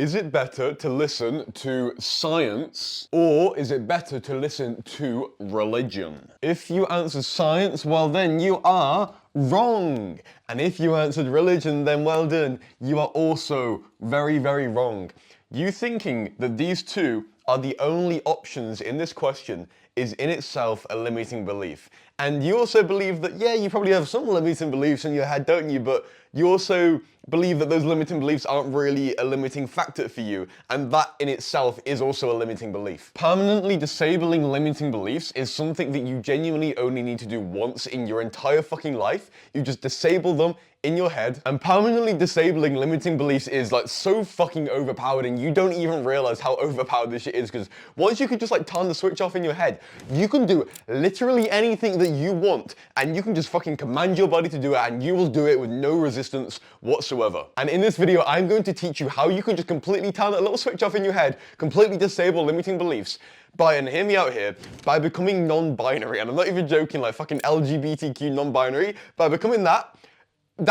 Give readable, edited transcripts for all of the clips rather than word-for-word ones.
Is it better to listen to science or is it better to listen to religion? If you answered science, well then you are wrong. And if you answered religion, then well done. You are also very, very wrong. You thinking that these two are the only options in this question is in itself a limiting belief. And you also believe that, yeah, you probably have some limiting beliefs in your head, don't you? But you also believe that those limiting beliefs aren't really a limiting factor for you, and that in itself is also a limiting belief. Permanently disabling limiting beliefs is something that you genuinely only need to do once in your entire fucking life. You just disable them in your head, and permanently disabling limiting beliefs is like so fucking overpowered, and you don't even realize how overpowered this shit is, because once you could just like turn the switch off in your head, you can do literally anything that you want, and you can just fucking command your body to do it, and you will do it with no resistance whatsoever. And in this video, I'm going to teach you how you can just completely turn that little switch off in your head, completely disable limiting beliefs, and hear me out here, by becoming non-binary, and I'm not even joking, like fucking LGBTQ non-binary, by becoming that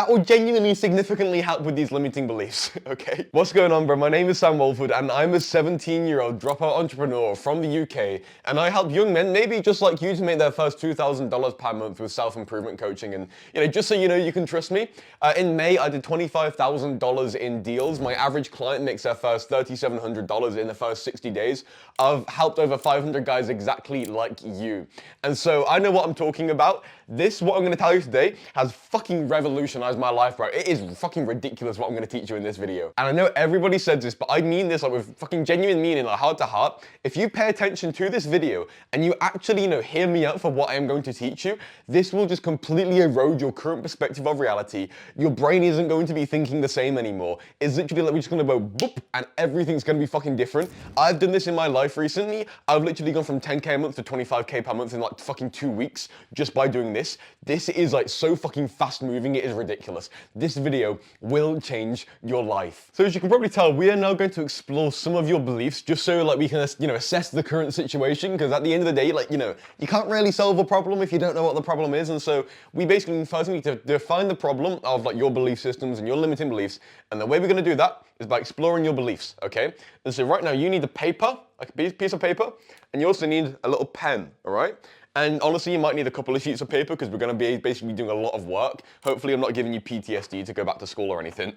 will genuinely significantly help with these limiting beliefs, okay? What's going on, bro? My name is Sam Walford, and I'm a 17-year-old dropout entrepreneur from the UK, and I help young men, maybe just like you, to make their first $2,000 per month with self-improvement coaching. And, you know, just so you know, you can trust me, in May, I did $25,000 in deals. My average client makes their first $3,700 in the first 60 days. I've helped over 500 guys exactly like you. And so I know what I'm talking about. What I'm gonna tell you today has fucking revolutionized my life, bro. It is fucking ridiculous what I'm gonna teach you in this video. And I know everybody said this, but I mean this like with fucking genuine meaning, like heart to heart. If you pay attention to this video and you actually, hear me out for what I am going to teach you, this will just completely erode your current perspective of reality. Your brain isn't going to be thinking the same anymore. It's literally like we're just gonna go boop and everything's gonna be fucking different. I've done this in my life recently. I've literally gone from 10K a month to 25K per month in like fucking 2 weeks just by doing this. This is like so fucking fast moving, it is ridiculous. This video will change your life. So as you can probably tell, we are now going to explore some of your beliefs just so like we can, assess the current situation, because at the end of the day, you can't really solve a problem if you don't know what the problem is. And so we basically first need to define the problem of like your belief systems and your limiting beliefs. And the way we're going to do that is by exploring your beliefs, okay? And so right now you need a paper, like a piece of paper, and you also need a little pen, all right? And honestly, you might need a couple of sheets of paper because we're going to be basically doing a lot of work. Hopefully, I'm not giving you PTSD to go back to school or anything.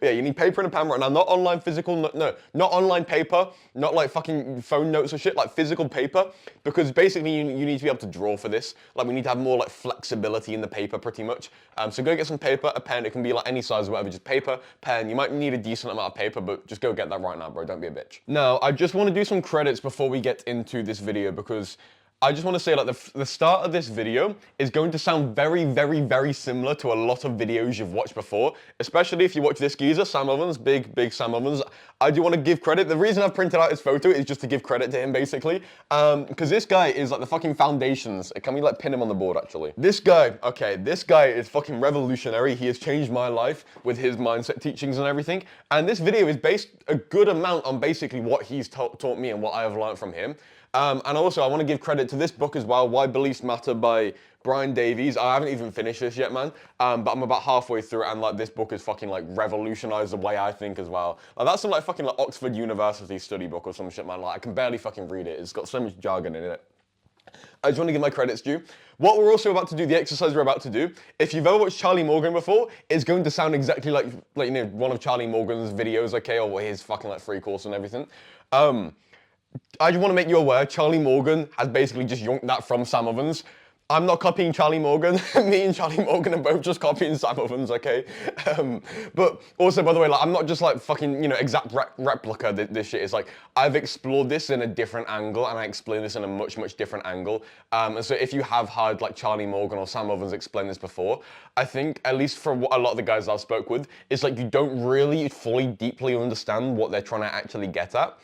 Yeah, you need paper and a pen right now. Not online physical, no, not online paper, not like fucking phone notes or shit, like physical paper. Because basically, you need to be able to draw for this. Like, we need to have more like flexibility in the paper pretty much. So go get some paper, a pen. It can be like any size or whatever, just paper, pen. You might need a decent amount of paper, but just go get that right now, bro. Don't be a bitch. Now, I just want to do some credits before we get into this video, because I just want to say, like, the start of this video is going to sound very, very, very similar to a lot of videos you've watched before, especially if you watch this geezer, Sam Ovens, big Sam Ovens. I do want to give credit. The reason I've printed out his photo is just to give credit to him, basically, because this guy is like the fucking foundations. Can we like pin him on the board, actually? This guy is fucking revolutionary. He has changed my life with his mindset teachings and everything. And this video is based a good amount on basically what he's taught me and what I have learned from him. And also, I want to give credit to this book as well, Why Beliefs Matter by Brian Davies. I haven't even finished this yet, man, but I'm about halfway through it, and like this book has fucking like revolutionized the way I think as well. Like that's some like fucking like Oxford University study book or some shit, man. Like I can barely fucking read it. It's got so much jargon in it. I just want to give my credits due. What we're also about to do, the exercise we're about to do, if you've ever watched Charlie Morgan before, it's going to sound exactly like one of Charlie Morgan's videos, okay, or his fucking like free course and everything. I just want to make you aware, Charlie Morgan has basically just yoinked that from Sam Ovens. I'm not copying Charlie Morgan. Me and Charlie Morgan are both just copying Sam Ovens, okay? But also, by the way, like I'm not just like fucking, exact replica this shit. It's like, I've explored this in a different angle, and I explain this in a much, much different angle. And so if you have heard like Charlie Morgan or Sam Ovens explain this before, I think, at least for what a lot of the guys I've spoke with, it's like you don't really fully, deeply understand what they're trying to actually get at.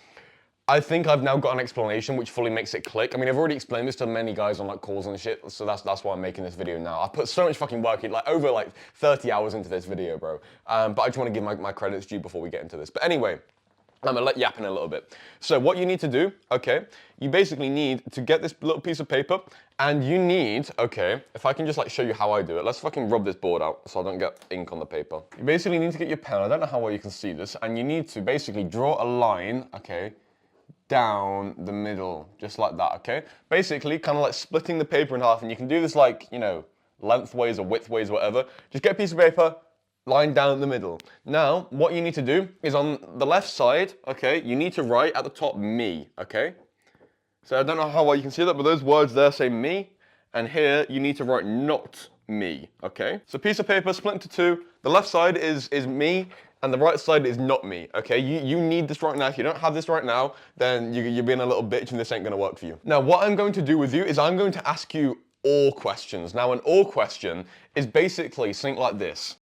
I think I've now got an explanation which fully makes it click. I mean, I've already explained this to many guys on like calls and shit, so that's why I'm making this video now. I put so much fucking work in, like over like 30 hours into this video, bro. But I just want to give my credits due before we get into this. But anyway, I'm gonna let yap in a little bit. So what you need to do, okay, you basically need to get this little piece of paper, and you need, okay, if I can just like show you how I do it. Let's fucking rub this board out so I don't get ink on the paper. You basically need to get your pen, I don't know how well you can see this, and you need to basically draw a line, okay, down the middle, just like that, okay? Basically, kind of like splitting the paper in half, and you can do this like, you know, lengthways or widthways, whatever. Just get a piece of paper, line down the middle. Now, what you need to do is on the left side, okay, you need to write at the top me, okay? So I don't know how well you can see that, but those words there say me, and here you need to write not me, okay? So piece of paper split into two, the left side is me, and the right side is not me, okay? You need this right now. If you don't have this right now, then you're being a little bitch and this ain't gonna work for you. Now, what I'm going to do with you is I'm going to ask you all questions. Now, an all question is basically something like this.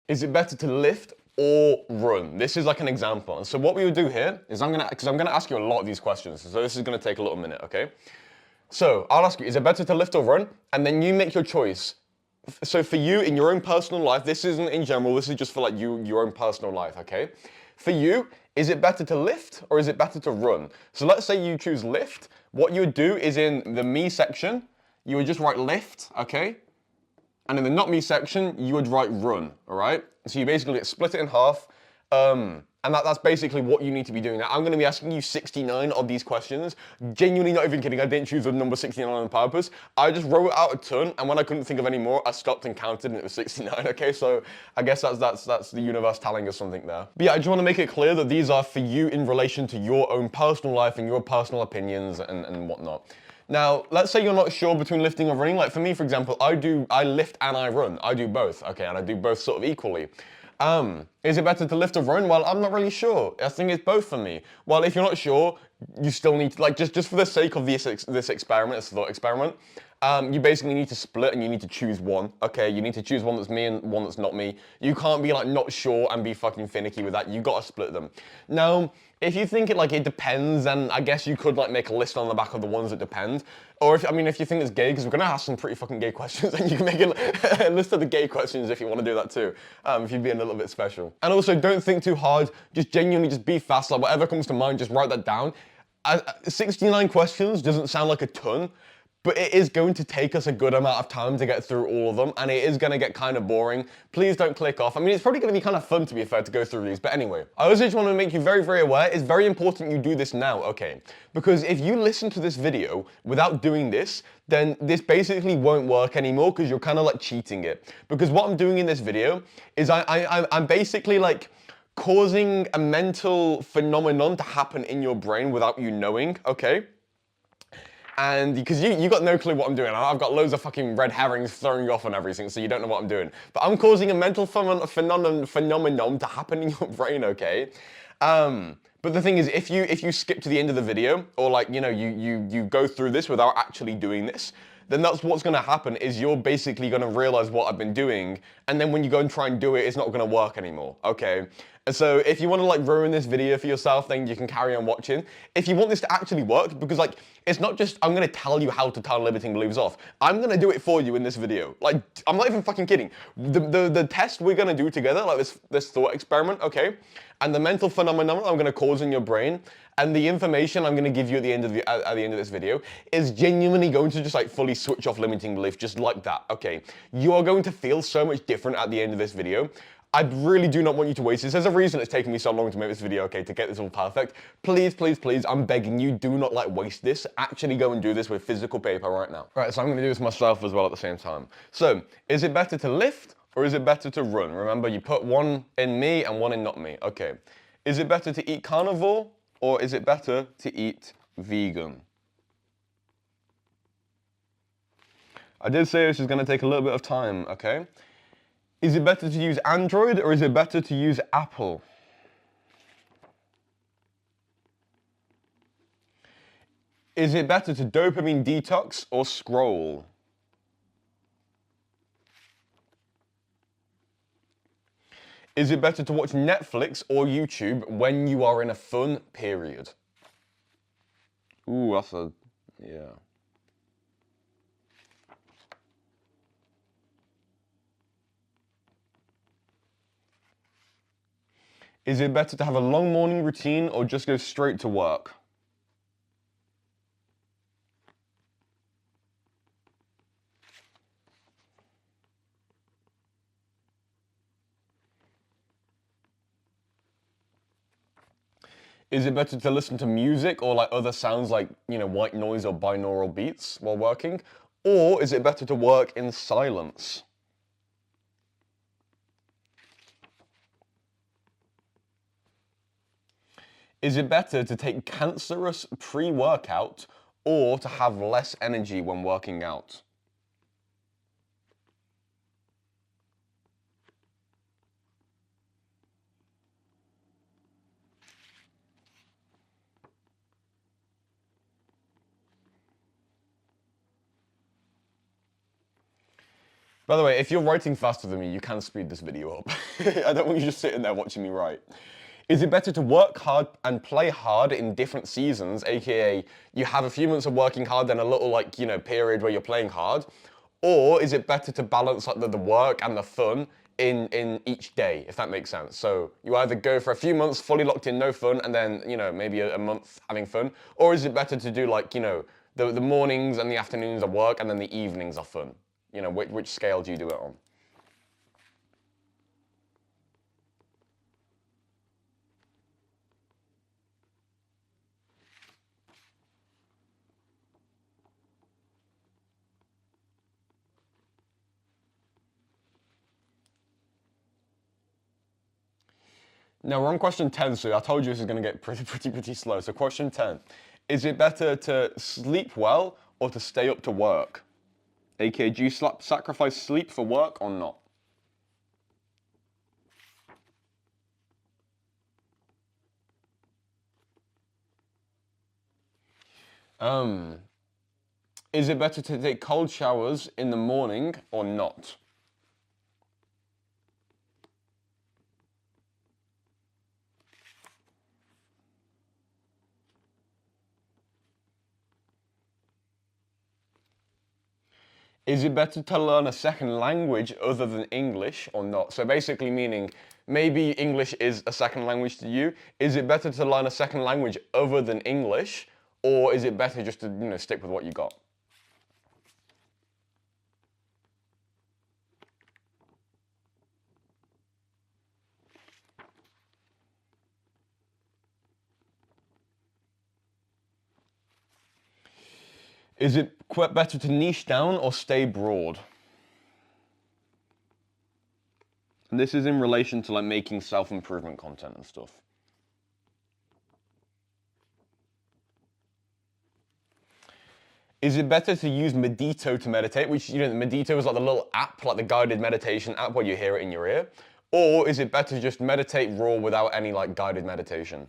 Is it better to lift or run? This is like an example. And so what we would do here is I'm gonna ask you a lot of these questions. So this is gonna take a little minute, okay? So I'll ask you, is it better to lift or run? And then you make your choice. So for you, in your own personal life, this isn't in general, this is just for like your own personal life, okay? For you, is it better to lift or is it better to run? So let's say you choose lift. What you would do is in the me section, you would just write lift, okay? And in the not me section, you would write run, all right? So you basically split it in half, and that's basically what you need to be doing. Now, I'm gonna be asking you 69 of these questions. Genuinely not even kidding, I didn't choose the number 69 on purpose. I just wrote out a ton, and when I couldn't think of any more, I stopped and counted, and it was 69, okay? So I guess that's the universe telling us something there. But yeah, I just wanna make it clear that these are for you in relation to your own personal life and your personal opinions and whatnot. Now, let's say you're not sure between lifting or running. Like for me, for example, I lift and I run. I do both, okay, and I do both sort of equally. Is it better to lift or run? Well, I'm not really sure. I think it's both for me. Well, if you're not sure, you still need to, like, just for the sake of this experiment, this thought experiment, you basically need to split and you need to choose one, okay? You need to choose one that's me and one that's not me. You can't be like not sure and be fucking finicky with that. You gotta split them. Now, if you think it depends, then I guess you could like make a list on the back of the ones that depend. Or if you think it's gay, because we're gonna ask some pretty fucking gay questions, and you can make a list of the gay questions if you want to do that too. If you're being a little bit special. And also, don't think too hard. Just genuinely, just be fast. Like whatever comes to mind, just write that down. 69 questions doesn't sound like a ton, but it is going to take us a good amount of time to get through all of them, and it is going to get kind of boring. Please don't click off. I mean, it's probably going to be kind of fun, to be fair, to go through these, but anyway. I also just want to make you very, very aware, it's very important you do this now, okay? Because if you listen to this video without doing this, then this basically won't work anymore, because you're kind of like cheating it. Because what I'm doing in this video is I'm basically like causing a mental phenomenon to happen in your brain without you knowing, okay? And because you got no clue what I'm doing. I've got loads of fucking red herrings throwing you off on everything, so you don't know what I'm doing. But I'm causing a mental phenomenon to happen in your brain, okay? But the thing is, if you skip to the end of the video, or like, you know, you go through this without actually doing this, then that's what's gonna happen is you're basically gonna realize what I've been doing, and then when you go and try and do it, it's not gonna work anymore, okay? And so if you wanna like ruin this video for yourself, then you can carry on watching. If you want this to actually work, because like, it's not just, I'm gonna tell you how to turn limiting beliefs off. I'm gonna do it for you in this video. Like, I'm not even fucking kidding. The test we're gonna do together, like this thought experiment, okay? And the mental phenomenon I'm gonna cause in your brain, and the information I'm gonna give you at the end of this video is genuinely going to just like fully switch off limiting belief, just like that, okay? You are going to feel so much different at the end of this video. I really do not want you to waste this. There's a reason it's taken me so long to make this video, okay, to get this all perfect. Please, please, please, I'm begging you, do not like waste this. Actually go and do this with physical paper right now. Right, so I'm gonna do this myself as well at the same time. So, is it better to lift or is it better to run? Remember, you put one in me and one in not me. Okay. Is it better to eat carnivore or is it better to eat vegan? I did say this is gonna take a little bit of time, okay? Is it better to use Android or is it better to use Apple? Is it better to dopamine detox or scroll? Is it better to watch Netflix or YouTube when you are in a fun period? Ooh, that's a, yeah. Is it better to have a long morning routine or just go straight to work? Is it better to listen to music or like other sounds like, white noise or binaural beats while working? Or is it better to work in silence? Is it better to take cancerous pre-workout or to have less energy when working out? By the way, if you're writing faster than me, you can speed this video up. I don't want you just sitting there watching me write. Is it better to work hard and play hard in different seasons, aka you have a few months of working hard, then a little period where you're playing hard? Or is it better to balance like the work and the fun in each day, if that makes sense? So you either go for a few months fully locked in, no fun, and then, maybe a month having fun? Or is it better to do the mornings and the afternoons are work and then the evenings are fun? Which scale do you do it on? Now we're on question 10, so I told you this is going to get pretty slow. So question 10, is it better to sleep well or to stay up to work? AKA, do you sacrifice sleep for work or not? Is it better to take cold showers in the morning or not? Is it better to learn a second language other than English or not? So basically meaning, maybe English is a second language to you. Is it better to learn a second language other than English, or is it better just to, stick with what you got? Is it better to niche down or stay broad? And this is in relation to like making self-improvement content and stuff. Is it better to use Medito to meditate, which, Medito is like the little app, like the guided meditation app where you hear it in your ear? Or is it better to just meditate raw without any like guided meditation?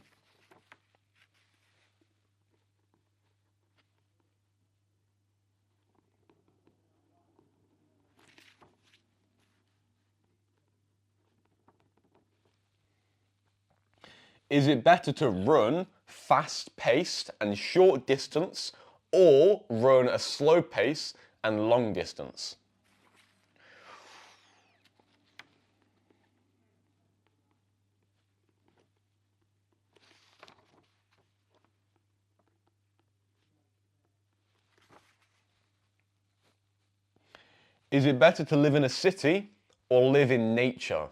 Is it better to run fast-paced and short distance or run a slow pace and long distance? Is it better to live in a city or live in nature?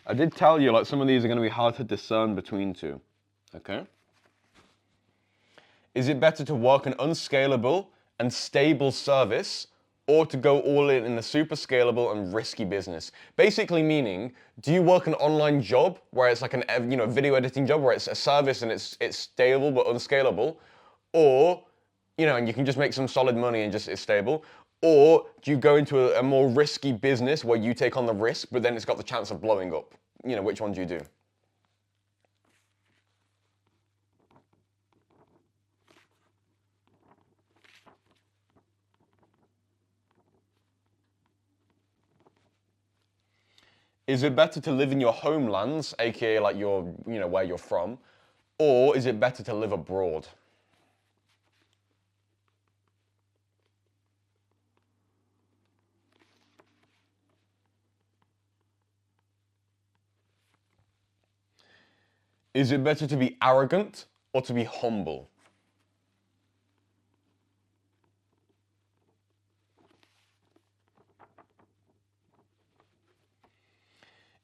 I did tell you, like, some of these are going to be hard to discern between two, okay? Is it better to work an unscalable and stable service or to go all in a super scalable and risky business? Basically meaning, do you work an online job where it's like video editing job where it's a service and it's stable but unscalable? Or, and you can just make some solid money and just it's stable? Or do you go into a more risky business where you take on the risk, but then it's got the chance of blowing up? Which one do you do? Is it better to live in your homelands, aka like where you're from, or is it better to live abroad? Is it better to be arrogant or to be humble?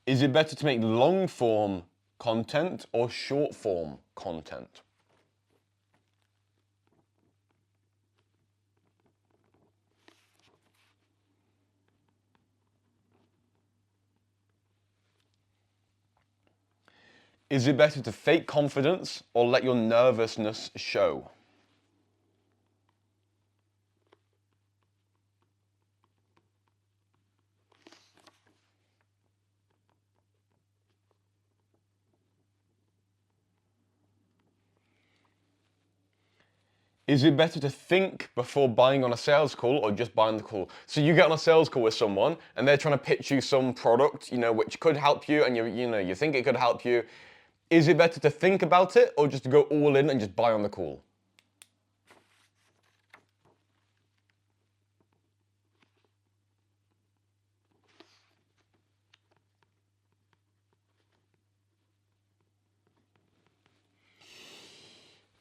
Is it better to make long form content or short form content? Is it better to fake confidence or let your nervousness show? Is it better to think before buying on a sales call or just buying the call? So you get on a sales call with someone and they're trying to pitch you some product, which could help you and you think it could help you. Is it better to think about it or just to go all in and just buy on the call?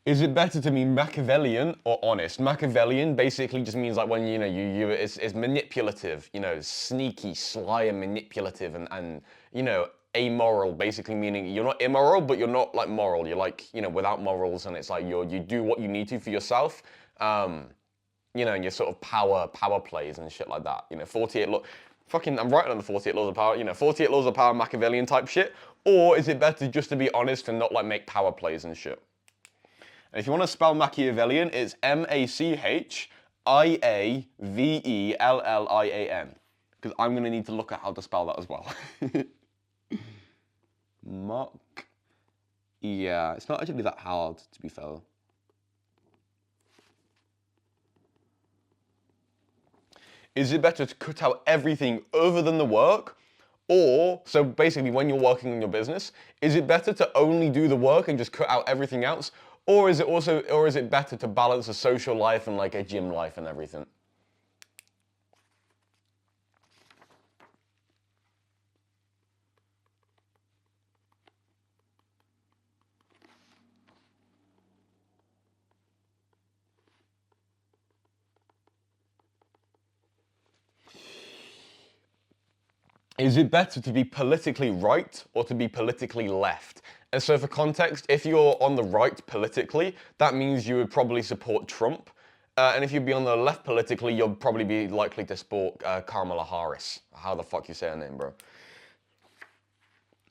Is it better to be Machiavellian or honest? Machiavellian basically just means like when it's manipulative, sneaky, sly, and manipulative, and amoral, basically meaning you're not immoral, but you're not like moral. You're like without morals, and it's like you do what you need to for yourself. And your sort of power plays and shit like that. 48 law. Fucking, I'm writing on the 48 laws of power. 48 laws of power, Machiavellian type shit. Or is it better just to be honest and not like make power plays and shit? And if you want to spell Machiavellian, it's Machiavellian. Because I'm going to need to look at how to spell that as well. Yeah, it's not actually that hard, to be fair. Is it better to cut out everything other than the work? Or, so basically when you're working on your business, is it better to only do the work and just cut out everything else? Or is it better to balance a social life and like a gym life and everything? Is it better to be politically right or to be politically left? And so for context, if you're on the right politically, that means you would probably support Trump. And if you'd be on the left politically, you'll probably be likely to support Kamala Harris. How the fuck you say her name, bro?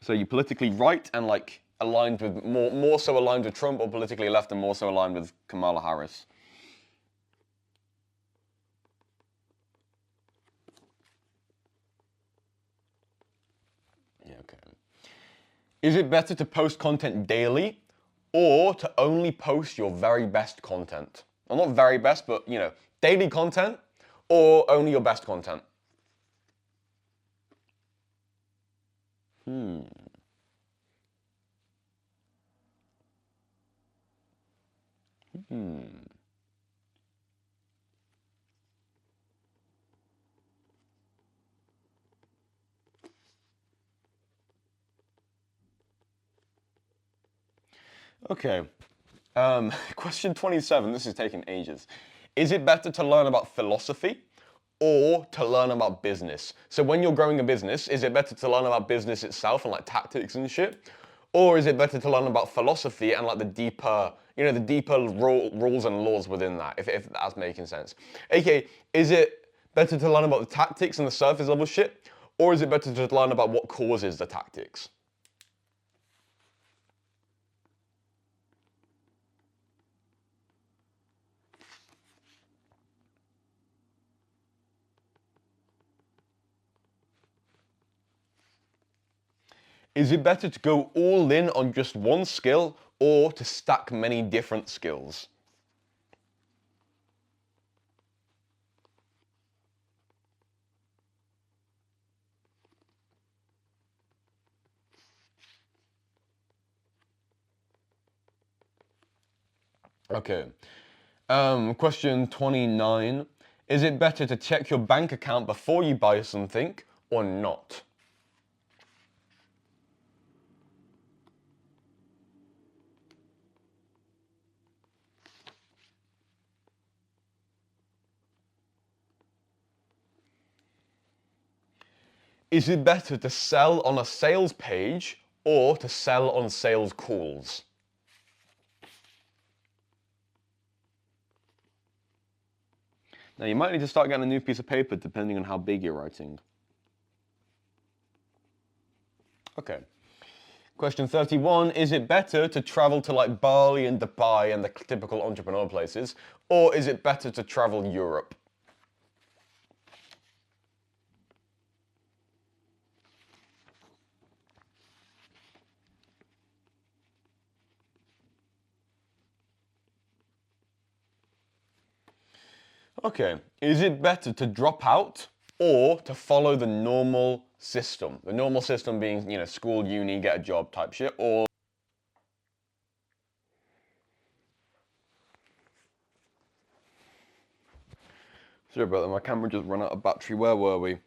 So you're politically right and like aligned with, more so aligned with Trump, or politically left and more so aligned with Kamala Harris? Yeah, okay. Is it better to post content daily or to only post your very best content? Well, not very best, but daily content or only your best content? Hmm. Okay. Question 27. This is taking ages. Is it better to learn about philosophy or to learn about business? So when you're growing a business, is it better to learn about business itself and like tactics and shit? Or is it better to learn about philosophy and like the deeper rules and laws within that, if that's making sense? Okay, is it better to learn about the tactics and the surface level shit? Or is it better to learn about what causes the tactics? Is it better to go all in on just one skill or to stack many different skills? Okay. Question 29. Is it better to check your bank account before you buy something or not? Is it better to sell on a sales page or to sell on sales calls? Now you might need to start getting a new piece of paper depending on how big you're writing. Okay. Question 31, is it better to travel to like Bali and Dubai and the typical entrepreneur places, or is it better to travel Europe? Okay, is it better to drop out or to follow the normal system? The normal system being, you know, school, uni, get a job type shit, or... Sorry about that, my camera just ran out of battery. Where were we?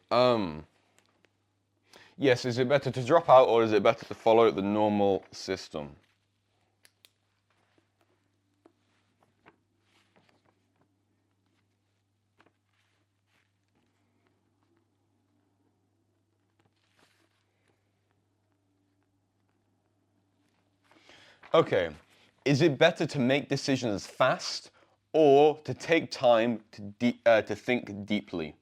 Yes, is it better to drop out or is it better to follow the normal system? Okay, is it better to make decisions fast or to take time to think deeply?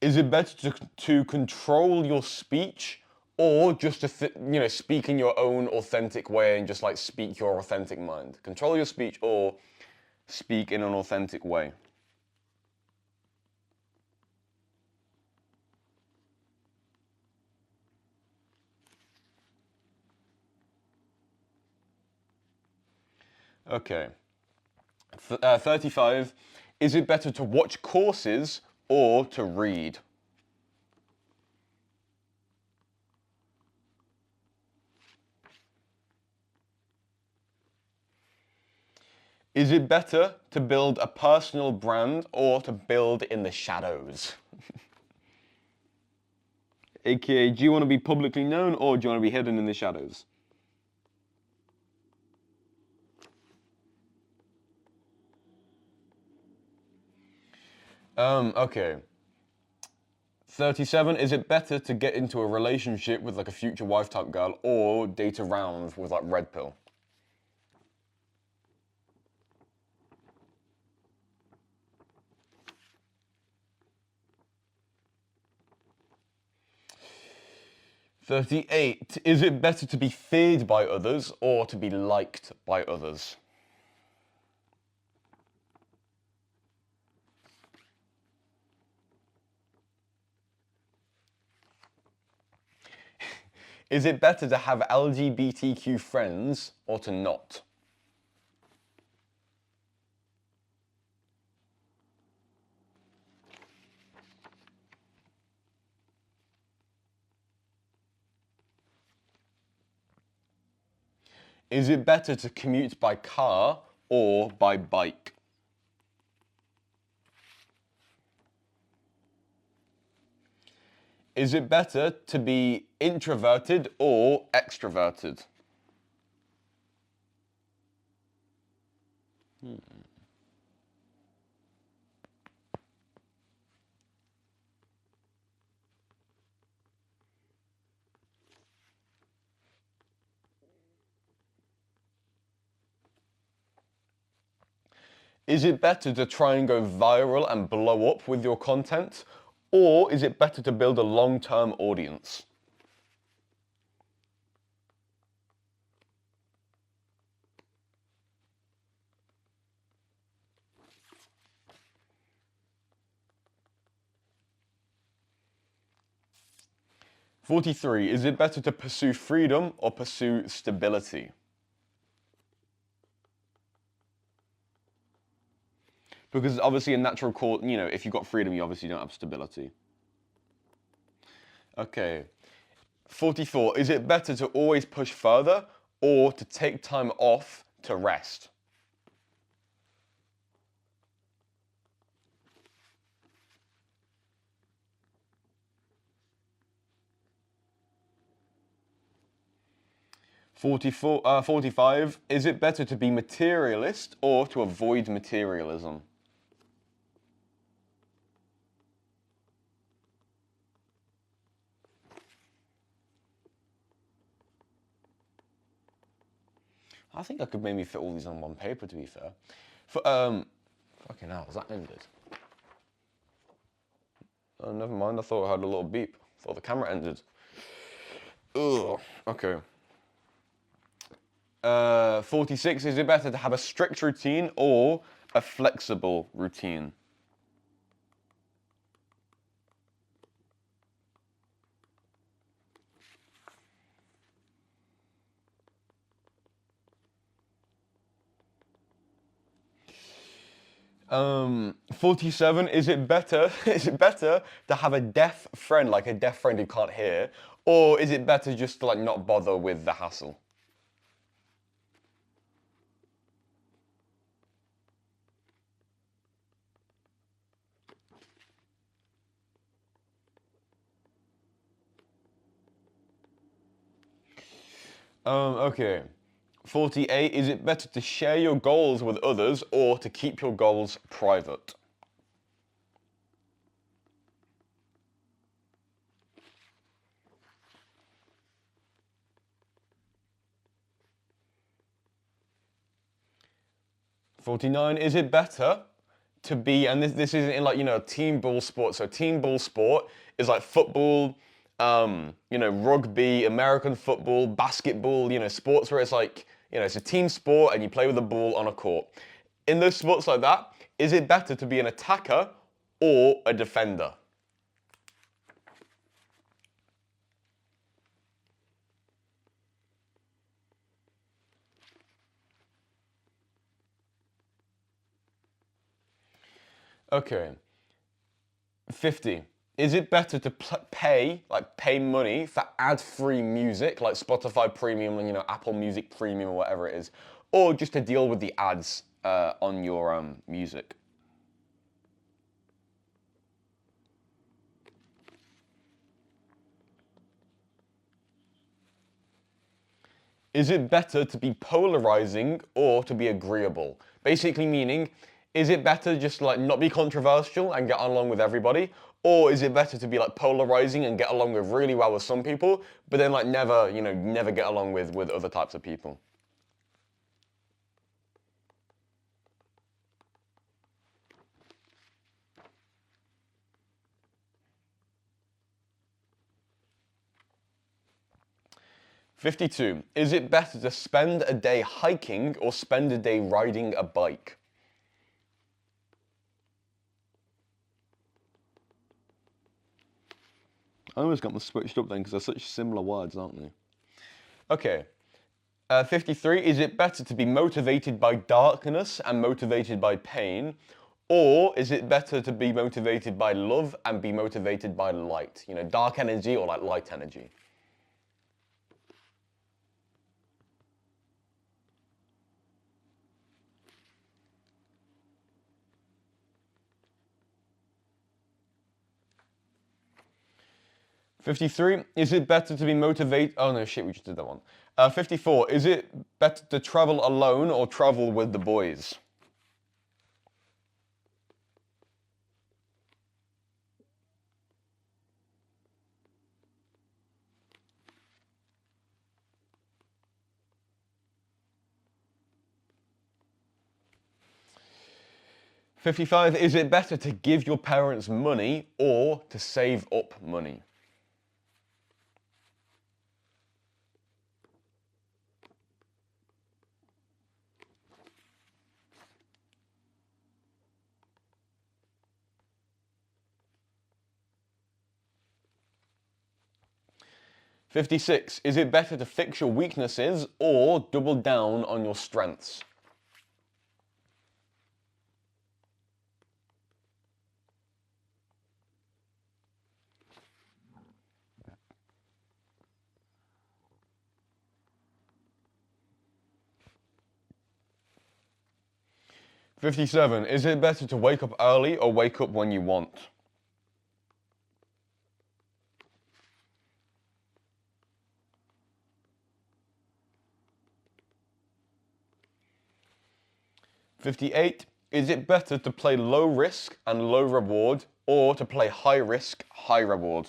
Is it better to control your speech or just to you know, speak in your own authentic way and just like speak your authentic mind? Control your speech or speak in an authentic way. Okay. 35. Is it better to watch courses or to read? Is it better to build a personal brand or to build in the shadows? AKA, do you want to be publicly known or do you want to be hidden in the shadows? Okay. 37, is it better to get into a relationship with like a future wife type girl or date around with like red pill? $38, is it better to be feared by others or to be liked by others? Is it better to have LGBTQ friends or to not? Is it better to commute by car or by bike? Is it better to be introverted or extroverted? Is it better to try and go viral and blow up with your content? Or is it better to build a long-term audience? $43, is it better to pursue freedom or pursue stability? Because obviously a natural cause, you know, if you've got freedom, you obviously don't have stability. Okay. 44, is it better to always push further or to take time off to rest? 45, is it better to be materialist or to avoid materialism? I think I could maybe fit all these on one paper, to be fair. Fucking hell, has that ended? Oh, never mind, I thought I had a little beep. I thought the camera ended. Ugh, okay. 46, is it better to have a strict routine or a flexible routine? Um, 47, is it better to have a deaf friend, like a deaf friend who can't hear, or is it better just to like not bother with the hassle? Okay. 48, is it better to share your goals with others or to keep your goals private? '49, is it better to be, and this isn't in like, you know, team ball sport. So team ball sport is like football, you know, rugby, American football, basketball, you know, sports where it's like, you know, it's a team sport and you play with the ball on a court. In those sports like that, is it better to be an attacker or a defender? Okay. 50. Is it better to pay money for ad-free music, like Spotify Premium and, you know, Apple Music Premium or whatever it is, or just to deal with the ads on your music? Is it better to be polarizing or to be agreeable? Basically meaning, is it better just like not be controversial and get along with everybody? Or is it better to be like polarizing and get along with really well with some people, but then like never, you know, never get along with other types of people? 52. Is it better to spend a day hiking or spend a day riding a bike? I always got them switched up then because they're such similar words, aren't they? Okay. 53. Is it better to be motivated by darkness and motivated by pain? Or is it better to be motivated by love and be motivated by light? You know, dark energy or like light energy? 53, is it better to be motivated? Oh no, shit, we just did that one. 54, is it better to travel alone or travel with the boys? 55, is it better to give your parents money or to save up money? 56, is it better to fix your weaknesses or double down on your strengths? 57, is it better to wake up early or wake up when you want? 58. Is it better to play low risk and low reward, or to play high risk, high reward?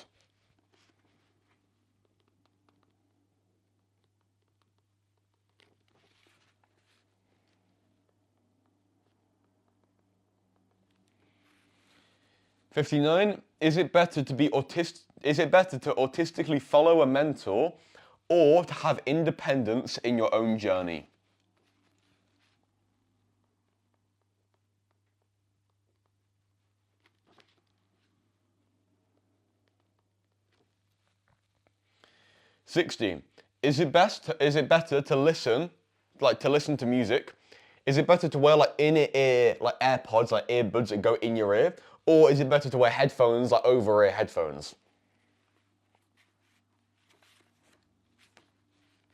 '59. Is it better to autistically follow a mentor, or to have independence in your own journey? '60. Is it better to listen, to listen to music? Is it better to wear like inner ear, like AirPods, like earbuds that go in your ear? Or is it better to wear headphones, like over-ear headphones?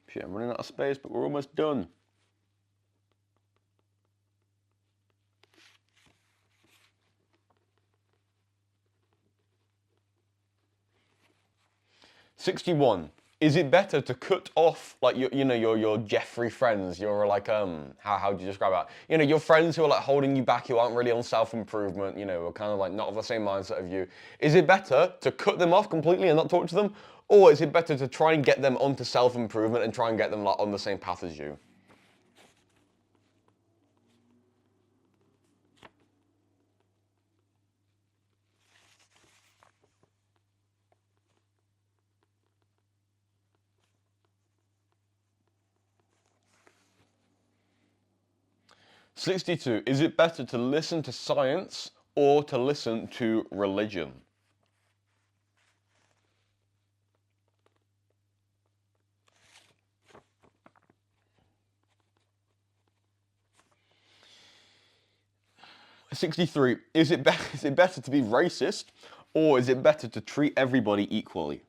Shit, I'm running out of space, but we're almost done. '61. Is it better to cut off like your Jeffrey friends, your like how do you describe that? Your friends who are like holding you back, who aren't really on self-improvement, are kind of like not of the same mindset of you. Is it better to cut them off completely and not talk to them? Or is it better to try and get them onto self-improvement and try and get them like on the same path as you? '62. Is it better to listen to science or to listen to religion? '63. Is it better to be racist, or is it better to treat everybody equally?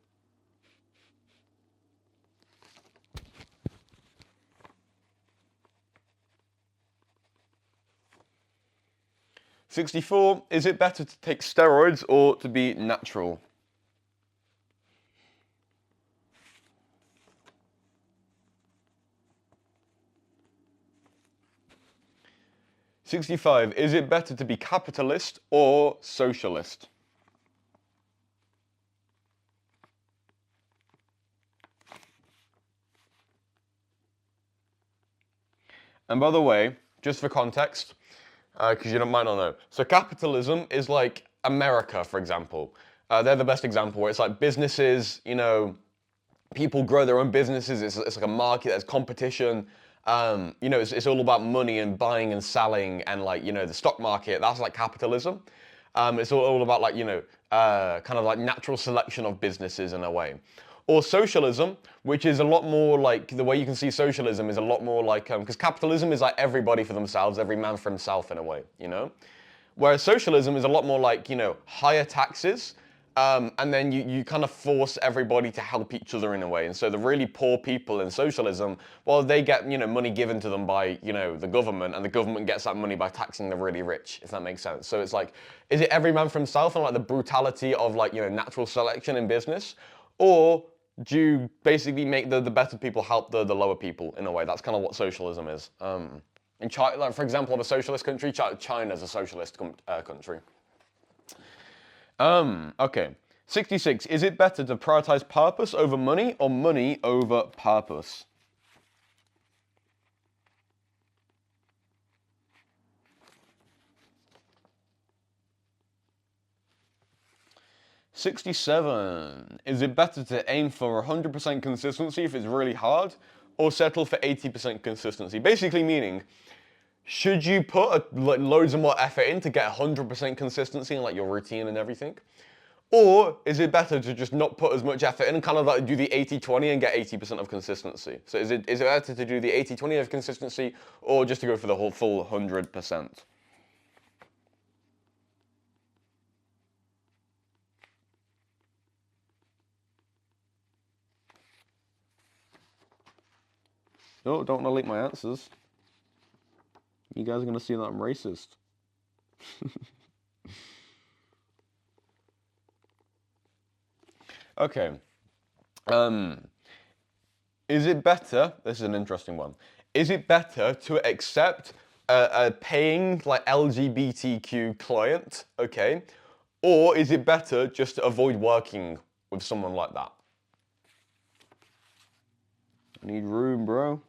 '64. Is it better to take steroids or to be natural? '65. Is it better to be capitalist or socialist? And by the way, just for context, because you might not know, so capitalism is like America, for example. They're the best example where it's like businesses, people grow their own businesses. It's like a market. There's competition. It's all about money and buying and selling and like the stock market. That's like capitalism. It's all about like kind of like natural selection of businesses in a way. Or socialism, which is a lot more like the way you can see socialism is a lot more like because capitalism is like everybody for themselves, every man for himself in a way. Whereas socialism is a lot more like higher taxes. And then you kind of force everybody to help each other in a way. And so the really poor people in socialism, well, they get, money given to them by, the government, and the government gets that money by taxing the really rich, if that makes sense. So it's like, is it every man for himself and like the brutality of like, natural selection in business? Or do you basically make the better people help the lower people in a way? That's kind of what socialism is. In China, like for example, of a socialist country, China's a socialist country. Okay. 66. Is it better to prioritize purpose over money or money over purpose? '67. Is it better to aim for 100% consistency if it's really hard, or settle for 80% consistency? Basically meaning, should you put loads of more effort in to get 100% consistency in like your routine and everything? Or is it better to just not put as much effort in and kind of like do the 80-20 and get 80% of consistency? So is it better to do the 80-20 of consistency, or just to go for the whole full 100%? Oh, don't want to leak my answers. You guys are going to see that I'm racist. Okay. Is it better, this is an interesting one, is it better to accept a paying like LGBTQ client, okay? Or is it better just to avoid working with someone like that? I need room, bro.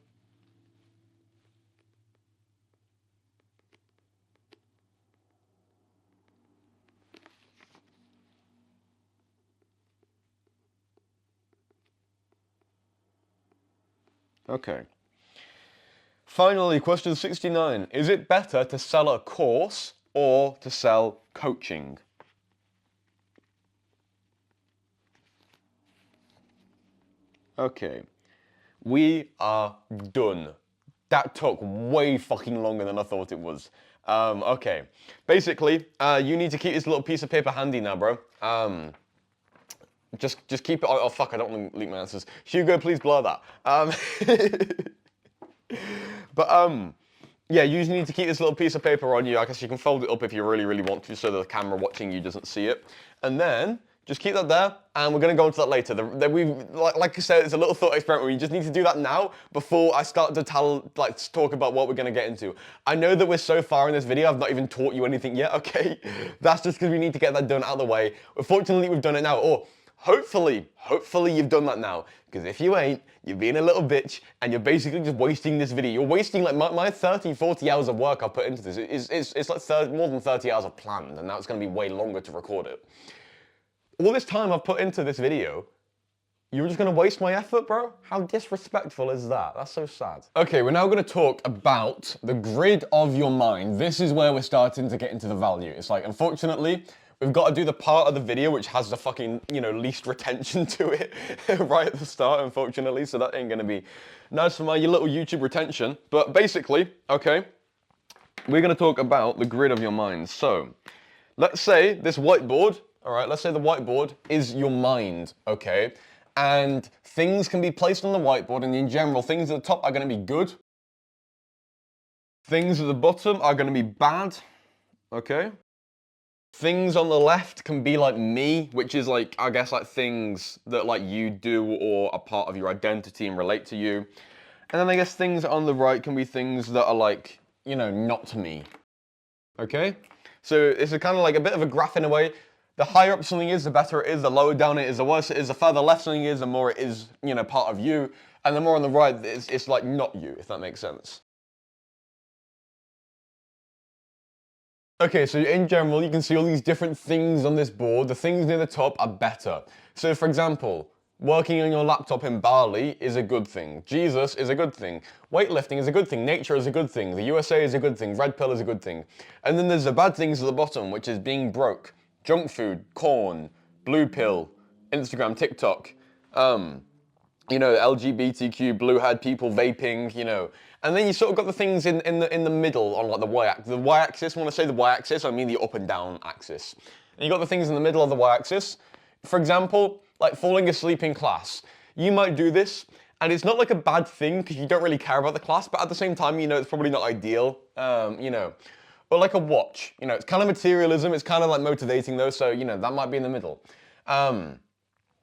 Okay. Finally, question 69. Is it better to sell a course or to sell coaching? Okay. We are done. That took way fucking longer than I thought it was. Okay. Basically, you need to keep this little piece of paper handy now, bro. Just keep it. Oh fuck! I don't want to leak my answers. Hugo, please blur that. But yeah, you just need to keep this little piece of paper on you. I guess you can fold it up if you really, really want to, so the camera watching you doesn't see it. And then just keep that there, and we're gonna go into that later. Like I said, it's a little thought experiment. We just need to do that now before I start to talk about what we're gonna get into. I know that we're so far in this video, I've not even taught you anything yet. Okay, that's just because we need to get that done out of the way. Fortunately, we've done it now. Or hopefully you've done that now. Because if you ain't, you're being a little bitch and you're basically just wasting this video. You're wasting like my 30, 40 hours of work I've put into this. It's like more than 30 hours I've planned, and now it's going to be way longer to record it. All this time I've put into this video, you're just going to waste my effort, bro? How disrespectful is that? That's so sad. Okay, we're now going to talk about the grid of your mind. This is where we're starting to get into the value. It's like, unfortunately, we've got to do the part of the video which has the fucking, least retention to it right at the start, unfortunately. So that ain't gonna be nice for my little YouTube retention. But basically, okay, we're gonna talk about the grid of your mind. So let's say this whiteboard, all right, let's say the whiteboard is your mind, okay? And things can be placed on the whiteboard, and in general, things at the top are gonna be good. Things at the bottom are gonna be bad, okay? Things on the left can be like me, which is like, I guess, like things that like you do or are part of your identity and relate to you. And then I guess things on the right can be things that are like, not me. Okay? So it's a kind of like a bit of a graph in a way. The higher up something is, the better it is. The lower down it is, the worse it is. The further left something is, the more it is, part of you. And the more on the right, it's like not you, if that makes sense. Okay, so in general, you can see all these different things on this board. The things near the top are better. So for example, working on your laptop in Bali is a good thing. Jesus is a good thing. Weightlifting is a good thing. Nature is a good thing. The USA is a good thing. Red pill is a good thing. And then there's the bad things at the bottom, which is being broke. Junk food, corn, blue pill, Instagram, TikTok, LGBTQ, blue-haired people, vaping, And then you sort of got the things in the middle on like the y-axis. The y-axis, when I say the y-axis, I mean the up and down axis. And you got the things in the middle of the y-axis. For example, like falling asleep in class. You might do this, and it's not like a bad thing because you don't really care about the class, but at the same time, it's probably not ideal, Or like a watch, it's kind of materialism, it's kind of like motivating though, so, that might be in the middle.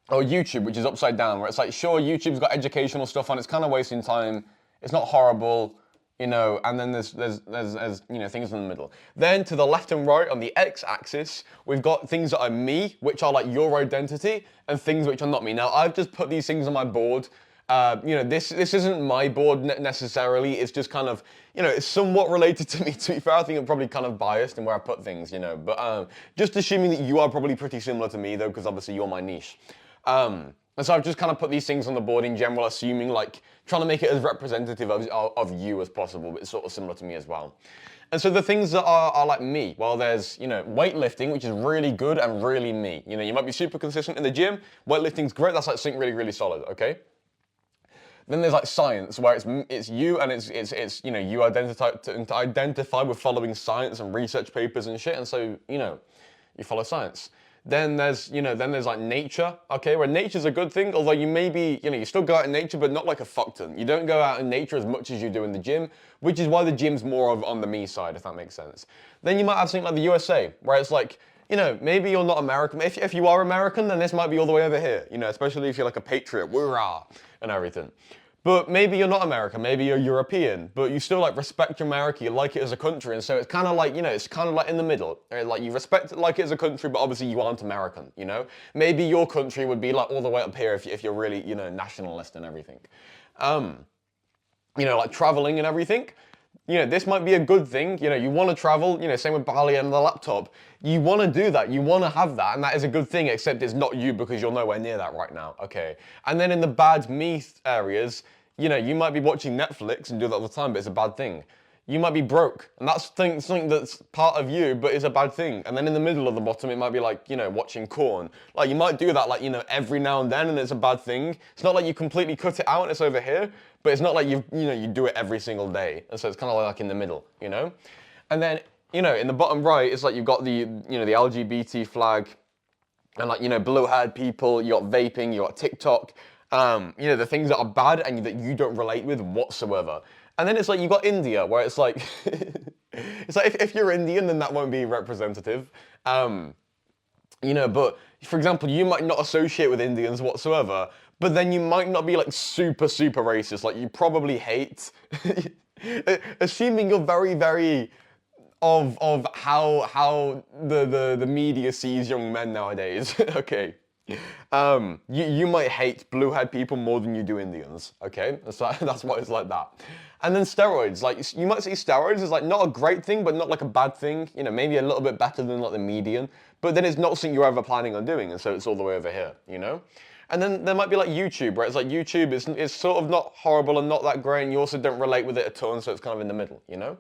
Or YouTube, which is upside down, where it's like, sure, YouTube's got educational stuff on, it's kind of wasting time, it's not horrible, and then there's things in the middle. Then to the left and right on the x-axis, we've got things that are me, which are like your identity, and things which are not me. Now, I've just put these things on my board. This isn't my board necessarily, it's just kind of, it's somewhat related to me, to be fair. I think I'm probably kind of biased in where I put things, but just assuming that you are probably pretty similar to me though, because obviously you're my niche. And so I've just kind of put these things on the board in general, assuming like, trying to make it as representative of you as possible, but it's sort of similar to me as well. And so the things that are like me, well, there's, weightlifting, which is really good and really me. You might be super consistent in the gym, weightlifting's great, that's like something really, really solid, okay? Then there's like science, where it's you and it's you identify with following science and research papers and shit, and so you follow science. Then there's like nature, okay, where nature's a good thing, although you maybe you still go out in nature, but not like a fuckton. You don't go out in nature as much as you do in the gym, which is why the gym's more on the me side, if that makes sense. Then you might have something like the USA, where it's like, maybe you're not American. If you are American, then this might be all the way over here, especially if you're like a patriot, woo-rah, and everything. But maybe you're not American, maybe you're European, but you still like respect America, you like it as a country, and so it's kind of like, you know, it's kind of like in the middle. Like you respect it like it as a country, but obviously you aren't American, you know? Maybe your country would be like all the way up here if you're really, you know, nationalist and everything. You know, like traveling and everything. You know, this might be a good thing. You know, you want to travel, you know, same with Bali and the laptop. You want to do that. You want to have that. And that is a good thing, except it's not you because you're nowhere near that right now. Okay. And then in the bad me areas, you know, you might be watching Netflix and do that all the time, but it's a bad thing. You might be broke, and that's something that's part of you, but it's a bad thing. And then in the middle of the bottom, it might be like, you know, watching corn. Like, you might do that, like, you know, every now and then, and it's a bad thing. It's not like you completely cut it out and it's over here, but it's not like you do it every single day. And so it's kind of like in the middle, you know? And then, you know, in the bottom right, it's like you've got the, you know, the LGBT flag, and like, you know, blue-haired people, you got vaping, you got TikTok, you know, the things that are bad and that you don't relate with whatsoever. And then it's like you got India, where it's like, it's like if you're Indian, then that won't be representative. You know, but for example, you might not associate with Indians whatsoever, but then you might not be like super racist. Like you probably hate, assuming you're very, very of how the media sees young men nowadays. Okay. You might hate blue-haired people more than you do Indians, okay? That's why it's like that. And then steroids, like you might see steroids as like not a great thing, but not like a bad thing. You know, maybe a little bit better than like the median, but then it's not something you're ever planning on doing, and so it's all the way over here, you know? And then there might be like YouTube, where it's like YouTube is sort of not horrible and not that great, and you also don't relate with it a ton, so it's kind of in the middle, you know?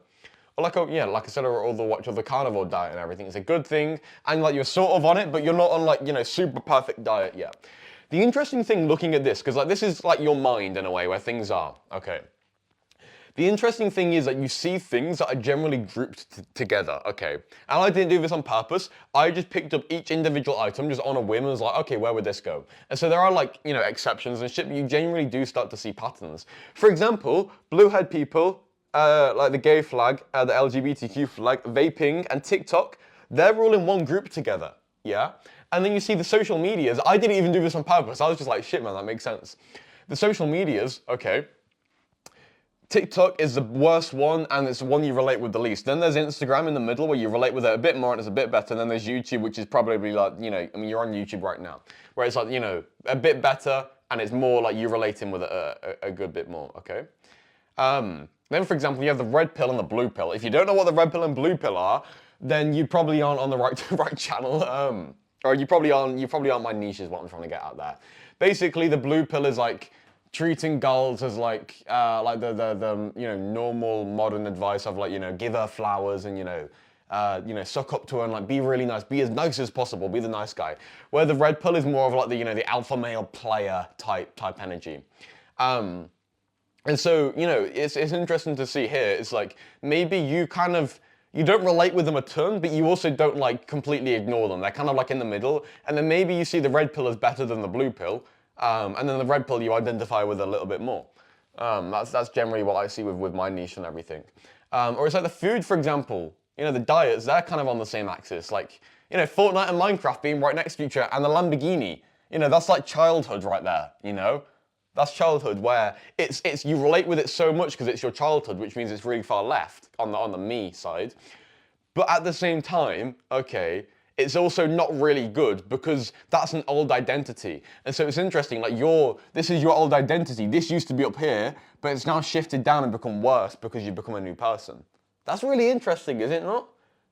Or like, like I said, all the carnivore diet and everything. It's a good thing, and like you're sort of on it, but you're not on like, you know, super perfect diet yet. The interesting thing looking at this, because like this is like your mind in a way where things are, okay. The interesting thing is that you see things that are generally grouped together, okay? And I didn't do this on purpose. I just picked up each individual item just on a whim and was like, okay, where would this go? And so there are like, you know, exceptions and shit, but you generally do start to see patterns. For example, blue-haired people, like the gay flag, the LGBTQ flag, vaping, and TikTok, they're all in one group together, yeah? And then you see the social medias. I didn't even do this on purpose. I was just like, shit, man, that makes sense. The social medias, okay, TikTok is the worst one, and it's the one you relate with the least. Then there's Instagram in the middle, where you relate with it a bit more and it's a bit better. And then there's YouTube, which is probably like, you know, I mean, you're on YouTube right now, where it's like, you know, a bit better, and it's more like you relating with it a good bit more, okay? Then, for example, you have the red pill and the blue pill. If you don't know what the red pill and blue pill are, then you probably aren't on the right channel, or you probably aren't my niche is what I'm trying to get at there. Basically, the blue pill is like treating girls as like the you know, normal modern advice of like, you know, give her flowers and you know, suck up to her and like be really nice, be as nice as possible, be the nice guy. Where the red pill is more of like the, you know, the alpha male player type energy. And so, you know, it's interesting to see here. It's like maybe you don't relate with them a ton, but you also don't like completely ignore them. They're kind of like in the middle. And then maybe you see the red pill as better than the blue pill. And then the red pill you identify with a little bit more. That's generally what I see with my niche and everything. Or it's like the food, for example. You know, the diets, they're kind of on the same axis. Like, you know, Fortnite and Minecraft being right next to each other, and the Lamborghini. You know, that's like childhood right there, you know? That's childhood, where it's you relate with it so much because it's your childhood, which means it's really far left on the me side. But at the same time, okay, it's also not really good because that's an old identity. And so it's interesting, like this is your old identity. This used to be up here, but it's now shifted down and become worse because you've become a new person. That's really interesting, is it not?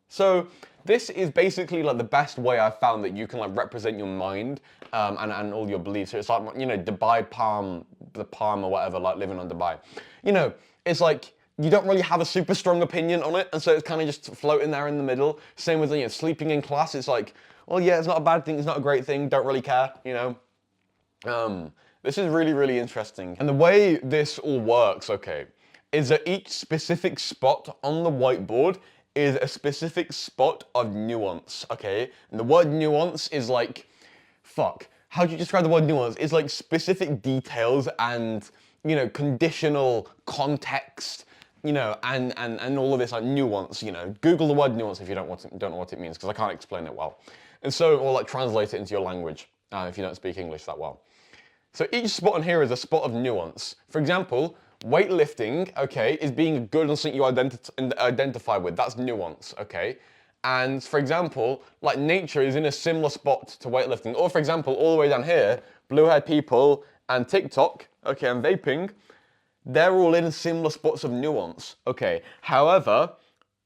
So this is basically like the best way I've found that you can like represent your mind and all your beliefs. So it's like, you know, Dubai Palm, the palm or whatever, like living on Dubai. You know, it's like you don't really have a super strong opinion on it, and so it's kind of just floating there in the middle. Same with, you know, sleeping in class. It's like, well, yeah, it's not a bad thing, it's not a great thing, don't really care, you know. This is really, really interesting. And the way this all works, okay, is that each specific spot on the whiteboard is a specific spot of nuance, okay? And the word nuance is like, how do you describe the word nuance? It's like specific details and, you know, conditional context, you know, and all of this like nuance, you know. Google the word nuance if you don't know what it means, because I can't explain it well. And so, or like translate it into your language if you don't speak English that well. So each spot on here is a spot of nuance. For example, weightlifting, okay, is being good on something you identify with. That's nuance, okay? And for example, like nature is in a similar spot to weightlifting. Or for example, all the way down here, blue-haired people and TikTok, okay, and vaping, they're all in similar spots of nuance, okay? However,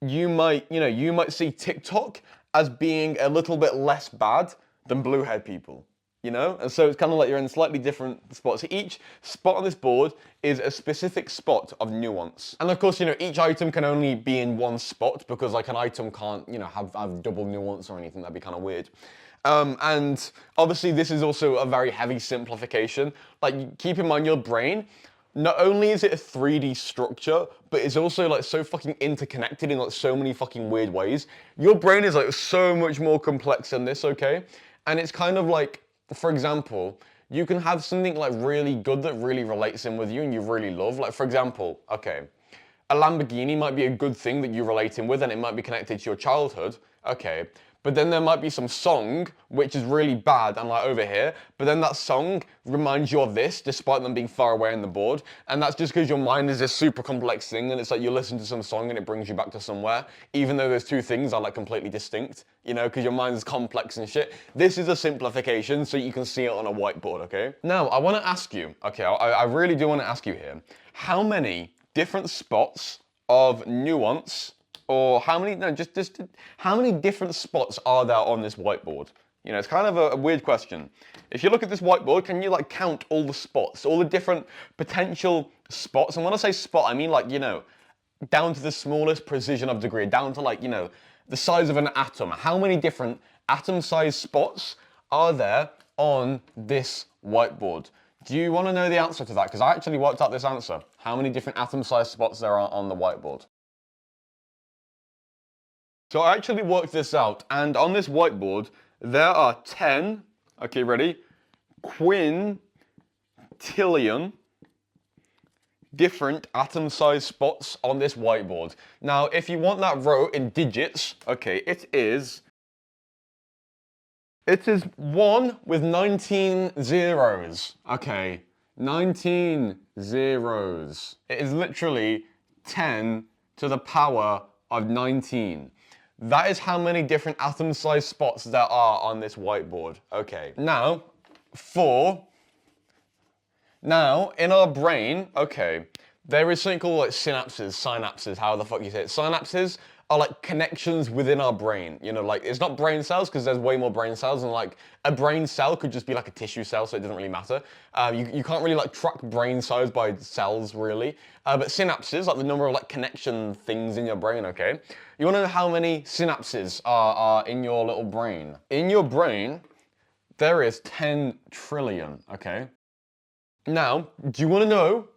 you might see TikTok as being a little bit less bad than blue-haired people. And so it's kind of like you're in slightly different spots. Each spot on this board is a specific spot of nuance. And of course, each item can only be in one spot because like an item can't, have double nuance or anything. That'd be kind of weird. And obviously this is also a very heavy simplification. Like keep in mind your brain, not only is it a 3D structure, but it's also like so fucking interconnected in like so many fucking weird ways. Your brain is like so much more complex than this, okay? And it's kind of like, for example, you can have something like really good that really relates in with you and you really love. Like for example, okay, a Lamborghini might be a good thing that you relate in with and it might be connected to your childhood, okay. But then there might be some song which is really bad and like over here, but then that song reminds you of this despite them being far away on the board. And that's just because your mind is this super complex thing and it's like you listen to some song and it brings you back to somewhere, even though those two things are like completely distinct, because your mind is complex and shit. This is a simplification so you can see it on a whiteboard, okay? Now, I want to ask you, okay, I really do want to ask you here, how many different spots of nuance or how many different spots are there on this whiteboard? It's kind of a weird question. If you look at this whiteboard, can you like count all the spots, all the different potential spots? And when I say spot, I mean like, down to the smallest precision of degree, down to like, the size of an atom. How many different atom-sized spots are there on this whiteboard? Do you want to know the answer to that? Because I actually worked out this answer. How many different atom-sized spots there are on the whiteboard? So I actually worked this out, and on this whiteboard, there are 10, okay, ready? Quintillion different atom-sized spots on this whiteboard. Now, if you want that row in digits, okay, it is 1 with 19 zeros. Okay, 19 zeros. It is literally 10 to the power of 19. That is how many different atom-sized spots there are on this whiteboard. Okay, now, in our brain, okay, there is something called like synapses, how the fuck you say it. Synapses are like connections within our brain. Like it's not brain cells because there's way more brain cells, and like a brain cell could just be like a tissue cell, so it doesn't really matter. You can't really like track brain size by cells really. But synapses, like the number of like connection things in your brain, okay? You wanna know how many synapses are in your little brain? In your brain, there is 10 trillion, okay? Now, do you wanna know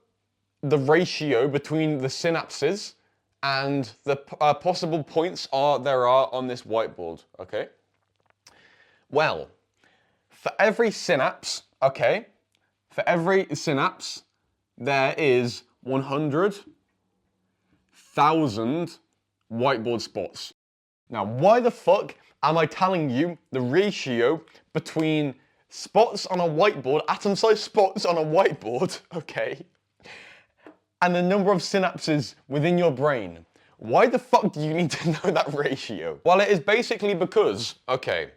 the ratio between the synapses and the possible points there are on this whiteboard, okay? Well, for every synapse, okay, there is 100,000 whiteboard spots. Now, why the fuck am I telling you the ratio between spots on a whiteboard, atom-sized spots on a whiteboard, okay, and the number of synapses within your brain? Why the fuck do you need to know that ratio? Well, it is basically because, okay,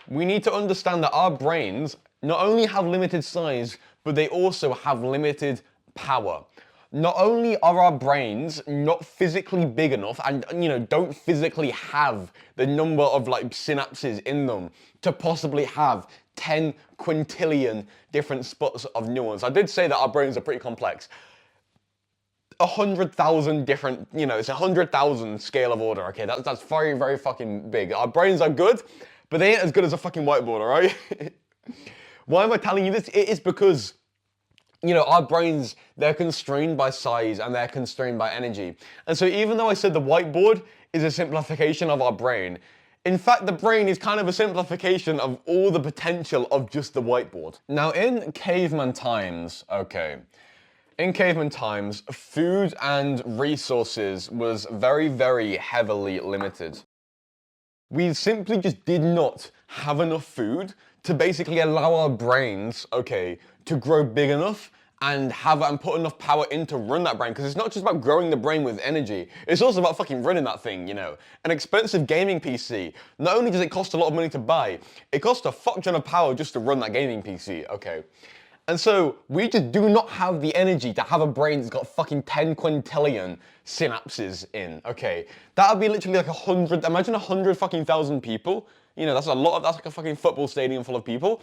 we need to understand that our brains not only have limited size, but they also have limited power. Not only are our brains not physically big enough and, don't physically have the number of like synapses in them to possibly have 10 quintillion different spots of nuance. I did say that our brains are pretty complex. 100,000 different, it's 100,000 scale of order, okay? That's very, very fucking big. Our brains are good, but they ain't as good as a fucking whiteboard, all right? Why am I telling you this? It is because, our brains, they're constrained by size and they're constrained by energy. And so even though I said the whiteboard is a simplification of our brain, in fact, the brain is kind of a simplification of all the potential of just the whiteboard. Now, in caveman times, okay, food and resources was very, very heavily limited. We simply just did not have enough food to basically allow our brains, okay, to grow big enough and put enough power in to run that brain, because it's not just about growing the brain with energy, it's also about fucking running that thing, you know. An expensive gaming PC, not only does it cost a lot of money to buy, it costs a fuck ton of power just to run that gaming PC, okay. And so we just do not have the energy to have a brain that's got fucking 10 quintillion synapses in, okay. That would be literally like 100, imagine 100 fucking thousand people, you know, that's like a fucking football stadium full of people.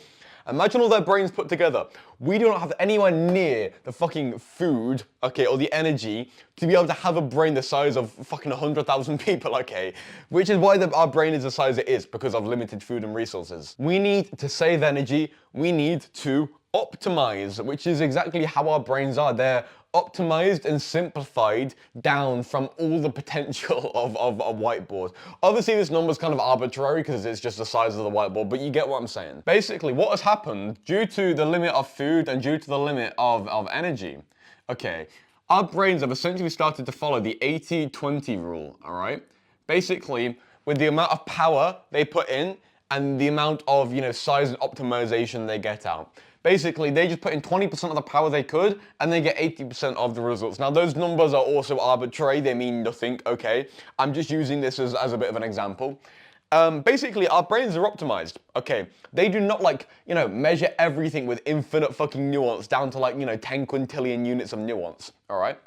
Imagine all their brains put together. We do not have anywhere near the fucking food, okay, or the energy to be able to have a brain the size of fucking 100,000 people, okay? Which is why our brain is the size it is, because of limited food and resources. We need to save energy. We need to optimize, which is exactly how our brains are. They're optimized and simplified down from all the potential of a whiteboard. Obviously this number's kind of arbitrary because it's just the size of the whiteboard, but you get what I'm saying. Basically what has happened due to the limit of food and due to the limit of energy, okay, our brains have essentially started to follow the 80-20 rule, all right? Basically, with the amount of power they put in and the amount of, you know, size and optimization they get out. Basically, they just put in 20% of the power they could, and they get 80% of the results. Now, those numbers are also arbitrary. They mean nothing, okay? I'm just using this as a bit of an example. Basically, our brains are optimized, okay? They do not, like, you know, measure everything with infinite fucking nuance down to, like, you know, 10 quintillion units of nuance, all right?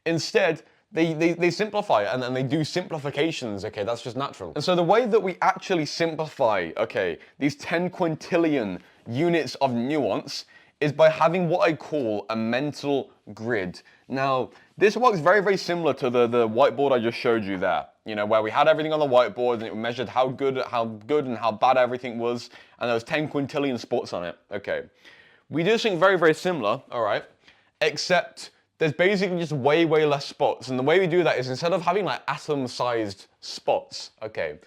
Instead, they simplify and then they do simplifications, okay? That's just natural. And so the way that we actually simplify, okay, these 10 quintillion units of nuance is by having what I call a mental grid. Now, this works very, very similar to the whiteboard I just showed you there. You know, where we had everything on the whiteboard and it measured how good and how bad everything was, and there was 10 quintillion spots on it. Okay. We do something very, very similar, all right, except there's basically just way, way less spots. And the way we do that is instead of having like atom-sized spots, okay,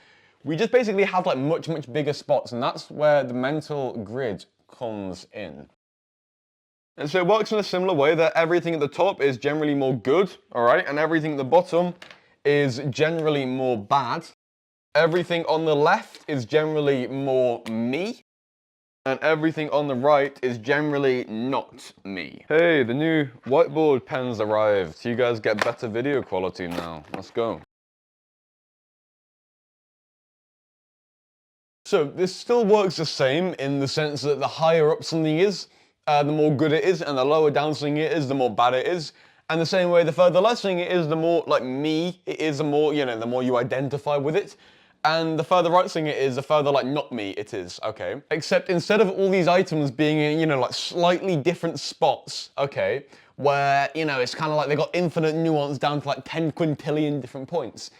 we just basically have like much, much bigger spots, and that's where the mental grid comes in. And so it works in a similar way that everything at the top is generally more good, all right, and everything at the bottom is generally more bad. Everything on the left is generally more me, and everything on the right is generally not me. Hey, the new whiteboard pens arrived. You guys get better video quality now. Let's go. So this still works the same in the sense that the higher up something is, the more good it is, and the lower down something it is, the more bad it is. And the same way, the further left something it is, the more like me it is, the more, you know, the more you identify with it. And the further right something it is, the further like not me it is, okay? Except instead of all these items being in, you know, like slightly different spots, okay, where, you know, it's kind of like they got infinite nuance down to like 10 quintillion different points.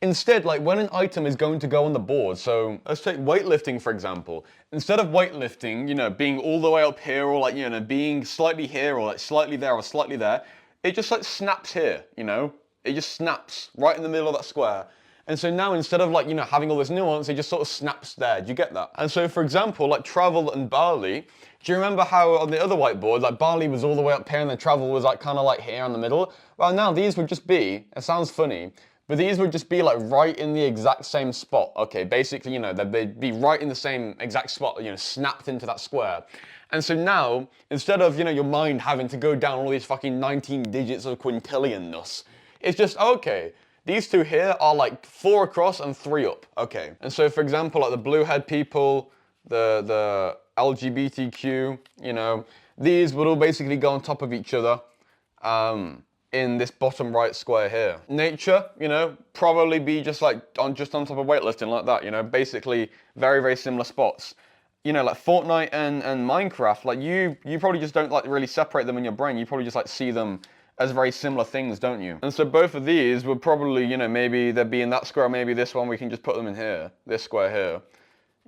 Instead, like when an item is going to go on the board, so let's take weightlifting for example. Instead of weightlifting, you know, being all the way up here or like, you know, being slightly here or like slightly there or slightly there, it just like snaps here, you know? It just snaps right in the middle of that square. And so now instead of like, you know, having all this nuance, it just sort of snaps there. Do you get that? And so for example, like travel and Bali, do you remember how on the other whiteboard, like Bali was all the way up here and the travel was like kind of like here in the middle? Well, now these would just be, it sounds funny, but these would just be like right in the exact same spot. Okay, basically, you know, they'd be right in the same exact spot, you know, snapped into that square. And so now, instead of, you know, your mind having to go down all these fucking 19 digits of quintillionness, it's just, okay, these two here are like 4 across and 3 up. Okay, and so for example, like the blue head people, the LGBTQ, you know, these would all basically go on top of each other. In this bottom right square here. Nature, you know, probably be just on top of weightlifting like that, you know, basically very, very similar spots. You know, like Fortnite and Minecraft, like you probably just don't like really separate them in your brain. You probably just like see them as very similar things, don't you? And so both of these would probably, you know, maybe they'd be in that square, maybe this one, we can just put them in here, this square here,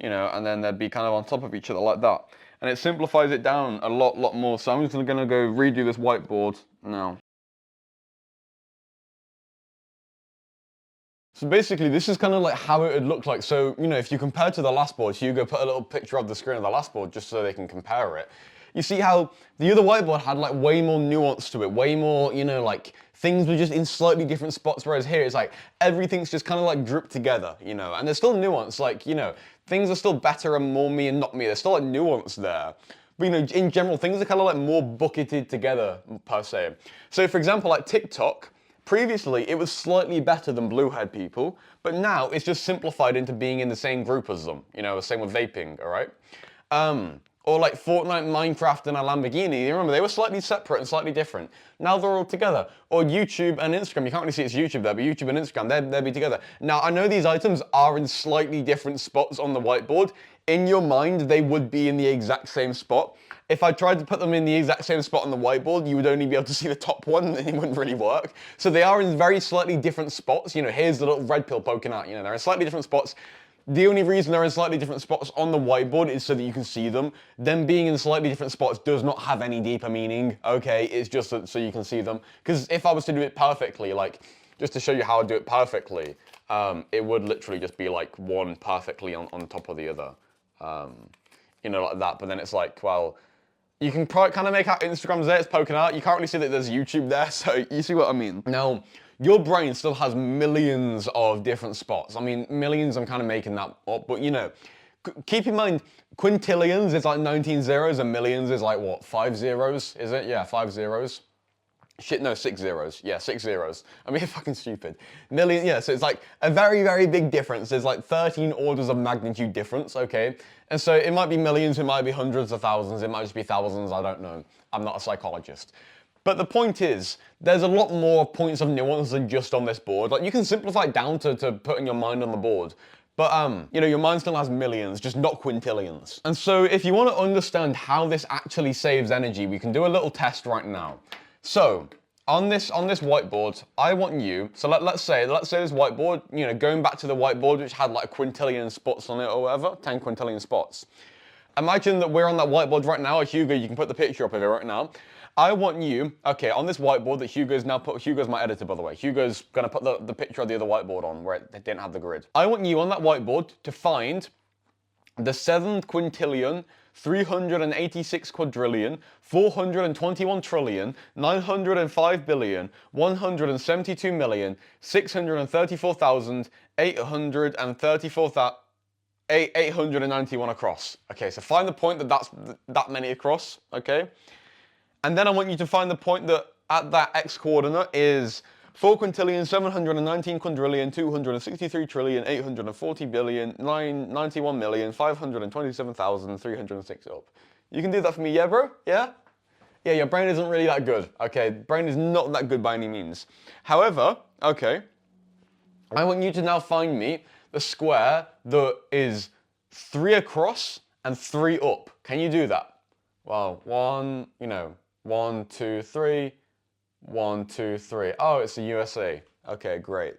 you know, and then they'd be kind of on top of each other like that. And it simplifies it down a lot more. So I'm just gonna go redo this whiteboard now. So basically, this is kind of like how it would look like. So, you know, if you compare to the last board, Hugo put a little picture of the screen of the last board just so they can compare it. You see how the other whiteboard had like way more nuance to it, way more, you know, like things were just in slightly different spots, whereas here it's like everything's just kind of like grouped together, you know, and there's still nuance, like, you know, things are still better and more me and not me. There's still like nuance there. But, you know, in general, things are kind of like more bucketed together, per se. So, for example, like TikTok, previously it was slightly better than Bluehead people, but now it's just simplified into being in the same group as them. You know, same with vaping, all right? Or like Fortnite, Minecraft, and a Lamborghini. You remember, they were slightly separate and slightly different. Now they're all together. Or YouTube and Instagram. You can't really see it's YouTube there, but YouTube and Instagram, they'll be together. Now, I know these items are in slightly different spots on the whiteboard. In your mind, they would be in the exact same spot. If I tried to put them in the exact same spot on the whiteboard, you would only be able to see the top one, and it wouldn't really work. So they are in very slightly different spots. You know, here's the little red pill poking out. You know, they're in slightly different spots. The only reason they're in slightly different spots on the whiteboard is so that you can see them. Them being in slightly different spots does not have any deeper meaning, okay? It's just so you can see them. Because if I was to do it perfectly, like, just to show you how I do it perfectly, it would literally just be like one perfectly on top of the other. You know, like that. But then it's like, well, you can kind of make out Instagram's there, it's poking out. You can't really see that there's YouTube there, so you see what I mean? Now, your brain still has millions of different spots. I mean, millions, I'm kind of making that up, but you know, keep in mind, quintillions is like 19 zeros, and millions is like, what, 5 zeros? Is it? Yeah, 5 zeros. Shit, no, 6 zeros. Yeah, 6 zeros. I mean, fucking stupid. Million, yeah, so it's like a very, very big difference. There's like 13 orders of magnitude difference, okay? And so it might be millions, it might be hundreds of thousands, it might just be thousands, I don't know. I'm not a psychologist. But the point is, there's a lot more points of nuance than just on this board. Like, you can simplify it down to putting your mind on the board. But, you know, your mind still has millions, just not quintillions. And so if you want to understand how this actually saves energy, we can do a little test right now. So, on this whiteboard, I want you, so let's say this whiteboard, you know, going back to the whiteboard which had like a quintillion spots on it or whatever, 10 quintillion spots. Imagine that we're on that whiteboard right now, or Hugo, you can put the picture up of it right now. I want you, okay, on this whiteboard that Hugo's my editor, by the way. Hugo's gonna put the picture of the other whiteboard on where it didn't have the grid. I want you on that whiteboard to find the 7th quintillion, 386 quadrillion, 421 trillion, 905 billion, 172 million, 634,891 across. Okay, so find the point that's that many across, okay? And then I want you to find the point that at that x coordinate is 4 quintillion, 719 quadrillion, 263 trillion, 840 billion, 91 million, 527,306 up. You can do that for me, yeah, bro? Yeah? Yeah, your brain isn't really that good, okay? Brain is not that good by any means. However, okay, I want you to now find me the square that is 3 across and 3 up. Can you do that? Well, 1, 2, 3. 1, 2, 3. Oh, it's the USA. Okay, great.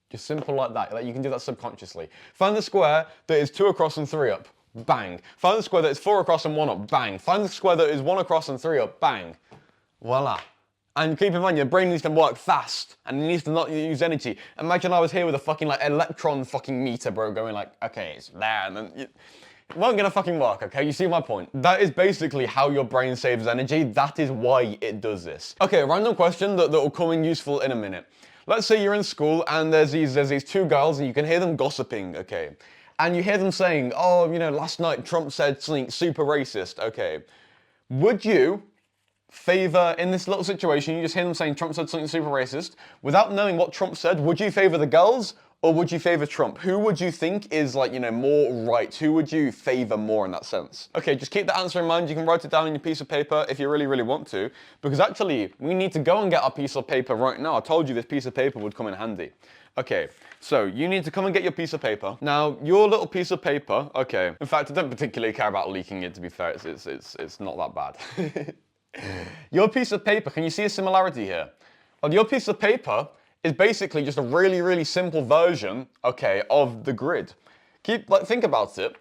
Just simple like that. Like, you can do that subconsciously. Find the square that is 2 across and 3 up. Bang. Find the square that is 4 across and 1 up. Bang. Find the square that is 1 across and 3 up. Bang. Voila. And keep in mind, your brain needs to work fast, and it needs to not use energy. Imagine I was here with a fucking like electron fucking meter, bro, going like, okay, it's there, and then it won't gonna fucking work, okay? You see my point? That is basically how your brain saves energy. That is why it does this. Okay, random question that will come in useful in a minute. Let's say you're in school and there's these 2 girls and you can hear them gossiping, okay? And you hear them saying, oh, last night Trump said something super racist, okay? Would you favor, in this little situation, you just hear them saying Trump said something super racist, without knowing what Trump said, would you favor the girls or would you favor Trump? Who would you think is more right? Who would you favor more in that sense? Okay, just keep the answer in mind. You can write it down on your piece of paper if you really, really want to, because actually, we need to go and get our piece of paper right now. I told you this piece of paper would come in handy. Okay, so you need to come and get your piece of paper. Now, your little piece of paper, okay, in fact, I don't particularly care about leaking it, to be fair. It's not that bad. Your piece of paper, can you see a similarity here? On your piece of paper is basically just a really, really simple version, okay, of the grid. Think about it.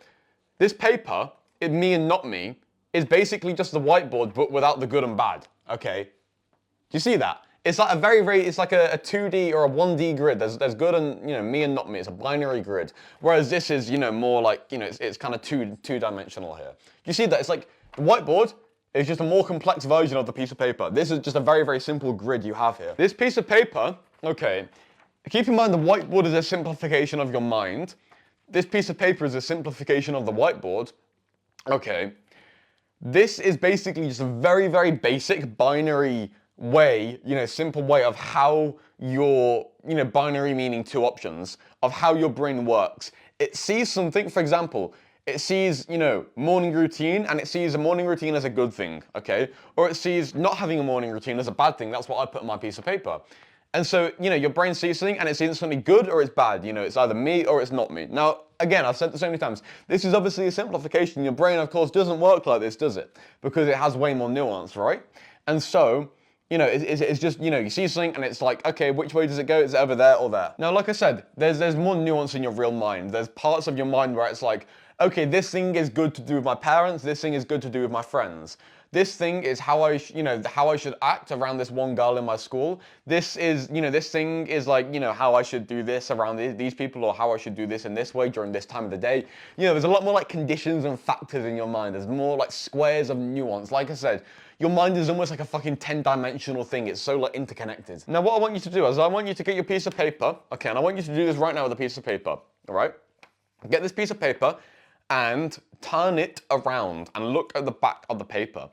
This paper, me and not me, is basically just the whiteboard, but without the good and bad, okay? Do you see that? It's like it's like a 2D or a 1D grid. There's good and, me and not me. It's a binary grid. Whereas this is, more like, it's kind of two-dimensional here. Do you see that? It's like the whiteboard is just a more complex version of the piece of paper. This is just a very, very simple grid you have here. This piece of paper, okay, keep in mind the whiteboard is a simplification of your mind. This piece of paper is a simplification of the whiteboard. Okay. This is basically just a very, very basic binary way, simple way of how your, binary meaning two options, of how your brain works. It sees something, for example, it sees, morning routine, and it sees a morning routine as a good thing, okay? Or it sees not having a morning routine as a bad thing. That's what I put on my piece of paper. And so, your brain sees something and it's instantly good or it's bad. It's either me or it's not me. Now, again, I've said this so many times, this is obviously a simplification. Your brain, of course, doesn't work like this, does it? Because it has way more nuance, right? And so, it's just, you see something and it's like, okay, which way does it go? Is it over there or there? Now, like I said, there's more nuance in your real mind. There's parts of your mind where it's like, okay, this thing is good to do with my parents. This thing is good to do with my friends. This thing is how I should act around this one girl in my school. This is, this thing is like, how I should do this around these people, or how I should do this in this way during this time of the day. There's a lot more like conditions and factors in your mind. There's more like squares of nuance. Like I said, your mind is almost like a fucking 10-dimensional thing. It's so like interconnected. Now what I want you to do is I want you to get your piece of paper, okay, and I want you to do this right now with a piece of paper, all right? Get this piece of paper and turn it around and look at the back of the paper.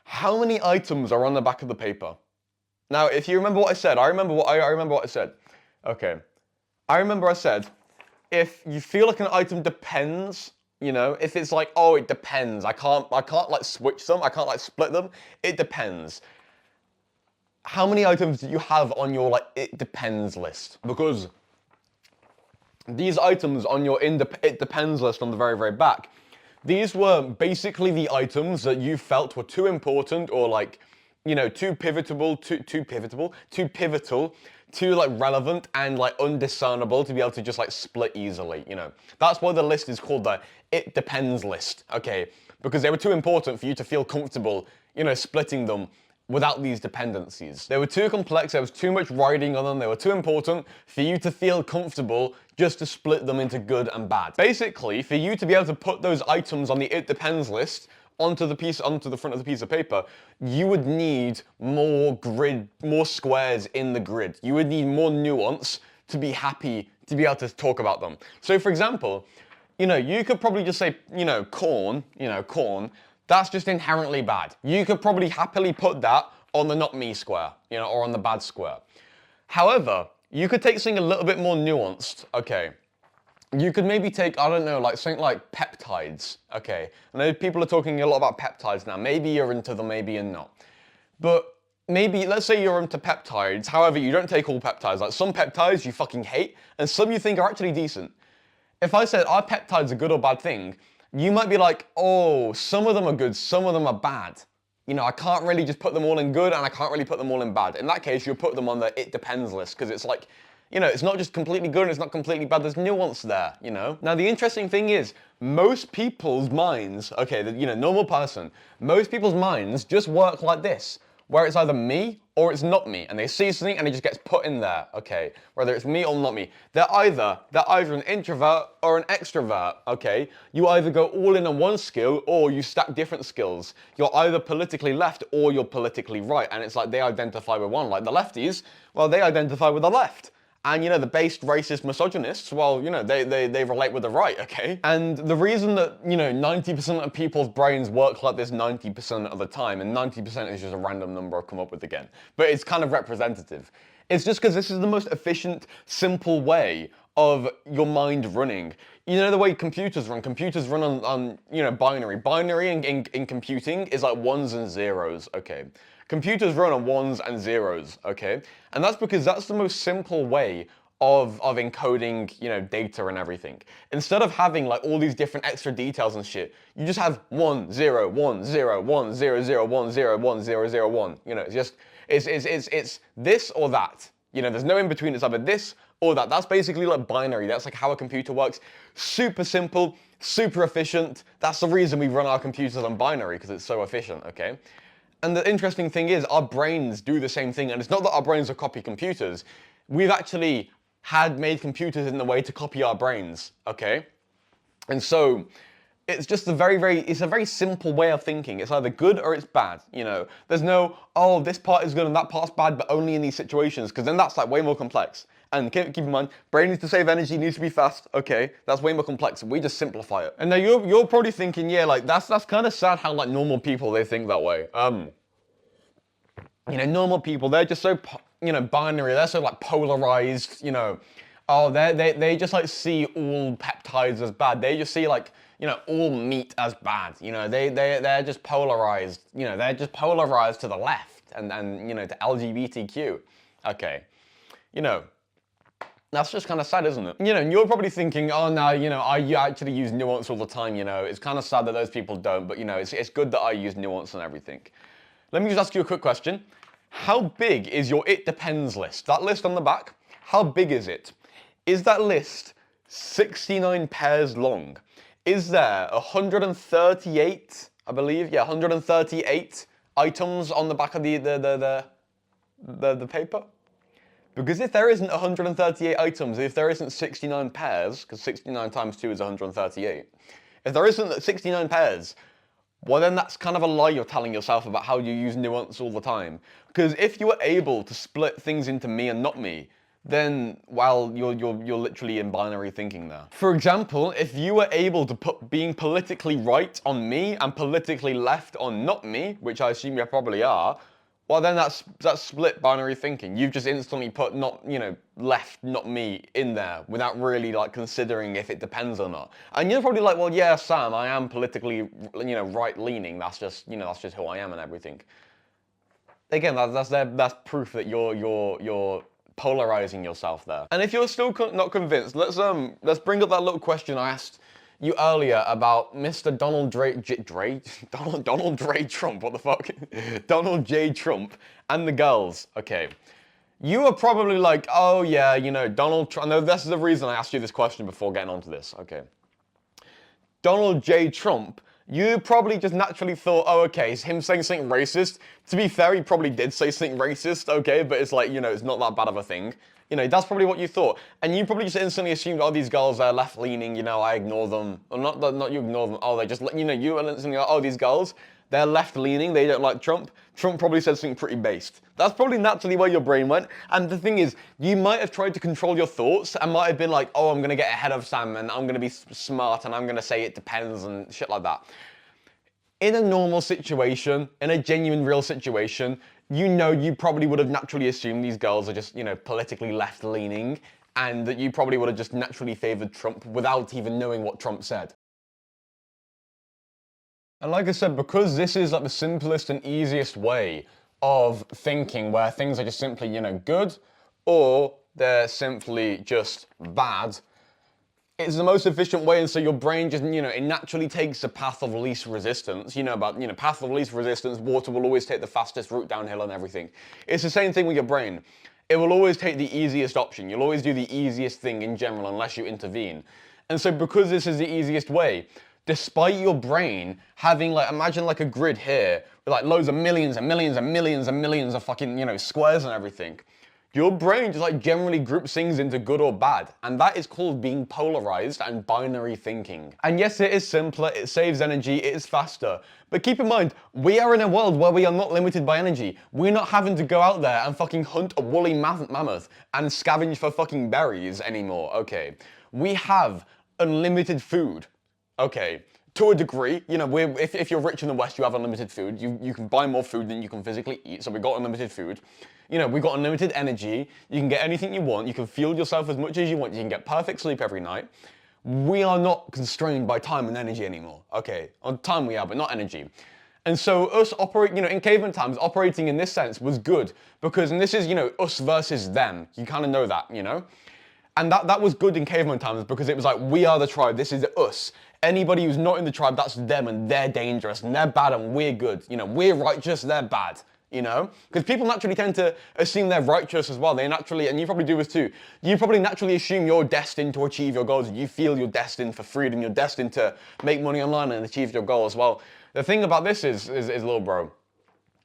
How many items are on the back of the paper? Now, if you remember what I said, I remember what I said. Okay. I remember I said, if you feel like an item depends, if it's like, oh, it depends. I can't like switch them. I can't like split them. It depends. How many items do you have on your like it depends list? Because these items on your it depends list on the very, very back, these were basically the items that you felt were too important or like, too pivotal, too like relevant and like undiscernible to be able to just like split easily, That's why the list is called the it depends list, okay? Because they were too important for you to feel comfortable, splitting them without these dependencies. They were too complex, there was too much writing on them, they were too important for you to feel comfortable just to split them into good and bad. Basically, for you to be able to put those items on the it depends list onto the front of the piece of paper, you would need more squares in the grid. You would need more nuance to be happy to be able to talk about them. So for example, you could probably just say, corn, that's just inherently bad. You could probably happily put that on the not me square, or on the bad square. However, you could take something a little bit more nuanced, okay? You could maybe take, I don't know, like something like peptides, okay? I know people are talking a lot about peptides now. Maybe you're into them, maybe you're not. But maybe, let's say you're into peptides, however, you don't take all peptides. Like some peptides you fucking hate, and some you think are actually decent. If I said, are peptides a good or bad thing? You might be like, oh, some of them are good, some of them are bad. I can't really just put them all in good and I can't really put them all in bad. In that case, you'll put them on the it depends list because it's like, it's not just completely good and it's not completely bad. There's nuance there, Now, the interesting thing is, most people's minds, okay, normal person, most people's minds just work like this, where it's either me or it's not me, and they see something and it just gets put in there, okay? Whether it's me or not me. They're either an introvert or an extrovert, okay? You either go all in on one skill or you stack different skills. You're either politically left or you're politically right, and it's like they identify with one. Like the lefties, well, they identify with the left. And, the based racist misogynists, well, they relate with the right, okay? And the reason that, 90% of people's brains work like this 90% of the time, and 90% is just a random number I've come up with again, but it's kind of representative. It's just because this is the most efficient, simple way of your mind running. The way computers run on binary. Binary in computing is like ones and zeros, okay? Computers run on ones and zeros, okay? And that's because that's the most simple way of encoding, data and everything. Instead of having like all these different extra details and shit, you just have 1 0 1 0 1 0 0 1 0 1 0 0 1. It's just it's this or that. There's no in between. It's either this or that. That's basically like binary. That's like how a computer works. Super simple, super efficient. That's the reason we run our computers on binary, because it's so efficient, okay? And the interesting thing is, our brains do the same thing, and it's not that our brains are copy computers. We've actually made computers in the way to copy our brains, okay? And so, It's just it's a very simple way of thinking. It's either good or it's bad, you know. There's no, oh, this part is good and that part's bad, but only in these situations, because then that's like way more complex. And keep in mind, brain needs to save energy, needs to be fast. Okay, that's way more complex. We just simplify it. And now you're probably thinking, yeah, like that's kind of sad how like normal people, they think that way. You know, normal people, they're just so, you know, binary. They're so like polarized, you know. Oh, they just like see all peptides as bad. They just see like, you know, all meat as bad. You know, they're just polarized. You know, they're just polarized to the left and you know, to LGBTQ. Okay, you know, that's just kind of sad, isn't it? You know, and you're probably thinking, oh no, you know, I actually use nuance all the time. You know, it's kind of sad that those people don't, but you know, it's good that I use nuance and everything. Let me just ask you a quick question. How big is your it depends list? That list on the back, how big is it? Is that list 69 pairs long? Is there 138, I believe, yeah, 138 items on the back of the paper? Because if there isn't 138 items, if there isn't 69 pairs, because 69 times 2 is 138, if there isn't 69 pairs, well then that's kind of a lie you're telling yourself about how you use nuance all the time. Because if you were able to split things into me and not me, then, well, you're literally in binary thinking there. For example, if you were able to put being politically right on me and politically left on not me, which I assume you probably are, well then that's split binary thinking. You've just instantly put not, you know, left, not me in there without really like considering if it depends or not. And you're probably like, well, yeah, Sam, I am politically, you know, right-leaning. That's just, you know, that's just who I am and everything. Again, that's proof that you're polarizing yourself there. And if you're still not convinced, let's bring up that little question I asked you earlier about Mr. Donald J. Trump, what the fuck? Donald J. Trump and the girls. Okay. You are probably like, oh yeah, you know, Donald Trump. No, this is the reason I asked you this question before getting onto this. Okay. Donald J. Trump, you probably just naturally thought, oh, okay, it's him saying something racist. To be fair, he probably did say something racist, okay, but it's like, you know, it's not that bad of a thing. You know, that's probably what you thought. And you probably just instantly assumed, oh, these girls are left-leaning, you know, I ignore them. Or not you ignore them, oh, they just, you know, you instantly like, oh, these girls, they're left-leaning, they don't like Trump. Trump probably said something pretty based. That's probably naturally where your brain went. And the thing is, you might have tried to control your thoughts and might have been like, oh, I'm going to get ahead of Sam and I'm going to be smart and I'm going to say it depends and shit like that. In a normal situation, in a genuine, real situation, you know you probably would have naturally assumed these girls are just, you know, politically left-leaning and that you probably would have just naturally favored Trump without even knowing what Trump said. And like I said, because this is like the simplest and easiest way of thinking where things are just simply, you know, good or they're simply just bad, it's the most efficient way, and so your brain just, you know, it naturally takes the path of least resistance. You know about, you know, path of least resistance, water will always take the fastest route downhill and everything. It's the same thing with your brain. It will always take the easiest option. You'll always do the easiest thing in general unless you intervene. And so because this is the easiest way, despite your brain having like, imagine like a grid here with like loads of millions and millions and millions and millions of fucking, you know, squares and everything. Your brain just like generally groups things into good or bad, and that is called being polarized and binary thinking. And yes, it is simpler, it saves energy, it is faster. But keep in mind, we are in a world where we are not limited by energy. We're not having to go out there and fucking hunt a woolly mammoth and scavenge for fucking berries anymore, okay? We have unlimited food, okay? To a degree, you know, if you're rich in the West, you have unlimited food. You can buy more food than you can physically eat, so we've got unlimited food. You know, we've got unlimited energy. You can get anything you want. You can fuel yourself as much as you want. You can get perfect sleep every night. We are not constrained by time and energy anymore. Okay, on time we are, but not energy. And so us operating, you know, in caveman times, operating in this sense was good because, and this is, you know, us versus them. You kind of know that, you know? And that was good in caveman times because it was like, we are the tribe, this is us. Anybody who's not in the tribe, that's them and they're dangerous and they're bad and we're good. You know, we're righteous, they're bad. You know? Because people naturally tend to assume they're righteous as well. They naturally, and you probably do this too, you probably naturally assume you're destined to achieve your goals. You feel you're destined for freedom. You're destined to make money online and achieve your goals. Well, the thing about this is little bro,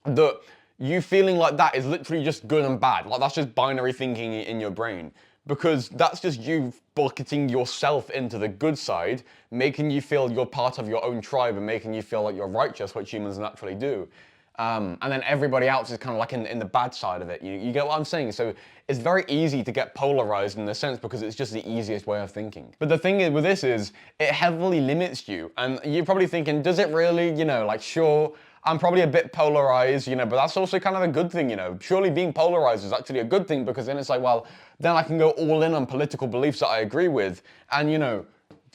that you feeling like that is literally just good and bad. Like that's just binary thinking in your brain. because that's just you bucketing yourself into the good side, making you feel you're part of your own tribe and making you feel like you're righteous, which humans naturally do. And then everybody else is kind of like in the bad side of it. You get what I'm saying? So it's very easy to get polarized in a sense because it's just the easiest way of thinking. But the thing is with this is it heavily limits you. And you're probably thinking, does it really? Like, sure, I'm probably a bit polarized, but that's also kind of a good thing, Surely being polarized is actually a good thing because then it's like, well, then I can go all in on political beliefs that I agree with and,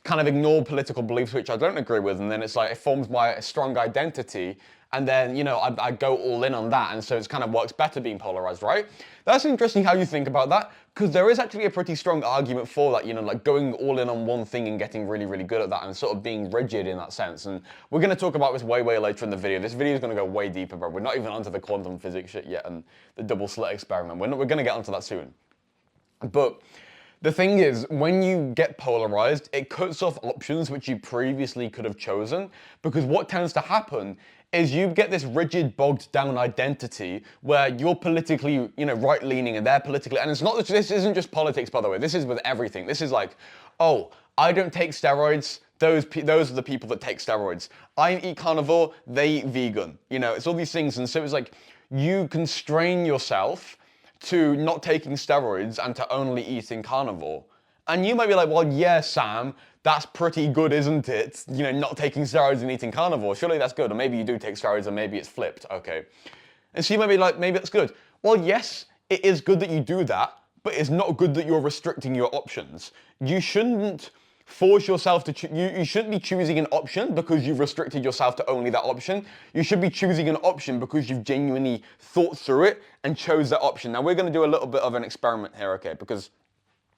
kind of ignore political beliefs which I don't agree with. And then it's like, it forms my strong identity. And then, I go all in on that. And so it kind of works better being polarized, right? That's interesting how you think about that, because there is actually a pretty strong argument for that, like going all in on one thing and getting really, really good at that and sort of being rigid in that sense. And we're going to talk about this way, way later in the video. This video is going to go way deeper, bro. We're not even onto the quantum physics shit yet and the double slit experiment. We're going to get onto that soon. But the thing is, when you get polarized, it cuts off options which you previously could have chosen, because what tends to happen is you get this rigid, bogged down identity where you're politically, right-leaning and they're politically, and this isn't just politics, by the way, this is with everything. This is like, oh, I don't take steroids, those are the people that take steroids. I eat carnivore, they eat vegan. It's all these things, and so it's like, you constrain yourself to not taking steroids and to only eating carnivore. And you might be like, well, yeah, Sam, that's pretty good, isn't it? Not taking steroids and eating carnivore. Surely that's good. Or maybe you do take steroids and maybe it's flipped. Okay. And so you might be like, maybe that's good. Well, yes, it is good that you do that, but it's not good that you're restricting your options. You shouldn't force yourself to you shouldn't be choosing an option because you've restricted yourself to only that option. You should be choosing an option because you've genuinely thought through it and chose that option. Now we're going to do a little bit of an experiment here, okay? Because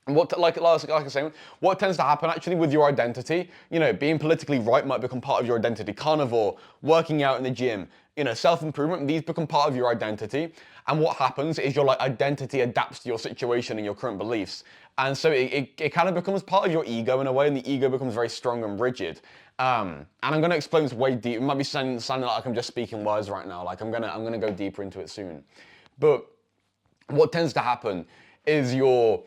like I was saying, what tends to happen actually with your identity, being politically right might become part of your identity. Carnivore, working out in the gym, self-improvement, these become part of your identity. And what happens is your identity adapts to your situation and your current beliefs. And so it kind of becomes part of your ego in a way, and the ego becomes very strong and rigid. And I'm going to explain this way deep. It might be sounding like I'm just speaking words right now. Like I'm gonna go deeper into it soon. But what tends to happen is your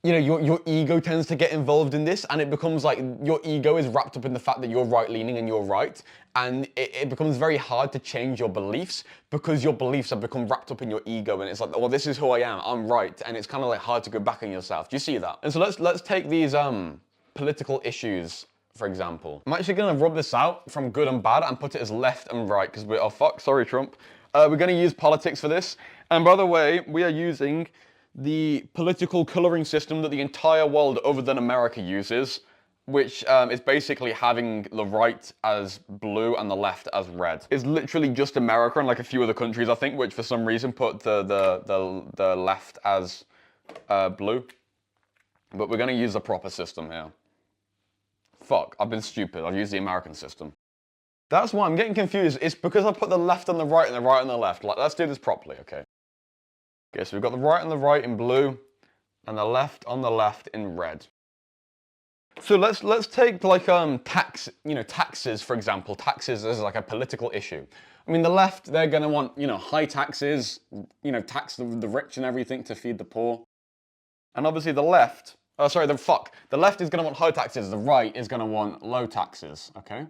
ego tends to get involved in this, and it becomes like your ego is wrapped up in the fact that you're right-leaning and you're right, and it becomes very hard to change your beliefs because your beliefs have become wrapped up in your ego, and it's like, well, this is who I am, I'm right, and it's kind of like hard to go back on yourself. Do you see that? And so let's take these political issues, for example. I'm actually going to rub this out from good and bad and put it as left and right, because sorry, Trump. We're going to use politics for this, and by the way, we are using the political coloring system that the entire world other than America uses, which is basically having the right as blue and the left as red. It's literally just America and like a few other countries, I think, which for some reason put the left as blue. But we're going to use the proper system here. Fuck, I've been stupid. I've used the American system. That's why I'm getting confused. It's because I put the left on the right and the right on the left. Like, let's do this properly, okay? Okay, so we've got the right on the right in blue and the left on the left in red. So let's take like taxes, for example. Taxes is like a political issue. I mean, the left, they're going to want, high taxes, tax the rich and everything to feed the poor. And obviously the left, the left is going to want high taxes, the right is going to want low taxes, okay?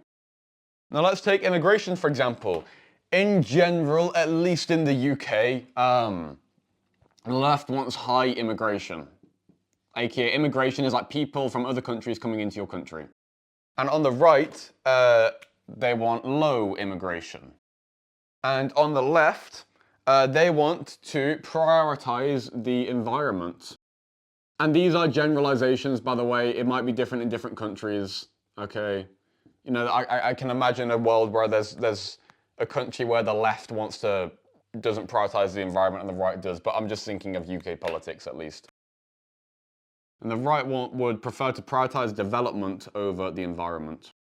Now let's take immigration, for example. In general, at least in the UK, the left wants high immigration. AKA immigration is like people from other countries coming into your country. And on the right, they want low immigration. And on the left, they want to prioritize the environment. And these are generalizations, by the way. It might be different in different countries, okay? I can imagine a world where there's a country where the left doesn't prioritize the environment and the right does, but I'm just thinking of UK politics at least. And the right would prefer to prioritize development over the environment.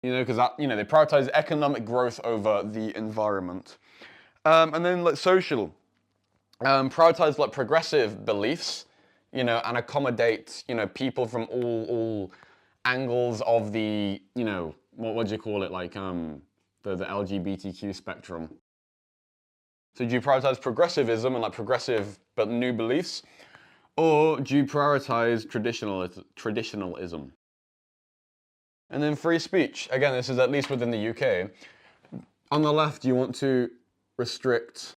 Because they prioritize economic growth over the environment. And then like social, prioritize like progressive beliefs, and accommodate, people from all angles of the, what do you call it, like the LGBTQ spectrum. So do you prioritize progressivism and like progressive but new beliefs? Or do you prioritize traditionalism? And then free speech. Again, this is at least within the UK. On the left, you want to restrict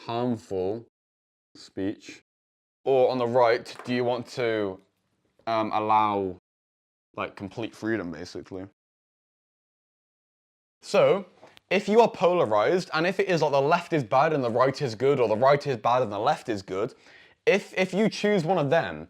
harmful speech. Or on the right, do you want to allow like complete freedom, basically? So, if you are polarized, and if it is like the left is bad and the right is good, or the right is bad and the left is good, if you choose one of them,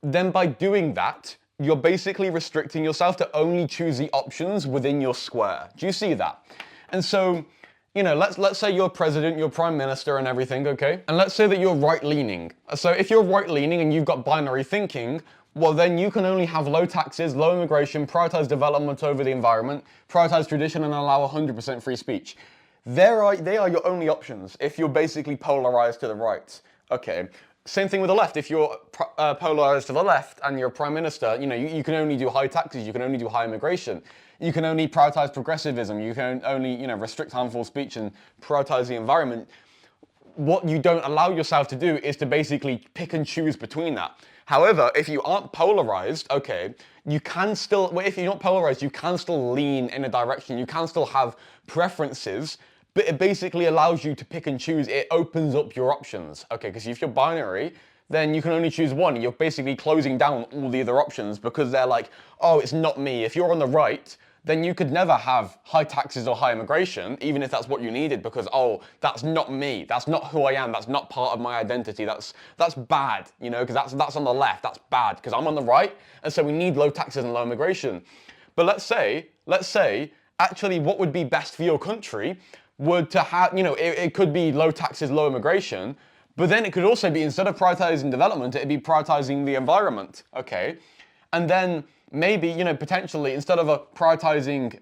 then by doing that, you're basically restricting yourself to only choose the options within your square. Do you see that? And so, you know, let's say you're president, you're prime minister and everything, okay? And let's say that you're right-leaning. So if you're right-leaning and you've got binary thinking, well then you can only have low taxes, low immigration, prioritize development over the environment, prioritize tradition and allow 100% free speech. They are your only options if you're basically polarized to the right. Okay. Same thing with the left. If you're polarized to the left and you're prime minister, you know, you can only do high taxes, you can only do high immigration, you can only prioritize progressivism, you can only, you know, restrict harmful speech and prioritize the environment. What you don't allow yourself to do is to basically pick and choose between that. However, if you aren't polarized, okay, you can still, well, if you're not polarized, you can still lean in a direction, you can still have preferences, but it basically allows you to pick and choose. It opens up your options, okay? Because if you're binary, then you can only choose one. You're basically closing down all the other options because they're like, oh, it's not me. If you're on the right, then you could never have high taxes or high immigration, even if that's what you needed, because, oh, that's not me. That's not who I am. That's not part of my identity. That's bad, you know, because that's on the left. That's bad because I'm on the right, and so we need low taxes and low immigration. But let's say, actually, what would be best for your country would to have, you know, it could be low taxes, low immigration, but then it could also be, instead of prioritizing development, it'd be prioritizing the environment, okay? And then maybe, you know, potentially, instead of prioritizing,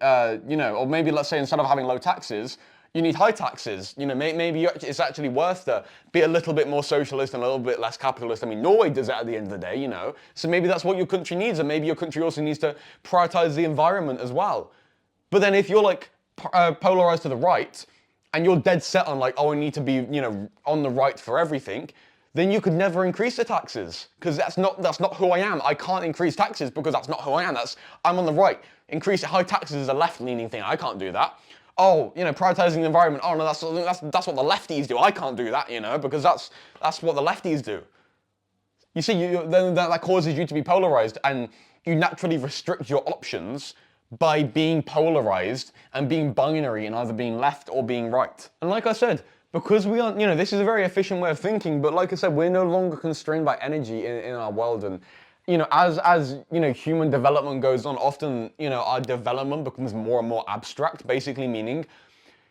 you know, or maybe let's say instead of having low taxes, you need high taxes. You know, maybe it's actually worth to be a little bit more socialist and a little bit less capitalist. I mean, Norway does that at the end of the day, you know. So maybe that's what your country needs, and maybe your country also needs to prioritize the environment as well. But then if you're like polarized to the right, and you're dead set on like, oh, I need to be, you know, on the right for everything, then you could never increase the taxes, because that's not who I am. I can't increase taxes because that's not who I am. I'm on the right. Increase high taxes is a left-leaning thing. I can't do that. Oh, you know, prioritizing the environment. Oh no, that's what the lefties do. I can't do that, you know, because that's what the lefties do. You see, then that causes you to be polarized, and you naturally restrict your options by being polarized and being binary and either being left or being right. And like I said, because we aren't, you know, this is a very efficient way of thinking, but like I said, we're no longer constrained by energy in our world. And, you know, as you know, human development goes on, often, you know, our development becomes more and more abstract, basically meaning,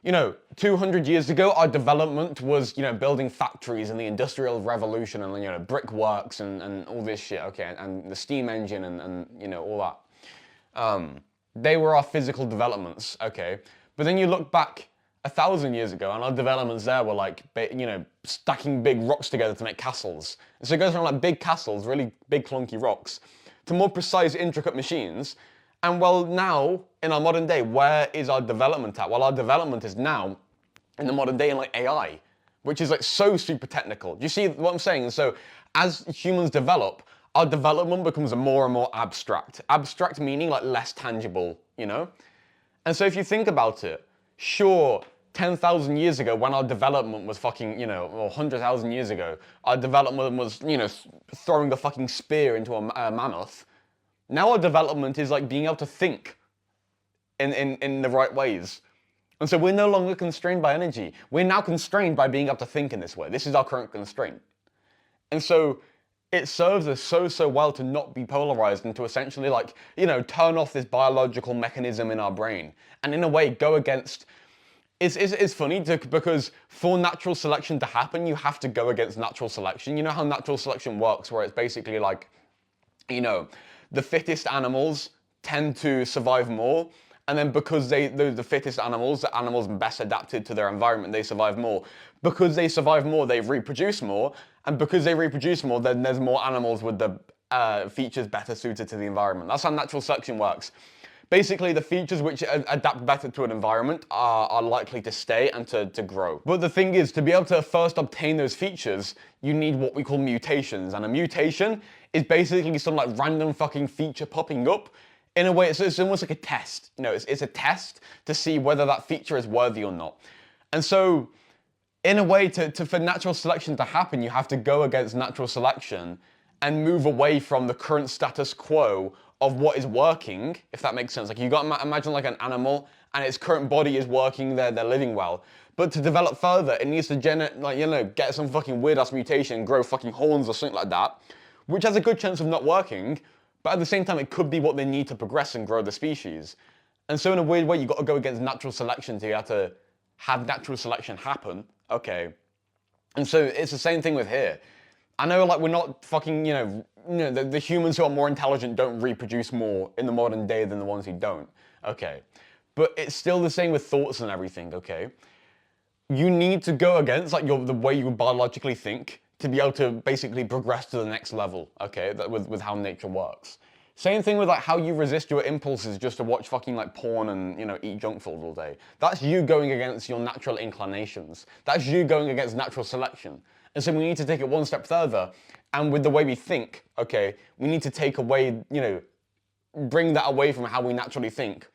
you know, 200 years ago, our development was, you know, building factories and the Industrial Revolution and, you know, brickworks and all this shit, okay, and the steam engine and you know, all that. They were our physical developments, okay? But then you look back 1,000 years ago, and our developments there were like, you know, stacking big rocks together to make castles. And so it goes from like big castles, really big clunky rocks, to more precise, intricate machines. And well, now, in our modern day, where is our development at? Well, our development is now, in the modern day, in like AI, which is like so super technical. Do you see what I'm saying? And so as humans develop, our development becomes more and more abstract. Abstract meaning like less tangible, you know? And so if you think about it, sure, 10,000 years ago when our development was fucking, you know, or 100,000 years ago, our development was, you know, throwing the fucking spear into a mammoth. Now our development is like being able to think in the right ways. And so we're no longer constrained by energy. We're now constrained by being able to think in this way. This is our current constraint. And so it serves us so well to not be polarized and to essentially, like, you know, turn off this biological mechanism in our brain and in a way go against. It's funny because for natural selection to happen, you have to go against natural selection. You know how natural selection works, where it's basically like, you know, the fittest animals tend to survive more. And then because they're the fittest animals, the animals best adapted to their environment, they survive more. Because they survive more, they reproduce more. And because they reproduce more, then there's more animals with the features better suited to the environment. That's how natural selection works. Basically, the features which adapt better to an environment are likely to stay and to grow. But the thing is, to be able to first obtain those features, you need what we call mutations. And a mutation is basically some like random fucking feature popping up. In a way, it's almost like a test. You know, it's a test to see whether that feature is worthy or not. And so, in a way, for natural selection to happen, you have to go against natural selection and move away from the current status quo of what is working, if that makes sense. Like, you got to imagine like an animal, and its current body is working, they're living well. But to develop further, it needs to get some fucking weird ass mutation, grow fucking horns or something like that, which has a good chance of not working. But at the same time, it could be what they need to progress and grow the species. And so in a weird way, you got to go against natural selection to have to have natural selection happen. Okay. And so it's the same thing with here. I know, like, we're not fucking, the humans who are more intelligent don't reproduce more in the modern day than the ones who don't. Okay. But it's still the same with thoughts and everything, okay? You need to go against, like, the way you biologically think to be able to basically progress to the next level, okay, with how nature works. Same thing with like how you resist your impulses just to watch fucking like porn and eat junk food all day. That's you going against your natural inclinations. That's you going against natural selection. And so we need to take it one step further. And with the way we think, okay, we need to take away, bring that away from how we naturally think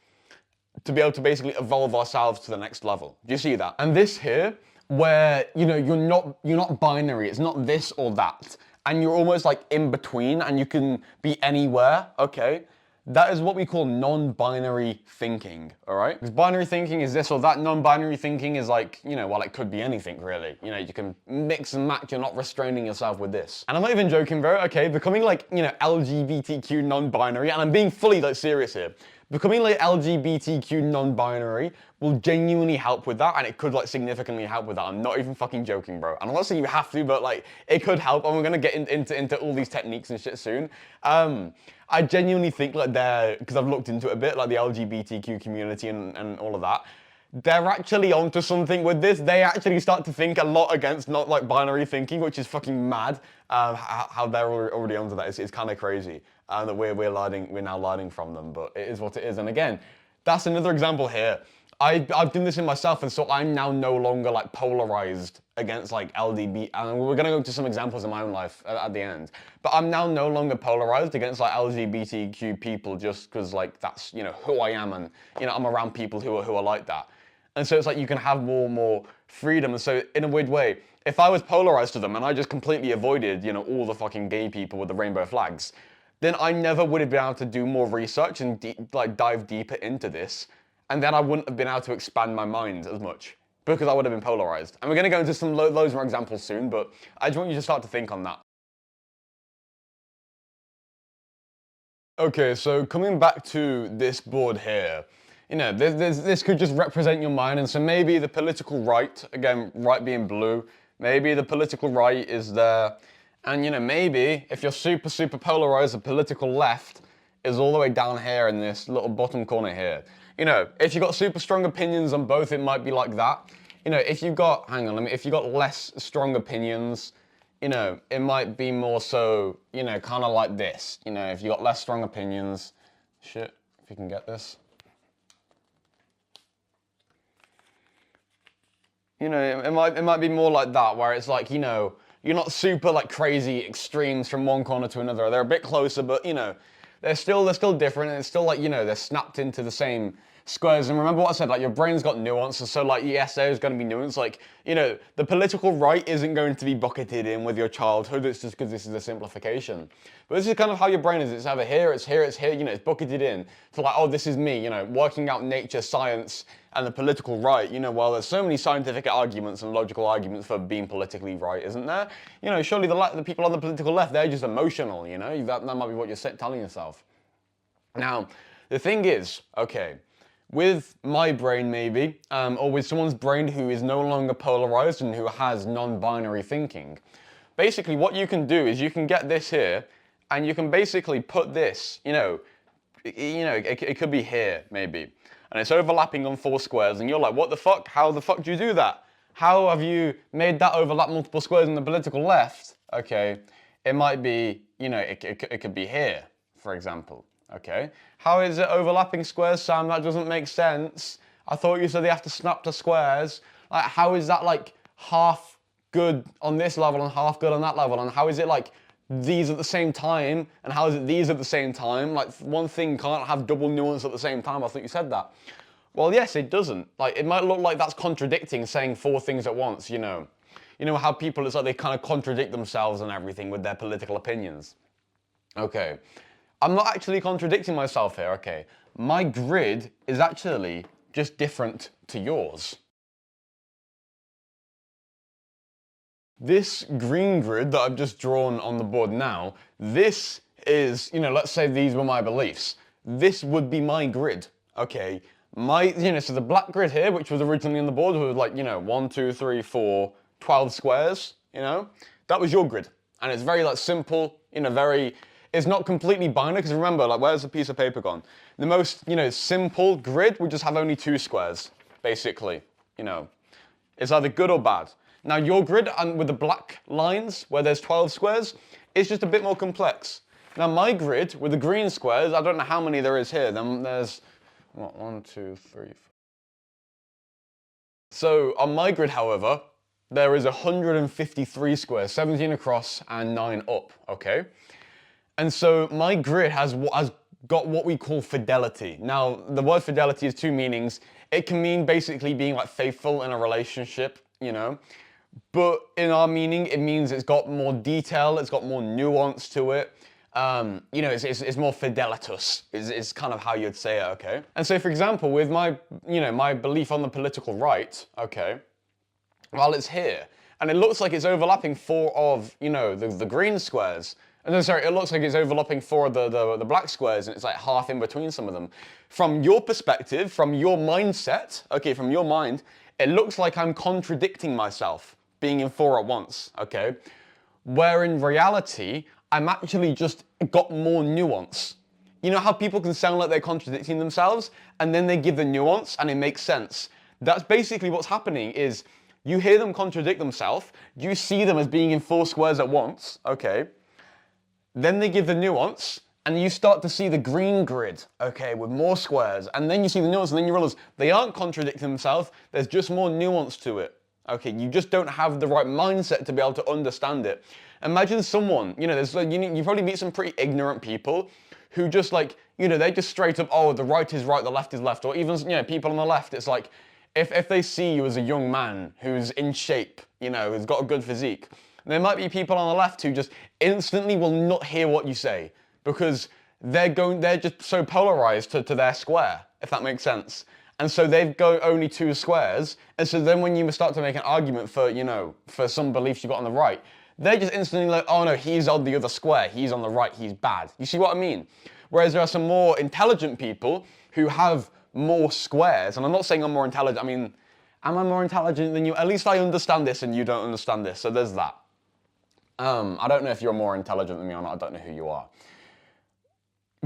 to be able to basically evolve ourselves to the next level. Do you see that? And this here, where you're not binary, it's not this or that, and you're almost like in between and you can be anywhere, okay? That is what we call non-binary thinking, all right? Because binary thinking is this or that, non-binary thinking is like, it could be anything really. You can mix and match, you're not restraining yourself with this. And I'm not even joking, bro, okay? Becoming like, LGBTQ non-binary, and I'm being fully like serious here. Becoming like LGBTQ non-binary will genuinely help with that, and it could like significantly help with that. I'm not even fucking joking, bro. And I'm not saying you have to, but like it could help, and we're gonna get into all these techniques and shit soon. I genuinely think like because I've looked into it a bit, like the LGBTQ community and all of that, they're actually onto something with this. They actually start to think a lot against not like binary thinking, which is fucking mad. How they're already onto that. It's kind of crazy that we're now learning from them, but it is what it is. And again, that's another example here. I've done this in myself, and so I'm now no longer like polarized against like LDB, and we're gonna go to some examples in my own life at the end. But I'm now no longer polarized against like LGBTQ people just because like that's who I am, and I'm around people who are like that. And so it's like you can have more freedom. And so in a weird way, if I was polarized to them and I just completely avoided, all the fucking gay people with the rainbow flags, then I never would have been able to do more research and dive deeper into this. And then I wouldn't have been able to expand my mind as much because I would have been polarized. And we're going to go into some loads more examples soon, but I just want you to start to think on that. Okay, so coming back to this board here, this could just represent your mind, and so maybe the political right, again, right being blue, maybe the political right is there, and maybe if you're super polarized, the political left is all the way down here in this little bottom corner here. If you've got super strong opinions on both, it might be like that. If you've got, if you've got less strong opinions, it might be more so, kind of like this. If you've got less strong opinions, shit, if you can get this. It might be more like that, where it's like, you're not super like crazy extremes from one corner to another. They're a bit closer, but they're still different, and it's still like, they're snapped into the same squares. And remember what I said, like your brain's got nuance, and so like yes, there's going to be nuance. Like the political right isn't going to be bucketed in with your childhood. It's just because this is a simplification. But this is kind of how your brain is. It's either here, it's here, it's here. It's bucketed in. So like, oh, this is me. Working out nature, science, and the political right. Well, there's so many scientific arguments and logical arguments for being politically right, isn't there? Surely the people on the political left, they're just emotional. That might be what you're telling yourself. Now, the thing is, okay, with my brain maybe, or with someone's brain who is no longer polarized and who has non-binary thinking, basically what you can do is you can get this here, and you can basically put this, it could be here maybe, and it's overlapping on 4 squares, and you're like, what the fuck? How the fuck do you do that? How have you made that overlap multiple squares in the political left? Okay, it might be, it could be here, for example. Okay. How is it overlapping squares, Sam? That doesn't make sense. I thought you said they have to snap to squares. Like, how is that like half good on this level and half good on that level? And how is it like these at the same time? And how is it these at the same time? Like, one thing can't have double nuance at the same time. I thought you said that. Well, yes, it doesn't. Like, it might look like that's contradicting, saying 4 things at once, you know. You know how people, it's like they kind of contradict themselves and everything with their political opinions. Okay. I'm not actually contradicting myself here, okay. My grid is actually just different to yours. This green grid that I've just drawn on the board now, this is, you know, let's say these were my beliefs. This would be my grid, okay. So the black grid here, which was originally on the board, was like, you know, 1, 2, 3, 4, 12 squares, you know. That was your grid. And it's very like simple, you know, it's not completely binary, because remember, like, where's the piece of paper gone? The most, you know, simple grid would just have only 2 squares, basically, you know. It's either good or bad. Now, your grid, and with the black lines, where there's 12 squares, it's just a bit more complex. Now, my grid, with the green squares, I don't know how many there is here. Then there's, what, 1, 2, 3, 4. So, on my grid, however, there is 153 squares, 17 across and 9 up, okay? And so my grid has got what we call fidelity. Now, the word fidelity has 2 meanings. It can mean basically being like faithful in a relationship, you know. But in our meaning, it means it's got more detail, it's got more nuance to it. You know, it's more fidelitus, is kind of how you'd say it, okay? And so, for example, with my, you know, my belief on the political right, okay, well, it's here. And it looks like it's overlapping 4 of, you know, the green squares. No, sorry, it looks like it's overlapping 4 of the black squares, and it's like half in between some of them. From your perspective, from your mindset, okay, from your mind, it looks like I'm contradicting myself, being in 4 at once, okay? Where in reality, I'm actually just got more nuance. You know how people can sound like they're contradicting themselves, and then they give the nuance, and it makes sense? That's basically what's happening, is you hear them contradict themselves, you see them as being in 4 squares at once, okay? Then they give the nuance, and you start to see the green grid, okay, with more squares, and then you see the nuance, and then you realize they aren't contradicting themselves, there's just more nuance to it, okay? You just don't have the right mindset to be able to understand it. Imagine someone, you know, you probably meet some pretty ignorant people who just like, you know, they just straight up, oh, the right is right, the left is left, or even, you know, people on the left, it's like, if they see you as a young man who's in shape, you know, who's got a good physique, there might be people on the left who just instantly will not hear what you say because they're just so polarized to their square, if that makes sense. And so they've got only 2 squares, and so then when you start to make an argument for, you know, for some beliefs you got on the right, they're just instantly like, oh no, he's on the other square, he's on the right, he's bad. You see what I mean? Whereas there are some more intelligent people who have more squares, and I'm not saying I'm more intelligent, I mean, am I more intelligent than you? At least I understand this and you don't understand this, so there's that. I don't know if you're more intelligent than me or not, I don't know who you are.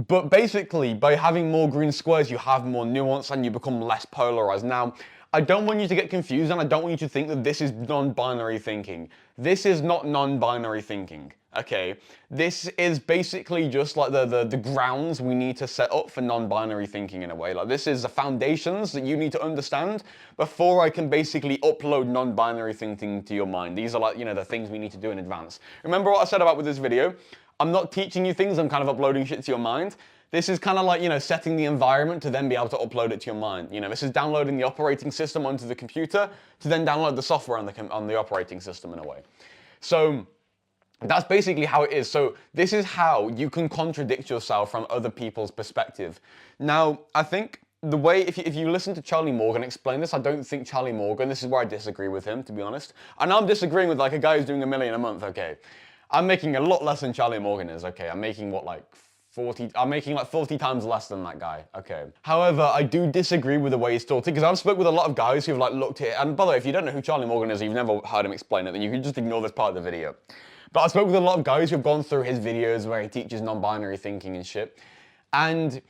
But basically, by having more green squares, you have more nuance and you become less polarized. Now, I don't want you to get confused, and I don't want you to think that this is non-binary thinking. This is not non-binary thinking, okay? This is basically just like the grounds we need to set up for non-binary thinking in a way. Like, this is the foundations that you need to understand before I can basically upload non-binary thinking to your mind. These are like, you know, the things we need to do in advance. Remember what I said about with this video? I'm not teaching you things, I'm kind of uploading shit to your mind. This is kind of like, you know, setting the environment to then be able to upload it to your mind. You know, this is downloading the operating system onto the computer to then download the software on the operating system in a way. So that's basically how it is. So this is how you can contradict yourself from other people's perspective. Now, I think the way, if you listen to Charlie Morgan explain this, I don't think Charlie Morgan, this is where I disagree with him, to be honest. I know I'm disagreeing with like a guy who's doing $1 million a month, okay. I'm making a lot less than Charlie Morgan is, okay. I'm making what, like 40 times less than that guy, okay. However, I do disagree with the way he's taught it, because I've spoke with a lot of guys who've like looked at it, and by the way, if you don't know who Charlie Morgan is, you've never heard him explain it, then you can just ignore this part of the video. But I spoke with a lot of guys who've gone through his videos where he teaches non-binary thinking and shit, and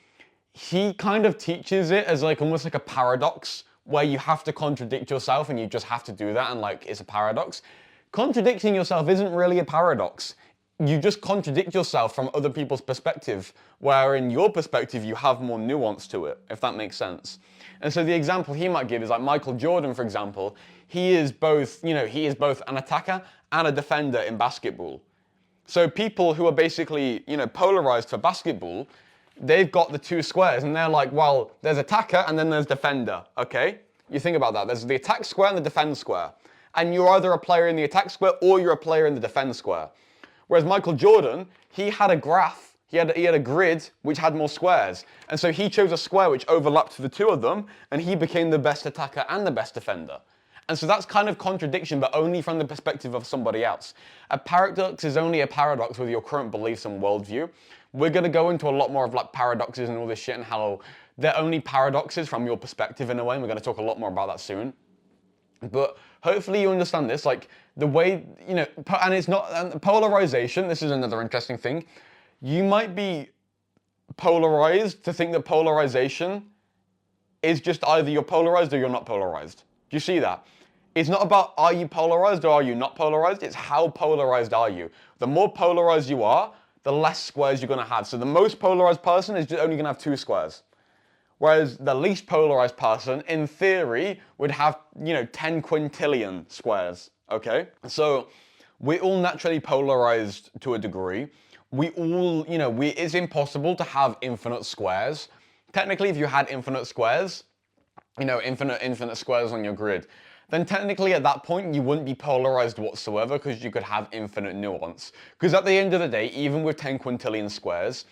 he kind of teaches it as like almost like a paradox, where you have to contradict yourself and you just have to do that, and like it's a paradox. Contradicting yourself isn't really a paradox. you just contradict yourself from other people's perspective, where in your perspective you have more nuance to it, if that makes sense. And so the example he might give is like Michael Jordan, for example. He is both, he is both an attacker and a defender in basketball. So people who are basically, polarized for basketball, they've got the two squares, and they're like, well, there's attacker and then there's defender, okay? You think about that. There's the attack square and the defend square. And you're either a player in the attack square or you're a player in the defend square. Whereas Michael Jordan, he had a graph, he had a grid which had more squares. And so he chose a square which overlapped the two of them, and he became the best attacker and the best defender. And so that's kind of contradiction, but only from the perspective of somebody else. A paradox is only a paradox with your current beliefs and worldview. We're going to go into a lot more of like paradoxes and all this shit and how they're only paradoxes from your perspective in a way, and we're going to talk a lot more about that soon. But hopefully you understand this, like the way, and it's not, and polarization, this is another interesting thing. You might be polarized to think that polarization is just either you're polarized or you're not polarized. Do you see that? It's not about are you polarized or are you not polarized, it's how polarized are you. The more polarized you are, the less squares you're going to have. So the most polarized person is just only going to have 2 squares. Whereas the least polarized person, in theory, would have, 10 quintillion squares, okay? So we're all naturally polarized to a degree. We all, it's impossible to have infinite squares. Technically, if you had infinite squares, infinite squares on your grid, then technically at that point you wouldn't be polarized whatsoever because you could have infinite nuance. Because at the end of the day, even with 10 quintillion squares,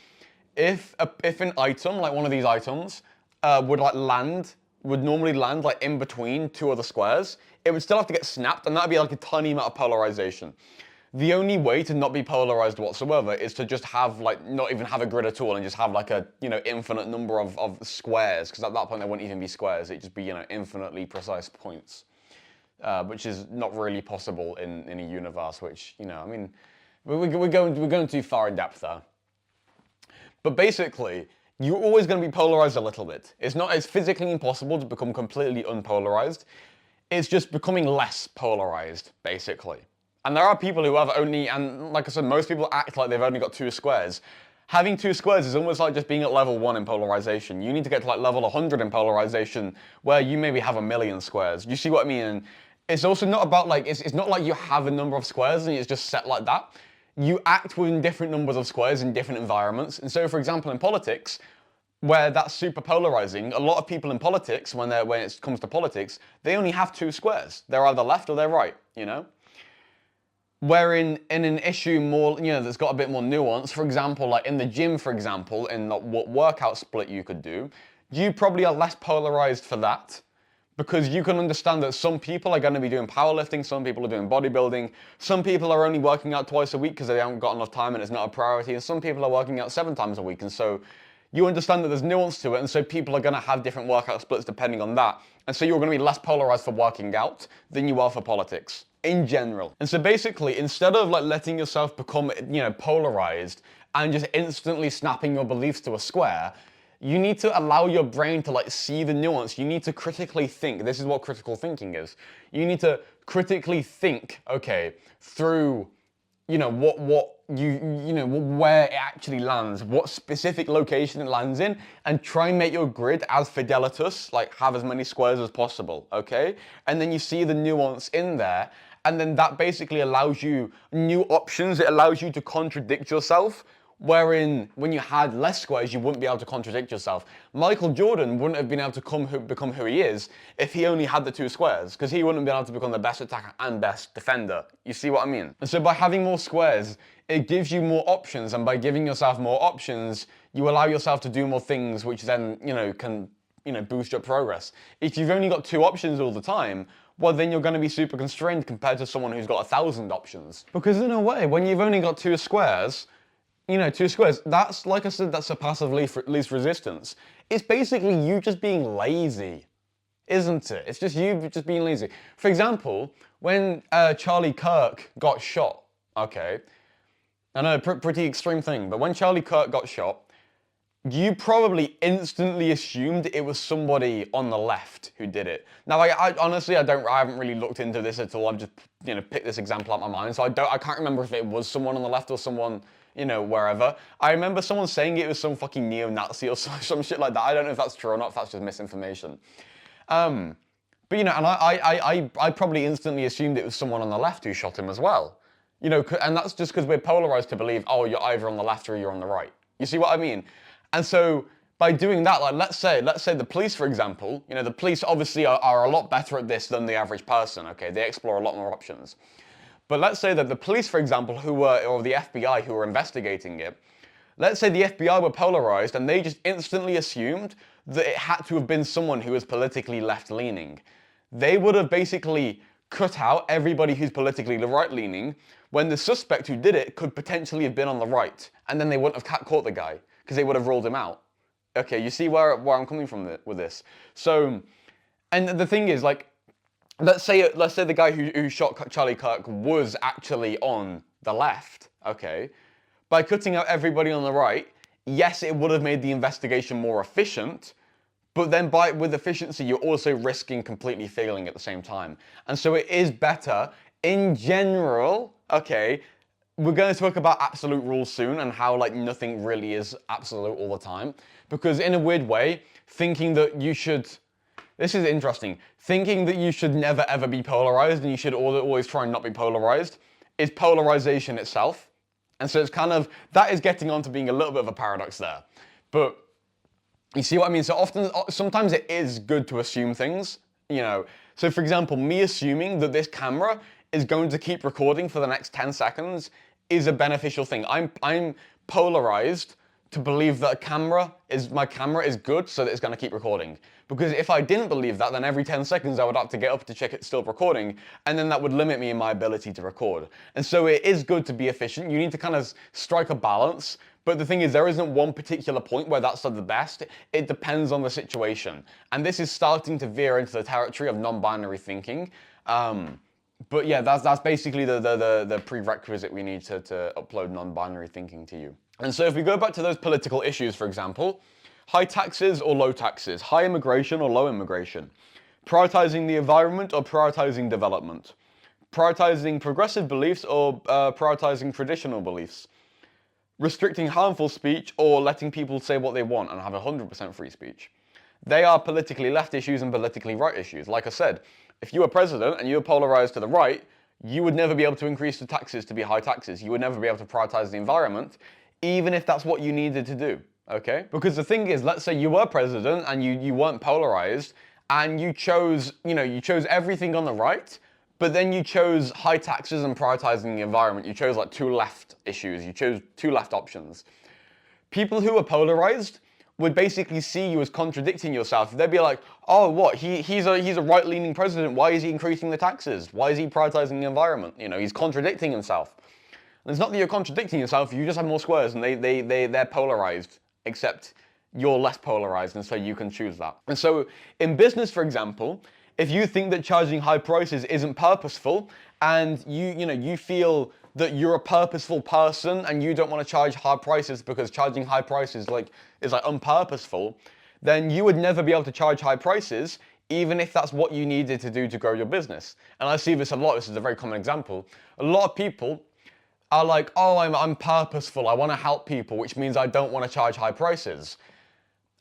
if an item, like one of these items, would normally land like in between 2 other squares, it would still have to get snapped, and that'd be like a tiny amount of polarization. The only way to not be polarized whatsoever is to just have not even have a grid at all and just have like a infinite number of squares, because at that point they wouldn't even be squares, it'd just be infinitely precise points, which is not really possible in a universe which we're going too far in depth there. But basically, you're always going to be polarized a little bit. It's physically impossible to become completely unpolarized. It's just becoming less polarized, basically. And there are people who have only, and like I said, most people act like they've only got 2 squares. Having 2 squares is almost like just being at level 1 in polarization. You need to get to like level 100 in polarization, where you maybe have 1,000,000 squares. You see what I mean? And it's also not about it's not like you have a number of squares and it's just set like that. You act within different numbers of squares in different environments. And so, for example, in politics, where that's super polarizing, a lot of people in politics, when it comes to politics, they only have 2 squares. They're either left or they're right, Where in an issue more, that's got a bit more nuance, for example, like in the gym, for example, in what workout split you could do, you probably are less polarized for that, because you can understand that some people are going to be doing powerlifting, some people are doing bodybuilding, some people are only working out twice a week because they haven't got enough time and it's not a priority, and some people are working out 7 times a week, and so you understand that there's nuance to it, and so people are going to have different workout splits depending on that, and so you're going to be less polarized for working out than you are for politics, in general. And so basically, instead of letting yourself become, polarized and just instantly snapping your beliefs to a square, you need to allow your brain to see the nuance. You need to critically think. This is what critical thinking is. You need to critically think, okay, through, where it actually lands, what specific location it lands in, and try and make your grid as fidelitous, have as many squares as possible, okay? And then you see the nuance in there, and then that basically allows you new options. It allows you to contradict yourself, wherein when you had less squares, you wouldn't be able to contradict yourself. Michael Jordan wouldn't have been able to become who he is if he only had the 2 squares, because he wouldn't have been able to become the best attacker and best defender. You see what I mean? And so by having more squares, it gives you more options, and by giving yourself more options, you allow yourself to do more things, which then, can, boost your progress. If you've only got 2 options all the time, well, then you're going to be super constrained compared to someone who's got 1,000 options. Because in a way, when you've only got 2 squares, 2 squares, that's, like I said, that's a passive least resistance. It's basically you just being lazy, isn't it? It's just you just being lazy. For example, when Charlie Kirk got shot, okay, I know, pretty extreme thing, but when Charlie Kirk got shot, you probably instantly assumed it was somebody on the left who did it. Now, I honestly, I haven't really looked into this at all. I've just, picked this example out of my mind. So I can't remember if it was someone on the left or someone, wherever. I remember someone saying it was some fucking neo-Nazi or some shit like that. I don't know if that's true or not, if that's just misinformation. But, and I probably instantly assumed it was someone on the left who shot him as well. And that's just because we're polarized to believe, oh, you're either on the left or you're on the right. You see what I mean? And so by doing that, like let's say the police, for example, the police obviously are a lot better at this than the average person, okay? They explore a lot more options. But let's say that the police, for example, or the FBI who were investigating it, let's say the FBI were polarized and they just instantly assumed that it had to have been someone who was politically left-leaning. They would have basically cut out everybody who's politically right-leaning when the suspect who did it could potentially have been on the right, and then they wouldn't have caught the guy, because they would have ruled him out. Okay, you see where I'm coming from with this. So, and the thing is, like, let's say the guy who shot Charlie Kirk was actually on the left, okay? By cutting out everybody on the right, yes, it would have made the investigation more efficient, but then with efficiency, you're also risking completely failing at the same time. And so it is better, in general, okay, we're going to talk about absolute rules soon and how like nothing really is absolute all the time. Because in a weird way, thinking that you should, this is interesting, thinking that you should never ever be polarized and you should always try and not be polarized is polarization itself. And so it's kind of, that is getting on to being a little bit of a paradox there. But you see what I mean? So sometimes it is good to assume things, So for example, me assuming that this camera is going to keep recording for the next 10 seconds is a beneficial thing. I'm polarized to believe that my camera is good so that it's going to keep recording. Because if I didn't believe that, then every 10 seconds I would have to get up to check it's still recording, and then that would limit me in my ability to record. And so it is good to be efficient. You need to kind of strike a balance. But the thing is, there isn't one particular point where that's the best. It depends on the situation. And this is starting to veer into the territory of non-binary thinking. But yeah, that's basically the prerequisite we need to upload non-binary thinking to you. And so if we go back to those political issues, for example, high taxes or low taxes, high immigration or low immigration, prioritizing the environment or prioritizing development, prioritizing progressive beliefs or prioritizing traditional beliefs, restricting harmful speech or letting people say what they want and have 100% free speech. They are politically left issues and politically right issues. Like I said, if you were president and you were polarized to the right, you would never be able to increase the taxes to be high taxes. You would never be able to prioritize the environment, even if that's what you needed to do, okay? Because the thing is, let's say you were president and you weren't polarized and you chose everything on the right, but then you chose high taxes and prioritizing the environment. You chose like two left issues. You chose two left options. People who are polarized would basically see you as contradicting yourself. They'd be like, oh, what? He's a right-leaning president. Why is he increasing the taxes? Why is he prioritizing the environment? He's contradicting himself. And it's not that you're contradicting yourself. You just have more squares, and they're polarized, except you're less polarized, and so you can choose that. And so in business, for example, if you think that charging high prices isn't purposeful, and you feel that you're a purposeful person and you don't want to charge high prices because charging high prices is unpurposeful, then you would never be able to charge high prices, even if that's what you needed to do to grow your business. And I see this a lot. This is a very common example. A lot of people are like, oh, I'm purposeful. I want to help people, which means I don't want to charge high prices.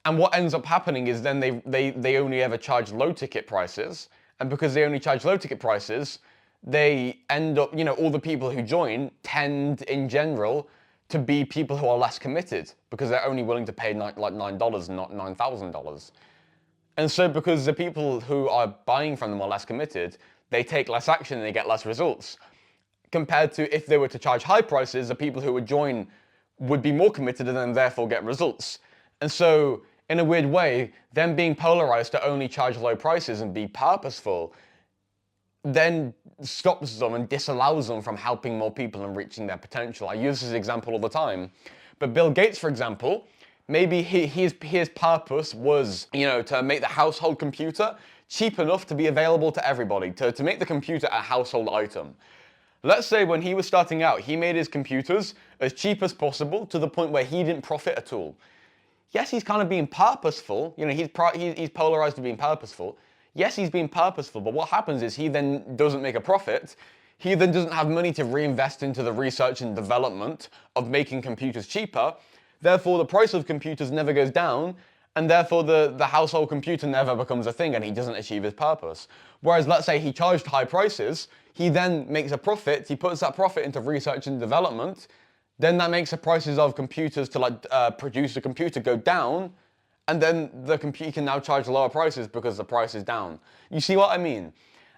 And what ends up happening is then they only ever charge low ticket prices. And because they only charge low ticket prices, they end up, all the people who join tend in general to be people who are less committed because they're only willing to pay like $9 and not $9,000. And so because the people who are buying from them are less committed, they take less action and they get less results. Compared to if they were to charge high prices, the people who would join would be more committed and then therefore get results. And so in a weird way, them being polarized to only charge low prices and be purposeful then stops them and disallows them from helping more people and reaching their potential. I use this example all the time. But Bill Gates, for example, maybe his purpose was, to make the household computer cheap enough to be available to everybody, to make the computer a household item. Let's say when he was starting out, he made his computers as cheap as possible to the point where he didn't profit at all. yes, he's kind of being purposeful. You know, he's polarized to being purposeful. Yes, he's being purposeful, but what happens is he then doesn't make a profit. He then doesn't have money to reinvest into the research and development of making computers cheaper. Therefore, the price of computers never goes down, and therefore the household computer never becomes a thing, and he doesn't achieve his purpose. Whereas, let's say he charged high prices, he then makes a profit, he puts that profit into research and development, then that makes the prices of computers to produce a computer go down, and then the computer can now charge lower prices because the price is down. You see what I mean?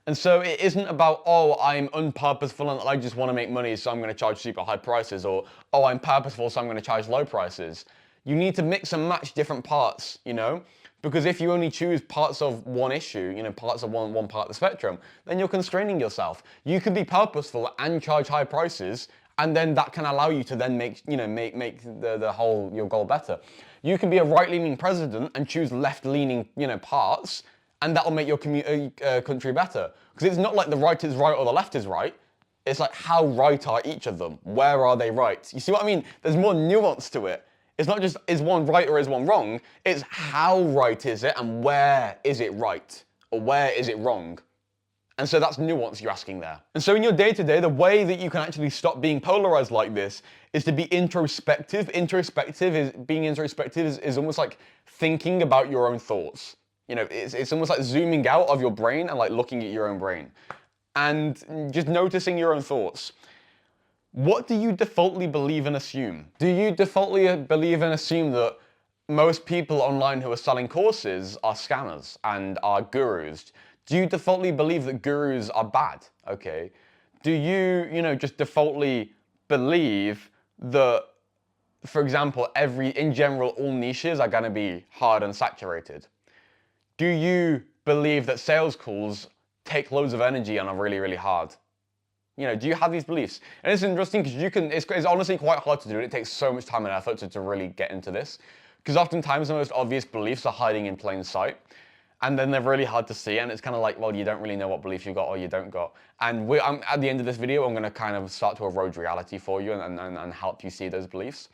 And so it isn't about, oh, I'm unpurposeful and I just want to make money, so I'm going to charge super high prices, or, oh, I'm purposeful, so I'm going to charge low prices. You need to mix and match different parts, you know? Because if you only choose parts of one issue, you know, parts of one part of the spectrum, then you're constraining yourself. You can be purposeful and charge high prices, and then that can allow you to then make the whole, your goal better. You can be a right-leaning president and choose left-leaning, you know, parts, and that'll make your country better. Because it's not like the right is right or the left is right. It's like, how right are each of them? Where are they right? You see what I mean? There's more nuance to it. It's not just, is one right or is one wrong? It's how right is it and where is it right? Or where is it wrong? And so that's nuance you're asking there. And so in your day-to-day, the way that you can actually stop being polarized like this is to be introspective. Being introspective is almost like thinking about your own thoughts. You know, it's almost like zooming out of your brain and like looking at your own brain and just noticing your own thoughts. What do you defaultly believe and assume? Do you defaultly believe and assume that most people online who are selling courses are scammers and are gurus? Do you defaultly believe that gurus are bad? Okay. Do you, just defaultly believe that, for example, in general, all niches are going to be hard and saturated? Do you believe that sales calls take loads of energy and are really, really hard? You know, do you have these beliefs? And it's interesting because it's honestly quite hard to do it. It takes so much time and effort to really get into this. Because oftentimes the most obvious beliefs are hiding in plain sight. And then they're really hard to see. And it's kind of like, well, you don't really know what belief you got or you don't got. And at the end of this video, I'm going to kind of start to erode reality for you and help you see those beliefs.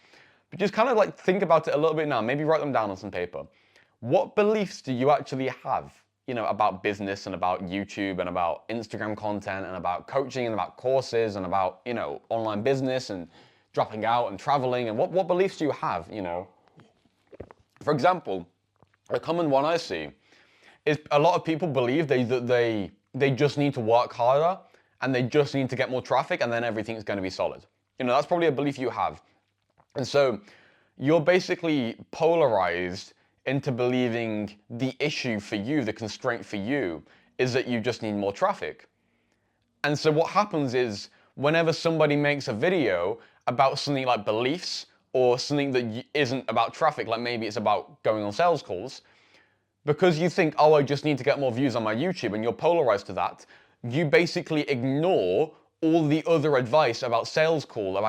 But just kind of like think about it a little bit now. Maybe write them down on some paper. What beliefs do you actually have? You know, about business and about YouTube and about Instagram content and about coaching and about courses and about, you know, online business and dropping out and traveling, and what beliefs do you have, you know? For example, a common one I see is a lot of people believe that they just need to work harder and they just need to get more traffic and then everything's going to be solid. You know, that's probably a belief you have. And so you're basically polarized into believing the issue for you, the constraint for you, is that you just need more traffic. And so what happens is, whenever somebody makes a video about something like beliefs, or something that isn't about traffic, like maybe it's about going on sales calls, because you think, oh, I just need to get more views on my YouTube, and you're polarized to that, you basically ignore all the other advice about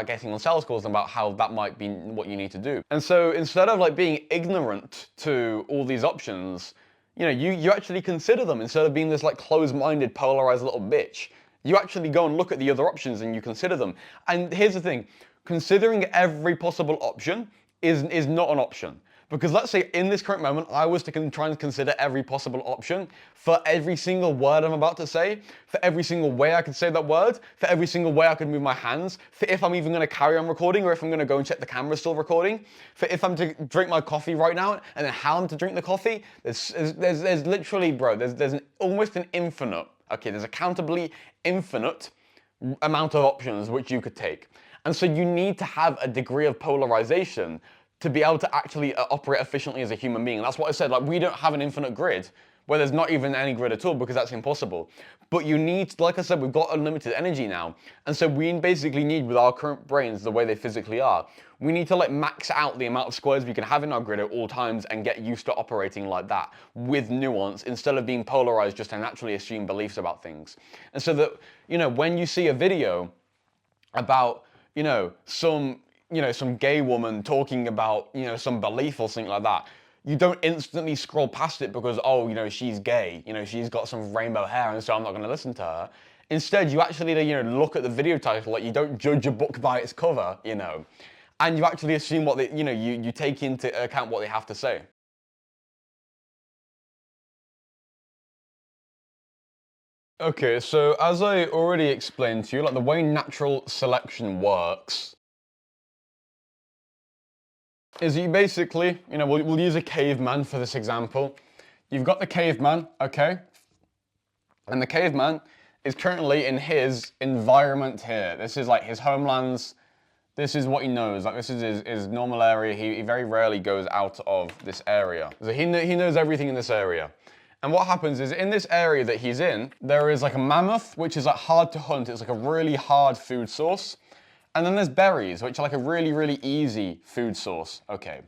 getting on sales calls, and about how that might be what you need to do. And so instead of like being ignorant to all these options, you know, you actually consider them. Instead of being this like closed-minded, polarized little bitch, you actually go and look at the other options and you consider them. And here's the thing, considering every possible option is not an option. Because let's say in this current moment, I was to try and consider every possible option for every single word I'm about to say, for every single way I could say that word, for every single way I could move my hands, for if I'm even going to carry on recording, or if I'm going to go and check the camera's still recording, for if I'm to drink my coffee right now, and then how I'm to drink the coffee. There's literally, bro, there's almost an infinite, there's a countably infinite amount of options which you could take. And so you need to have a degree of polarization to be able to actually operate efficiently as a human being. And that's what I said, like, we don't have an infinite grid where there's not even any grid at all, because that's impossible. But you need, like I said, we've got unlimited energy now. And so we basically need, with our current brains, the way they physically are, we need to like max out the amount of squares we can have in our grid at all times and get used to operating like that with nuance, instead of being polarized just to naturally assume beliefs about things. And so that, you know, when you see a video about, some gay woman talking about, some belief or something like that, you don't instantly scroll past it because, she's gay, she's got some rainbow hair, and so I'm not going to listen to her. Instead, you actually, look at the video title, like, you don't judge a book by its cover, and you actually assume what they, you take into account what they have to say. Okay, so as I already explained to you, like the way natural selection works is you basically, we'll use a caveman for this example. You've got the caveman, okay? And the caveman is currently in his environment here. This is like his homelands. This is what he knows. Like this is his normal area. He very rarely goes out of this area. So he knows everything in this area. And what happens is in this area that he's in, there is like a mammoth, which is like hard to hunt. It's like a really hard food source. And then there's berries, which are like a really, really easy food source. Okay.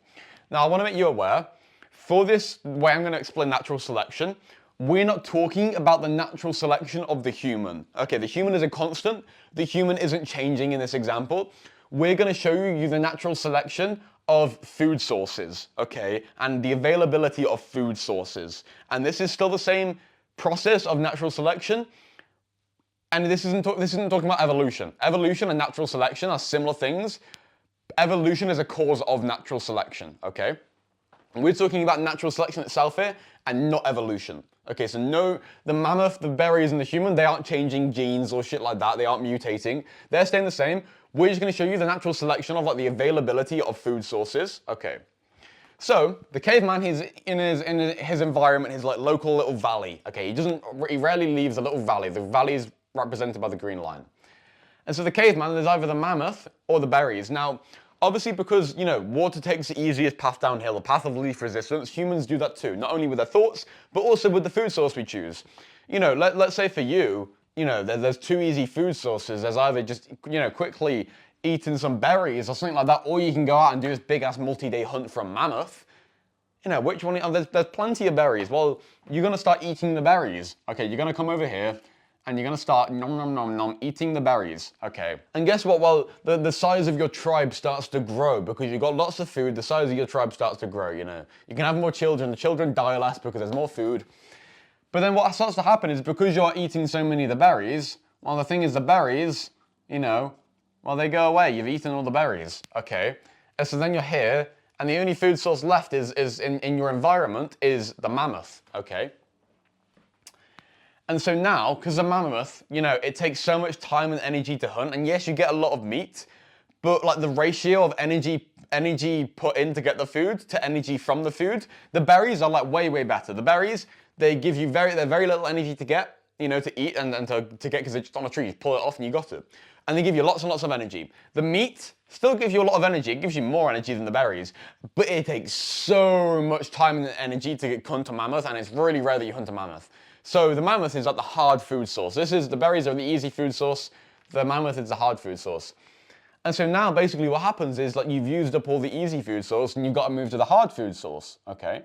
Now I want to make you aware, for this way I'm going to explain natural selection, we're not talking about the natural selection of the human. Okay, the human is a constant. The human isn't changing in this example. We're going to show you the natural selection of food sources, okay, and the availability of food sources. And this is still the same process of natural selection. And this isn't talking about evolution. Evolution and natural selection are similar things. Evolution is a cause of natural selection, okay? We're talking about natural selection itself here and not evolution. Okay, so no, the mammoth, the berries, and the human, they aren't changing genes or shit like that. They aren't mutating. They're staying the same. We're just going to show you the natural selection of like the availability of food sources. Okay. So the caveman, he's in his environment, his like local little valley. Okay, he rarely leaves the little valley. The valley is represented by the green line. And so the caveman, there's either the mammoth or the berries. Now, obviously because, water takes the easiest path downhill, the path of least resistance, humans do that too, not only with their thoughts, but also with the food source we choose. Let's say for you, there's two easy food sources. There's either just, quickly eating some berries or something like that, or you can go out and do this big-ass multi-day hunt for a mammoth. Which one? There's plenty of berries. Well, you're going to start eating the berries. Okay, you're going to come over here, and you're going to start nom nom nom nom eating the berries, okay? And guess what? Well, the size of your tribe starts to grow because you've got lots of food. The size of your tribe starts to grow, You can have more children. The children die less because there's more food. But then what starts to happen is because you're eating so many of the berries, well, the thing is the berries, well, they go away. You've eaten all the berries, okay? And so then you're here, and the only food source left is in your environment is the mammoth, okay? And so now, because the mammoth, it takes so much time and energy to hunt, and yes, you get a lot of meat, but like the ratio of energy put in to get the food to energy from the food, the berries are like way, way better. The berries, they give you very little energy to get, to eat and to get, because they're just on a tree. You pull it off and you got it. And they give you lots and lots of energy. The meat still gives you a lot of energy. It gives you more energy than the berries, but it takes so much time and energy to hunt a mammoth, and it's really rare that you hunt a mammoth. So the mammoth is like the hard food source. The berries are the easy food source. The mammoth is the hard food source. And so now basically what happens is like you've used up all the easy food source and you've got to move to the hard food source, okay?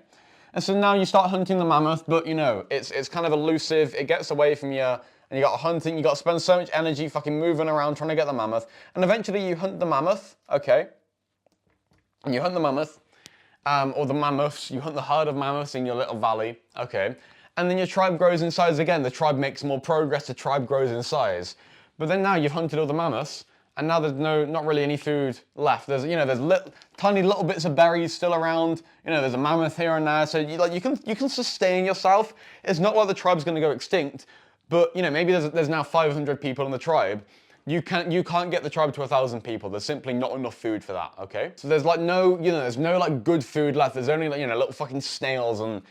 And so now you start hunting the mammoth, but it's kind of elusive. It gets away from you, and you got hunting. You got to spend so much energy fucking moving around trying to get the mammoth. And eventually you hunt the mammoth, okay? And you hunt the mammoth, or the mammoths. You hunt the herd of mammoths in your little valley, okay? And then your tribe grows in size again. The tribe makes more progress. The tribe grows in size. But then now you've hunted all the mammoths, and now there's not really any food left. There's tiny little bits of berries still around. There's a mammoth here and there. So you can sustain yourself. It's not like the tribe's going to go extinct, but maybe there's now 500 people in the tribe. You can't get the tribe to 1,000 people. There's simply not enough food for that, okay? So there's like there's no like good food left. There's only like, little fucking snails and,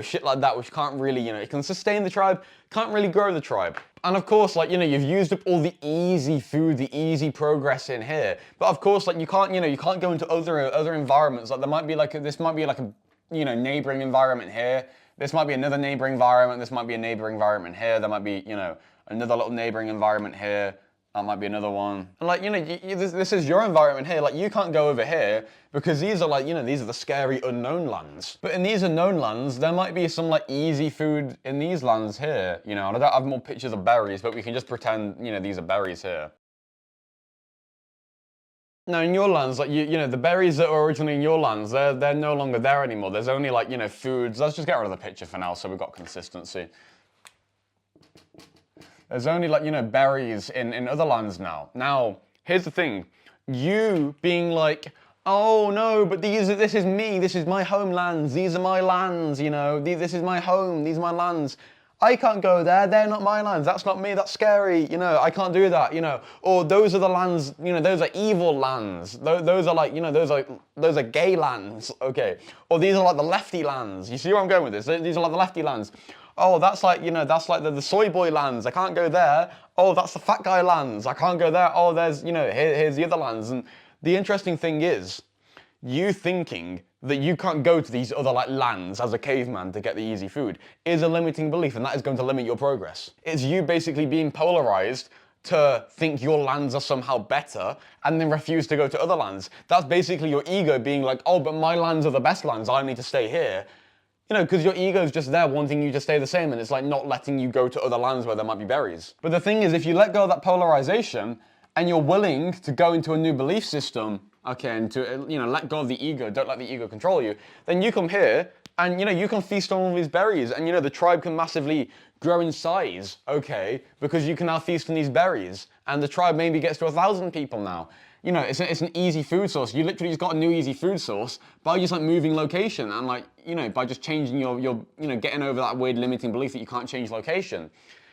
shit like that, which can't really, it can sustain the tribe, can't really grow the tribe. And of course, like, you've used up all the easy food, the easy progress in here. But of course, like, you can't go into other environments. Like, this might be like a, neighboring environment here. This might be another neighboring environment. This might be a neighboring environment here. There might be, another little neighboring environment here. That might be another one. And like, this is your environment here. Like, you can't go over here because these are like, these are the scary unknown lands. But in these unknown lands, there might be some like easy food in these lands here, and I don't have more pictures of berries, but we can just pretend, these are berries here. Now in your lands, like, the berries that were originally in your lands, they're no longer there anymore. There's only like, foods. Let's just get rid of the picture for now so we've got consistency. There's only like, berries in other lands now. Now, here's the thing. You being like, oh no, but this is me, this is my homelands, these are my lands, you know, this is my home, these are my lands. I can't go there, they're not my lands, that's not me, that's scary, you know, I can't do that, you know. Or those are the lands, you know, those are evil lands. Those are like, you know, those are gay lands, okay. Or these are like the lefty lands. You see where I'm going with this? These are like the lefty lands. Oh, that's like, you know, that's like the soy boy lands, I can't go there. Oh, that's the fat guy lands, I can't go there. Oh, there's, you know, here's the other lands. And the interesting thing is, you thinking that you can't go to these other like lands as a caveman to get the easy food is a limiting belief, and that is going to limit your progress. It's you basically being polarized to think your lands are somehow better and then refuse to go to other lands. That's basically your ego being like, oh, but my lands are the best lands, I need to stay here. You know, because your ego's just there wanting you to stay the same, and it's like not letting you go to other lands where there might be berries. But the thing is, if you let go of that polarization and you're willing to go into a new belief system, okay, and to, you know, let go of the ego, don't let the ego control you, then you come here and, you know, you can feast on all these berries, and, you know, the tribe can massively grow in size, okay, because you can now feast on these berries, and the tribe maybe gets to 1,000 people now. You know, it's an easy food source. You literally just got a new easy food source by just like moving location and like, you know, by just changing your you know, getting over that weird limiting belief that you can't change location.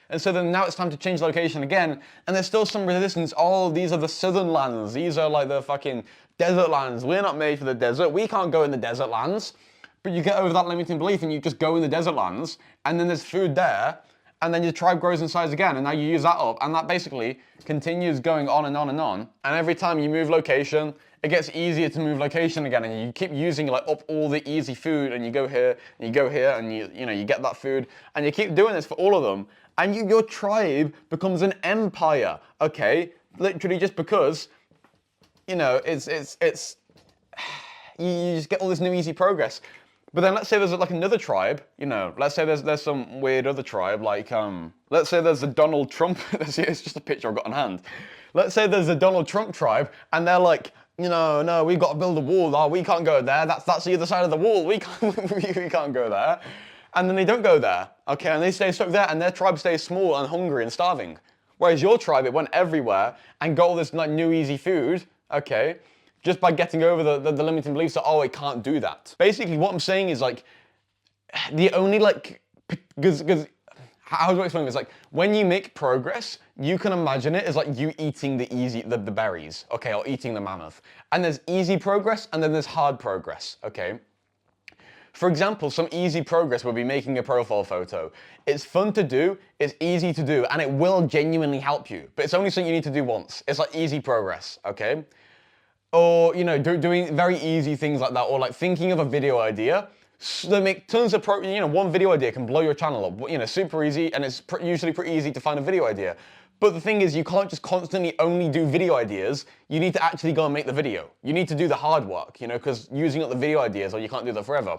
And so then now it's time to change location again, and there's still some resistance. Oh, these are the southern lands. These are like the fucking desert lands. We're not made for the desert. We can't go in the desert lands. But you get over that limiting belief and you just go in the desert lands, and then there's food there, and then your tribe grows in size again, and now you use that up, and that basically continues going on and on and on. And every time you move location, it gets easier to move location again, and you keep using like up all the easy food, and you go here, and you go here, and you know, you get that food, and you keep doing this for all of them. And your tribe becomes an empire, okay? Literally just because, you know, it's you just get all this new easy progress. But then let's say there's like another tribe, you know, let's say there's some weird other tribe, like, let's say there's a Donald Trump, it's just a picture I've got on hand. Let's say there's a Donald Trump tribe, and they're like, you know, no, we've got to build a wall, oh, we can't go there, that's the other side of the wall, we can't go there. And then they don't go there, okay, and they stay stuck there, and their tribe stays small and hungry and starving. Whereas your tribe, it went everywhere and got all this like new easy food, okay, just by getting over the limiting beliefs that, oh, it can't do that. Basically, what I'm saying is like, the only like, because how do I explain this? Like, when you make progress, you can imagine it as like you eating the berries, okay, or eating the mammoth. And there's easy progress, and then there's hard progress, okay? For example, some easy progress would be making a profile photo. It's fun to do, it's easy to do, and it will genuinely help you. But it's only something you need to do once. It's like easy progress, okay? Or, you know, doing very easy things like that, or like thinking of a video idea. So they make tons of, you know, one video idea can blow your channel up, you know, super easy, and it's usually pretty easy to find a video idea. But the thing is, you can't just constantly only do video ideas. You need to actually go and make the video. You need to do the hard work, you know, because using up the video ideas, or you can't do that forever.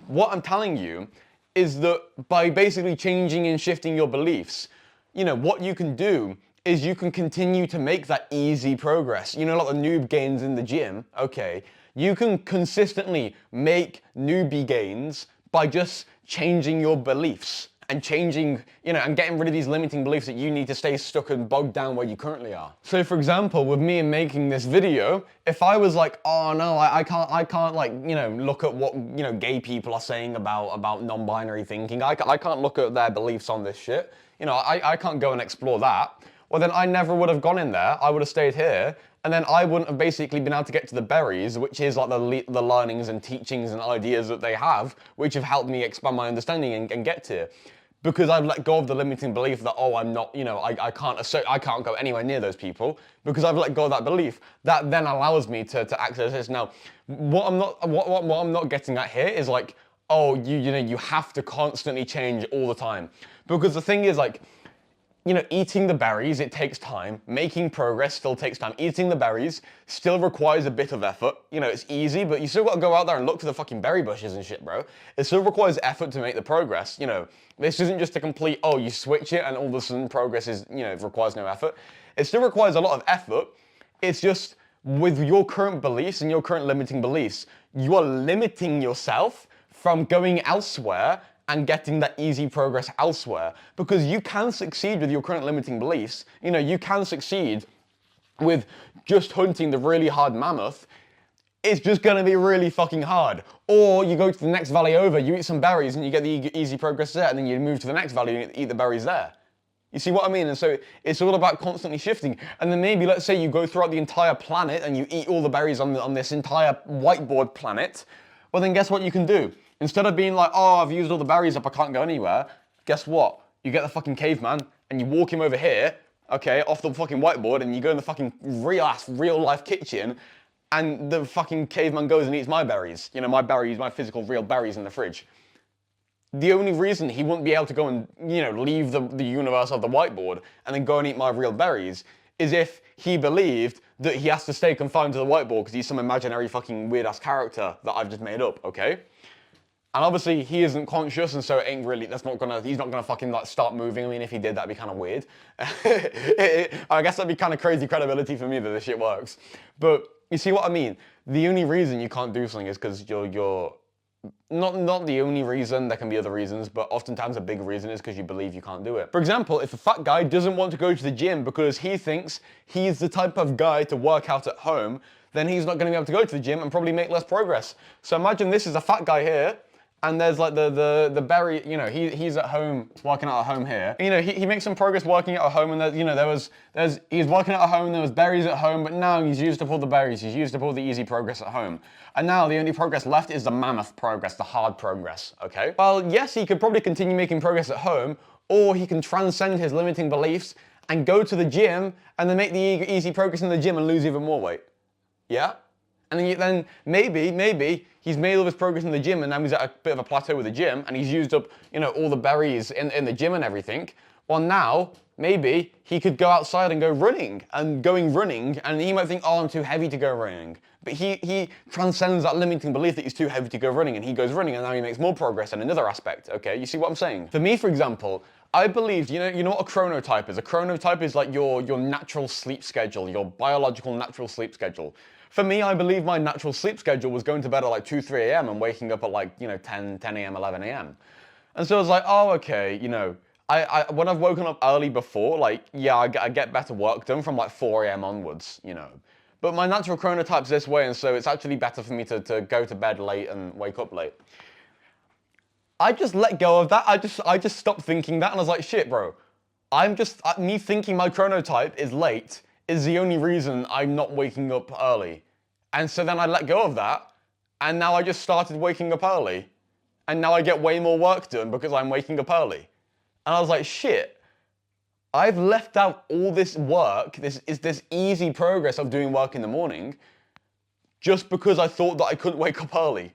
What I'm telling you is that by basically changing and shifting your beliefs, you know, what you can do is you can continue to make that easy progress. You know, like the noob gains in the gym, okay? You can consistently make newbie gains by just changing your beliefs and changing, you know, and getting rid of these limiting beliefs that you need to stay stuck and bogged down where you currently are. So for example, with me making this video, if I was like, oh no, I can't like, you know, look at what, you know, gay people are saying about non-binary thinking, I can't look at their beliefs on this shit, you know, I can't go and explore that, well then I never would have gone in there, I would have stayed here, and then I wouldn't have basically been able to get to the berries, which is like the learnings and teachings and ideas that they have, which have helped me expand my understanding and get to. Because I've let go of the limiting belief that, oh, I'm not, you know, I can't go anywhere near those people, because I've let go of that belief. That then allows me to access this. Now, what I'm not getting at here is like, oh, you know, you have to constantly change all the time. Because the thing is, like, you know, eating the berries, it takes time. Making progress still takes time. Eating the berries still requires a bit of effort. You know, it's easy, but you still got to go out there and look for the fucking berry bushes and shit, bro. It still requires effort to make the progress. You know, this isn't just a complete, oh, you switch it and all of a sudden progress is, you know, requires no effort. It still requires a lot of effort. It's just with your current beliefs and your current limiting beliefs, you are limiting yourself from going elsewhere and getting that easy progress elsewhere. Because you can succeed with your current limiting beliefs. You know, you can succeed with just hunting the really hard mammoth, it's just gonna be really fucking hard. Or you go to the next valley over, you eat some berries and you get the easy progress there, and then you move to the next valley and eat the berries there. You see what I mean? And so it's all about constantly shifting. And then maybe, let's say you go throughout the entire planet and you eat all the berries on this entire whiteboard planet. Well, then guess what you can do? Instead of being like, oh, I've used all the berries up, I can't go anywhere. Guess what? You get the fucking caveman and you walk him over here, okay, off the fucking whiteboard, and you go in the fucking real life kitchen, and the fucking caveman goes and eats my berries. You know, my berries, my physical real berries in the fridge. The only reason he wouldn't be able to go and, you know, leave the universe of the whiteboard and then go and eat my real berries is if he believed that he has to stay confined to the whiteboard because he's some imaginary fucking weird-ass character that I've just made up, okay? And obviously he isn't conscious, and so it ain't really, he's not gonna fucking like start moving. I mean, if he did, that'd be kind of weird. I guess that'd be kind of crazy credibility for me that this shit works. But you see what I mean? The only reason you can't do something is because you're not the only reason, there can be other reasons, but oftentimes a big reason is because you believe you can't do it. For example, if a fat guy doesn't want to go to the gym because he thinks he's the type of guy to work out at home, then he's not going to be able to go to the gym and probably make less progress. So imagine this is a fat guy here, and there's like the berry, you know, he's at home, working out at home here. You know, he makes some progress working out at home, and there, you know, he's working out at home, and there was berries at home, but now he's used up all the berries, he's used up all the easy progress at home. And now the only progress left is the mammoth progress, the hard progress, okay? Well, yes, he could probably continue making progress at home, or he can transcend his limiting beliefs and go to the gym and then make the easy progress in the gym and lose even more weight. Yeah? And then maybe he's made all this progress in the gym, and now he's at a bit of a plateau with the gym, and he's used up, you know, all the berries in the gym and everything. Well, now maybe he could go outside and go running, and he might think, oh, I'm too heavy to go running. But he transcends that limiting belief that he's too heavy to go running, and he goes running, and now he makes more progress in another aspect, okay? You see what I'm saying? For me, for example, I believed, you know what a chronotype is? A chronotype is like your natural sleep schedule, your biological natural sleep schedule. For me, I believe my natural sleep schedule was going to bed at like 2, 3 a.m. and waking up at like, you know, 10 a.m., 11 a.m. And so I was like, oh, okay, you know, when I've woken up early before, like, yeah, I get better work done from like 4 a.m. onwards, you know. But my natural chronotype's this way, and so it's actually better for me to go to bed late and wake up late. I just let go of that. I just stopped thinking that, and I was like, shit, bro. Me thinking my chronotype is late is the only reason I'm not waking up early. And so then I let go of that, and now I just started waking up early, and now I get way more work done because I'm waking up early. And I was like, shit, I've left out all this work, this easy progress of doing work in the morning, just because I thought that I couldn't wake up early.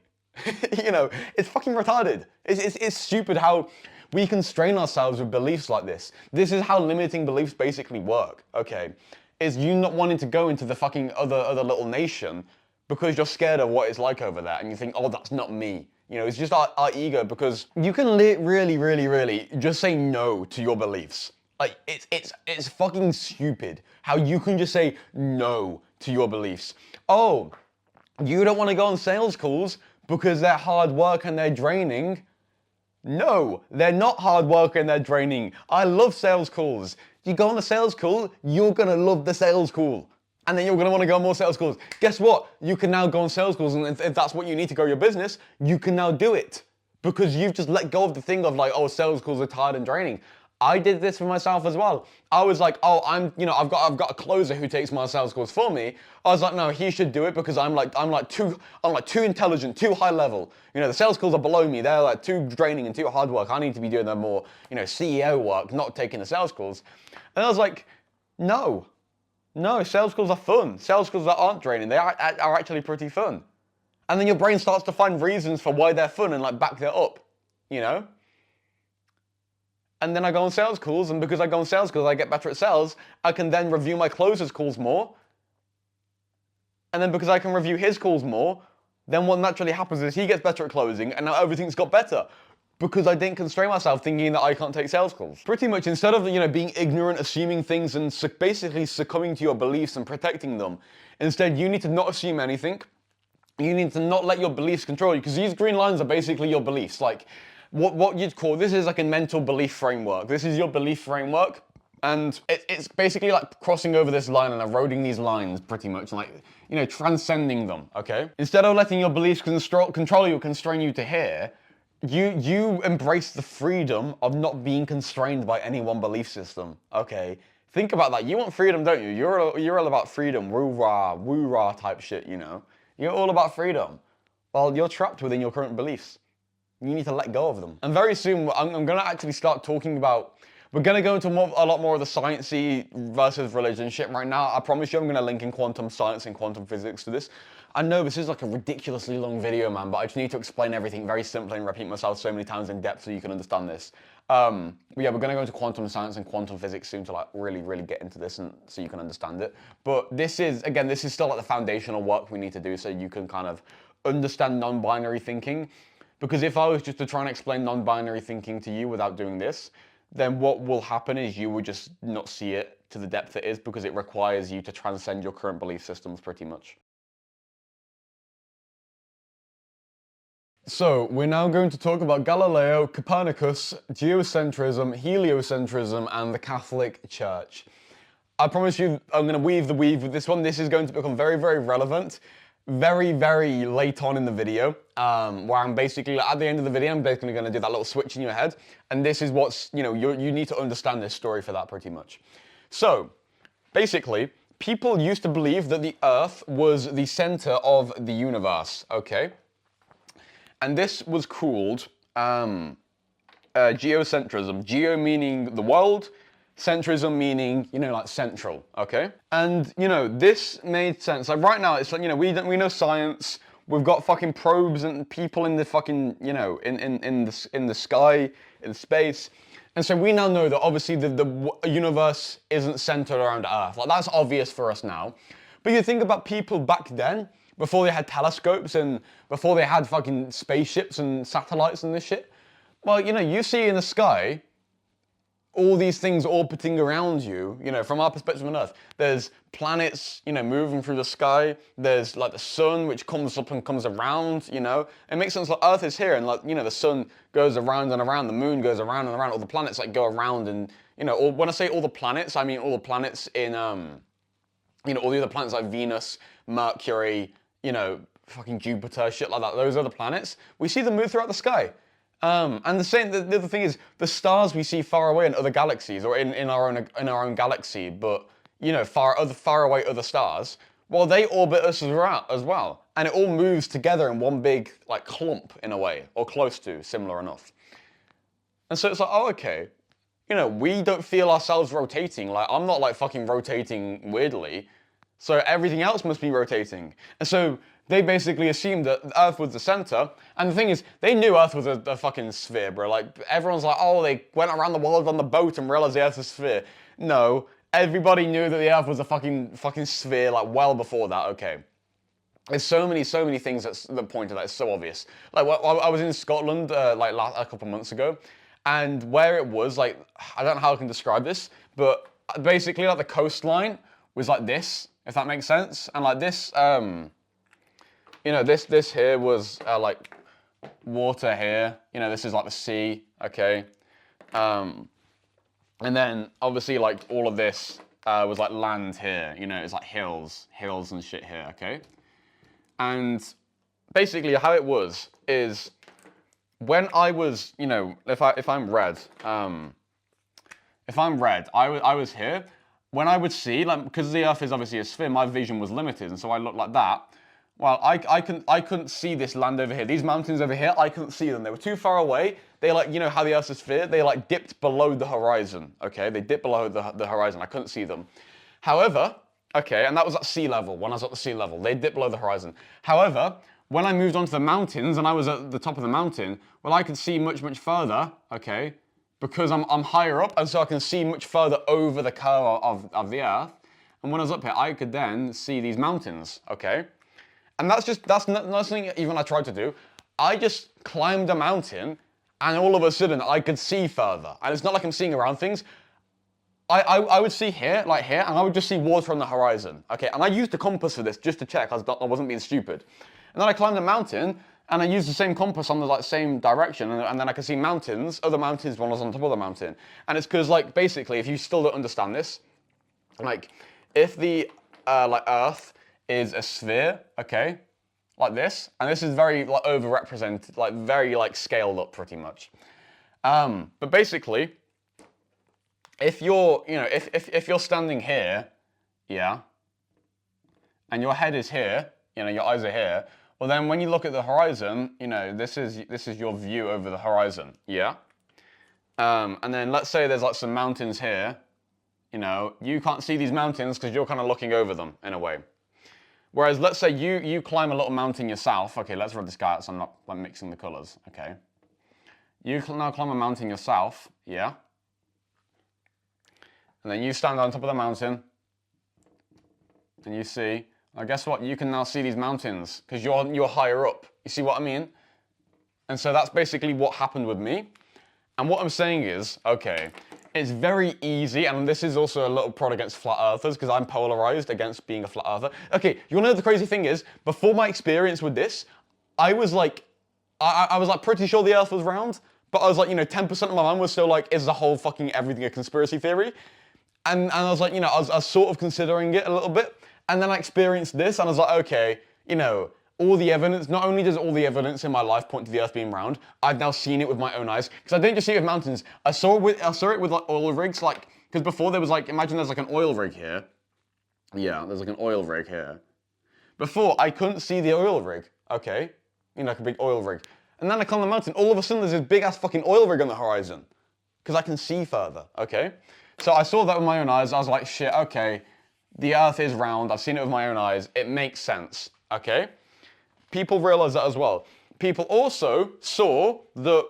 You know, it's fucking retarded. It's stupid how we constrain ourselves with beliefs like this. This is how limiting beliefs basically work, okay? Is you not wanting to go into the fucking other little nation because you're scared of what it's like over there, and you think, oh, that's not me. You know, it's just our ego, because you can really just say no to your beliefs. Like, it's fucking stupid how you can just say no to your beliefs. Oh, you don't want to go on sales calls because they're hard work and they're draining. No, they're not hard work and they're draining. I love sales calls. You go on a sales call, you're gonna love the sales call. And then you're gonna wanna go on more sales calls. Guess what? You can now go on sales calls, and if that's what you need to grow your business, you can now do it. Because you've just let go of the thing of like, oh, sales calls are tired and draining. I did this for myself as well. I was like, oh, I've got a closer who takes my sales calls for me. I was like, no, he should do it because I'm too intelligent, too high level. You know, the sales calls are below me. They're like too draining and too hard work. I need to be doing the more, you know, CEO work, not taking the sales calls. And I was like, no, sales calls are fun. Sales calls that aren't draining, they are actually pretty fun. And then your brain starts to find reasons for why they're fun and like back that up, you know? And then I go on sales calls, and because I go on sales calls, I get better at sales. I can then review my closer's calls more. And then because I can review his calls more, then what naturally happens is he gets better at closing, and now everything's got better. Because I didn't constrain myself thinking that I can't take sales calls. Pretty much, instead of, you know, being ignorant, assuming things, and basically succumbing to your beliefs and protecting them, instead you need to not assume anything. You need to not let your beliefs control you, because these green lines are basically your beliefs. Like, what you'd call, this is like a mental belief framework. This is your belief framework, And it's basically like crossing over this line and eroding these lines pretty much, like, you know, transcending them, okay? Instead of letting your beliefs control you, constrain you to here, you embrace the freedom of not being constrained by any one belief system, okay? Think about that. You want freedom, don't you? You're all about freedom, woo-rah type shit, you know? You're all about freedom. Well, you're trapped within your current beliefs. You need to let go of them. And very soon, I'm going to actually start talking about, we're going to go into a lot more of the sciencey versus religion shit right now. I promise you I'm going to link in quantum science and quantum physics to this. I know this is like a ridiculously long video, man, but I just need to explain everything very simply and repeat myself so many times in depth so you can understand this. But yeah, we're going to go into quantum science and quantum physics soon to like really get into this and so you can understand it. But this is, again, this is still like the foundational work we need to do so you can kind of understand non-binary thinking. Because if I was just to try and explain non-binary thinking to you without doing this, then what will happen is you will just not see it to the depth it is because it requires you to transcend your current belief systems pretty much. So, we're now going to talk about Galileo, Copernicus, geocentrism, heliocentrism, and the Catholic Church. I promise you, I'm going to weave the weave with this one. This is going to become very relevant very late on in the video, where I'm basically, at the end of the video, I'm basically going to do that little switch in your head, and this is what's, you know, you need to understand this story for that pretty much. So, basically, people used to believe that the Earth was the center of the universe, okay? And this was called geocentrism. Geo meaning the world, centrism meaning, you know, like central, okay? And, you know, this made sense. Like right now, it's like, you know, we know science, we've got fucking probes and people in the fucking, you know, in the sky, in space. And so we now know that obviously the universe isn't centered around Earth. Like that's obvious for us now. But you think about people back then, before they had telescopes and before they had fucking spaceships and satellites and this shit. Well, you know, you see in the sky, all these things orbiting around you, you know, from our perspective on Earth. There's planets, you know, moving through the sky. There's like the sun, which comes up and comes around, you know. It makes sense like Earth is here and like, you know, the sun goes around and around, the moon goes around and around, all the planets like go around and, you know, when I say all the planets, I mean all the planets in, you know, all the other planets like Venus, Mercury, you know, fucking Jupiter, shit like that. Those other planets, we see them move throughout the sky. And the other thing is, the stars we see far away in other galaxies, or in our own galaxy, but you know, far away other stars, well, they orbit us as well, and it all moves together in one big like clump in a way, or close to, similar enough. And so it's like, oh, okay, you know, we don't feel ourselves rotating. Like I'm not like fucking rotating weirdly, so everything else must be rotating. And so they basically assumed that Earth was the center, and the thing is, they knew Earth was a fucking sphere, bro. Like, everyone's like, oh, they went around the world on the boat and realized the Earth's a sphere. No, everybody knew that the Earth was a fucking sphere, like, well before that, okay. There's so many things that point to that, it's so obvious. Like, I was in Scotland, like, a couple months ago, and where it was, like, I don't know how I can describe this, but basically, like, the coastline was like this, if that makes sense, and like this, you know, this here was like water here. You know, this is like the sea, okay? And then obviously like all of this was like land here. You know, it's like hills and shit here, okay? And basically how it was is when I was, you know, if I'm red, I was here. When I would see, like, because the Earth is obviously a sphere, my vision was limited, and so I looked like that. Well, I couldn't see this land over here. These mountains over here, I couldn't see them. They were too far away. They like, you know how the Earth's a sphere? They like dipped below the horizon, okay? They dipped below the horizon. I couldn't see them. However, okay, and that was at sea level, when I was at the sea level. They dipped below the horizon. However, when I moved onto the mountains and I was at the top of the mountain, well, I could see much further, okay? Because I'm higher up, and so I can see much further over the curve of the Earth. And when I was up here, I could then see these mountains, okay? And that's not something even I tried to do. I just climbed a mountain, and all of a sudden I could see further. And it's not like I'm seeing around things. I would see here, like here, and I would just see water on the horizon. Okay, and I used a compass for this just to check I wasn't being stupid. And then I climbed a mountain, And I use the same compass on the like same direction, and then I can see mountains, other mountains, one is on top of the mountain. And it's because like basically, if you still don't understand this, like if the like Earth is a sphere, okay, like this, and this is very like over-represented, like very like scaled up pretty much. But basically, if you're, you know, if you're standing here, yeah, and your head is here, you know, your eyes are here, well then when you look at the horizon, you know, this is your view over the horizon, yeah? And then let's say there's like some mountains here, you know, you can't see these mountains because you're kind of looking over them in a way. Whereas let's say you climb a little mountain yourself, okay, let's rub this guy out so I'm not like mixing the colors, okay? You now climb a mountain yourself, yeah? And then you stand on top of the mountain, and you see, now guess what? You can now see these mountains because you're higher up. You see what I mean? And so that's basically what happened with me. And what I'm saying is, okay, it's very easy, and this is also a little prod against flat earthers because I'm polarized against being a flat earther. Okay, you wanna know the crazy thing is, before my experience with this, I was like, I was like pretty sure the earth was round, but I was like, you know, 10% of my mind was still like, is the whole fucking everything a conspiracy theory? And I was like, you know, I was sort of considering it a little bit. And then I experienced this and I was like, okay, you know, all the evidence, not only does all the evidence in my life point to the earth being round, I've now seen it with my own eyes. Because I didn't just see it with mountains, I saw it with like oil rigs, like, because before there was like, imagine there's like an oil rig here. Yeah, there's like an oil rig here. Before, I couldn't see the oil rig, okay? You know, like a big oil rig. And then I climb the mountain, all of a sudden there's this big ass fucking oil rig on the horizon. Because I can see further, okay? So I saw that with my own eyes, I was like, shit, okay, the earth is round, I've seen it with my own eyes, it makes sense, okay? People realize that as well. People also saw that,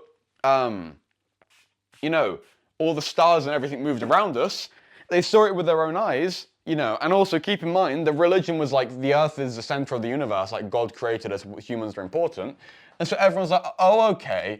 you know, all the stars and everything moved around us. They saw it with their own eyes, you know, and also keep in mind, the religion was like, the earth is the center of the universe, like God created us, humans are important. And so everyone's like, oh, okay,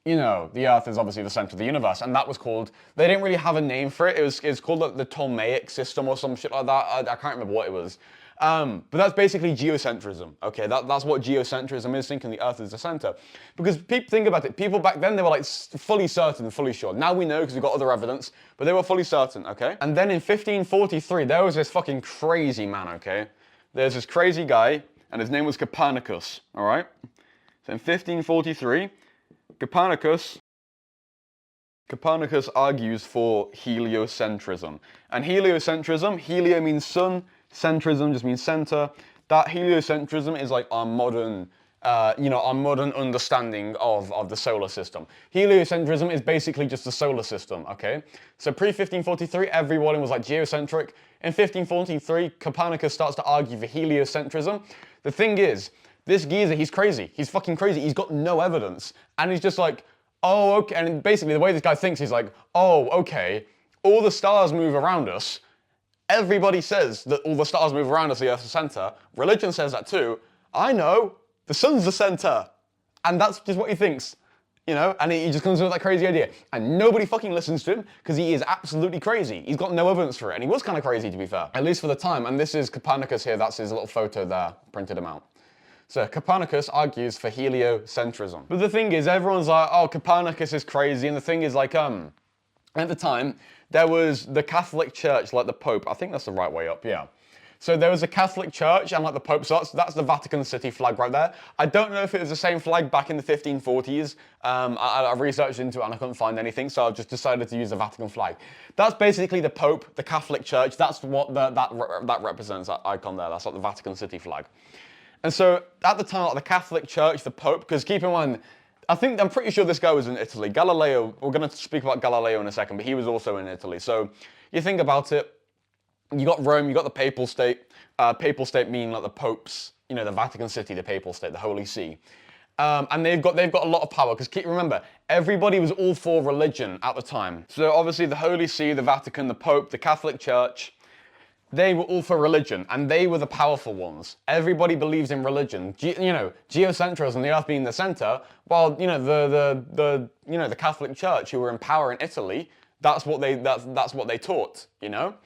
you know, the earth is obviously the center of the universe, and that was called, they didn't really have a name for it, it's called the Ptolemaic system or some shit like that, I can't remember what it was. But that's basically geocentrism, okay, that's what geocentrism is, thinking the earth is the center. Because people, think about it, people back then, they were like fully certain, fully sure. Now we know because we've got other evidence, but they were fully certain, okay? And then in 1543, there was this fucking crazy man, okay? There's this crazy guy, and his name was Copernicus, all right? So in 1543, Copernicus argues for heliocentrism. And heliocentrism, helio means sun, centrism just means center. That heliocentrism is like our modern, you know, our modern understanding of the solar system. Heliocentrism is basically just the solar system, okay? So pre-1543, everyone was like geocentric. In 1543, Copernicus starts to argue for heliocentrism. The thing is, this geezer, he's crazy. He's fucking crazy. He's got no evidence. And he's just like, oh, okay. And basically the way this guy thinks, he's like, oh, okay, all the stars move around us. Everybody says that all the stars move around us, the Earth's the center. Religion says that too. I know, the sun's the center. And that's just what he thinks, you know? And he just comes up with that crazy idea. And nobody fucking listens to him because he is absolutely crazy. He's got no evidence for it. And he was kind of crazy, to be fair. At least for the time. And this is Copernicus here. That's his little photo there. Printed him out. So Copernicus argues for heliocentrism. But the thing is, everyone's like, oh, Copernicus is crazy. And the thing is, like, at the time, there was the Catholic Church, like the Pope. I think that's the right way up, yeah. So there was a Catholic Church and like the Pope, so that's the Vatican City flag right there. I don't know if it was the same flag back in the 1540s. I researched into it and I couldn't find anything, so I just decided to use the Vatican flag. That's basically the Pope, the Catholic Church. That's what that represents, that icon there. That's like the Vatican City flag. And so at the time, like the Catholic Church, the Pope, because keep in mind, I'm pretty sure this guy was in Italy. Galileo, we're going to speak about Galileo in a second, but he was also in Italy. So you think about it, you got Rome, you got the Papal State. Papal State meaning like the Popes, you know, the Vatican City, the Papal State, the Holy See. And they've got a lot of power, because remember, everybody was all for religion at the time. So obviously the Holy See, the Vatican, the Pope, the Catholic Church, they were all for religion, and they were the powerful ones. Everybody believes in religion. You know, geocentrism, the Earth being the center. While you know the Catholic Church, who were in power in Italy, that's what they taught. You know,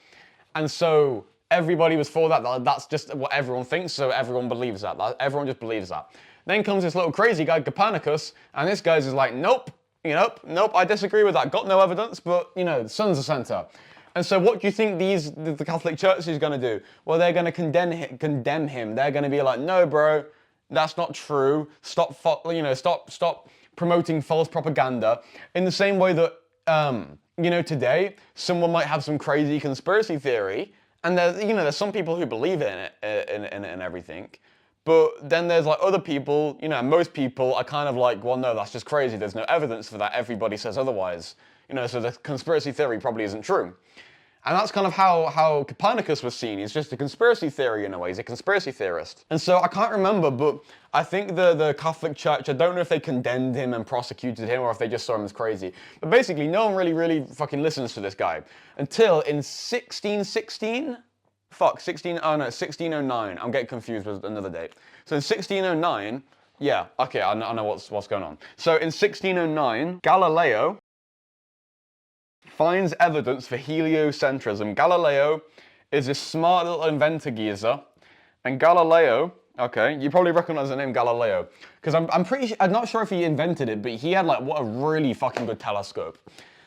and so everybody was for that. That's just what everyone thinks, so everyone believes that. Everyone just believes that. Then comes this little crazy guy, Copernicus, and this guy's just like, nope, nope, I disagree with that. Got no evidence, but, the sun's the center. And so what do you think the Catholic Church is going to do? Well, they're going to condemn him. They're going to be like, no, bro, that's not true. Stop promoting false propaganda. In the same way that, today, someone might have some crazy conspiracy theory, and there's some people who believe in it and everything. But then there's like other people, most people are kind of like, well, no, that's just crazy. There's no evidence for that. Everybody says otherwise. So the conspiracy theory probably isn't true. And that's kind of how Copernicus was seen. He's just a conspiracy theory in a way. He's a conspiracy theorist. And so I can't remember, but I think the Catholic Church, I don't know if they condemned him and prosecuted him or if they just saw him as crazy. But basically, no one really fucking listens to this guy. Until in 1609. I'm getting confused with another date. So in 1609, yeah, okay, I know what's going on. So in 1609, Galileo finds evidence for heliocentrism. Galileo is this smart little inventor geezer, and Galileo, okay, you probably recognize the name Galileo, because I'm not sure if he invented it, but he had like what a really fucking good telescope.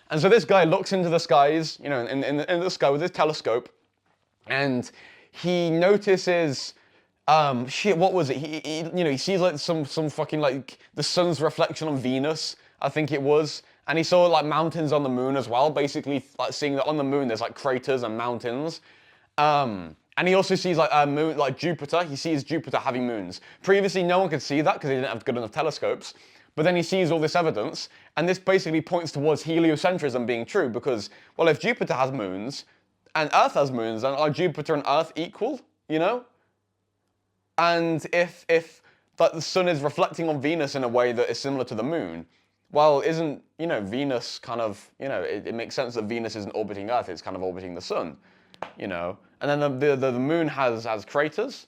And so this guy looks into the skies, in the sky with his telescope, and he notices, what was it? He sees like some fucking like the sun's reflection on Venus, I think it was. And he saw like mountains on the moon as well, basically like seeing that on the moon there's like craters and mountains. And he also sees like a moon, like Jupiter. He sees Jupiter having moons. Previously, no one could see that because they didn't have good enough telescopes. But then he sees all this evidence, and this basically points towards heliocentrism being true because, well, if Jupiter has moons and Earth has moons, then are Jupiter and Earth equal? And if like the sun is reflecting on Venus in a way that is similar to the moon, well, isn't, Venus kind of, it makes sense that Venus isn't orbiting Earth, it's kind of orbiting the sun, And then the moon has craters.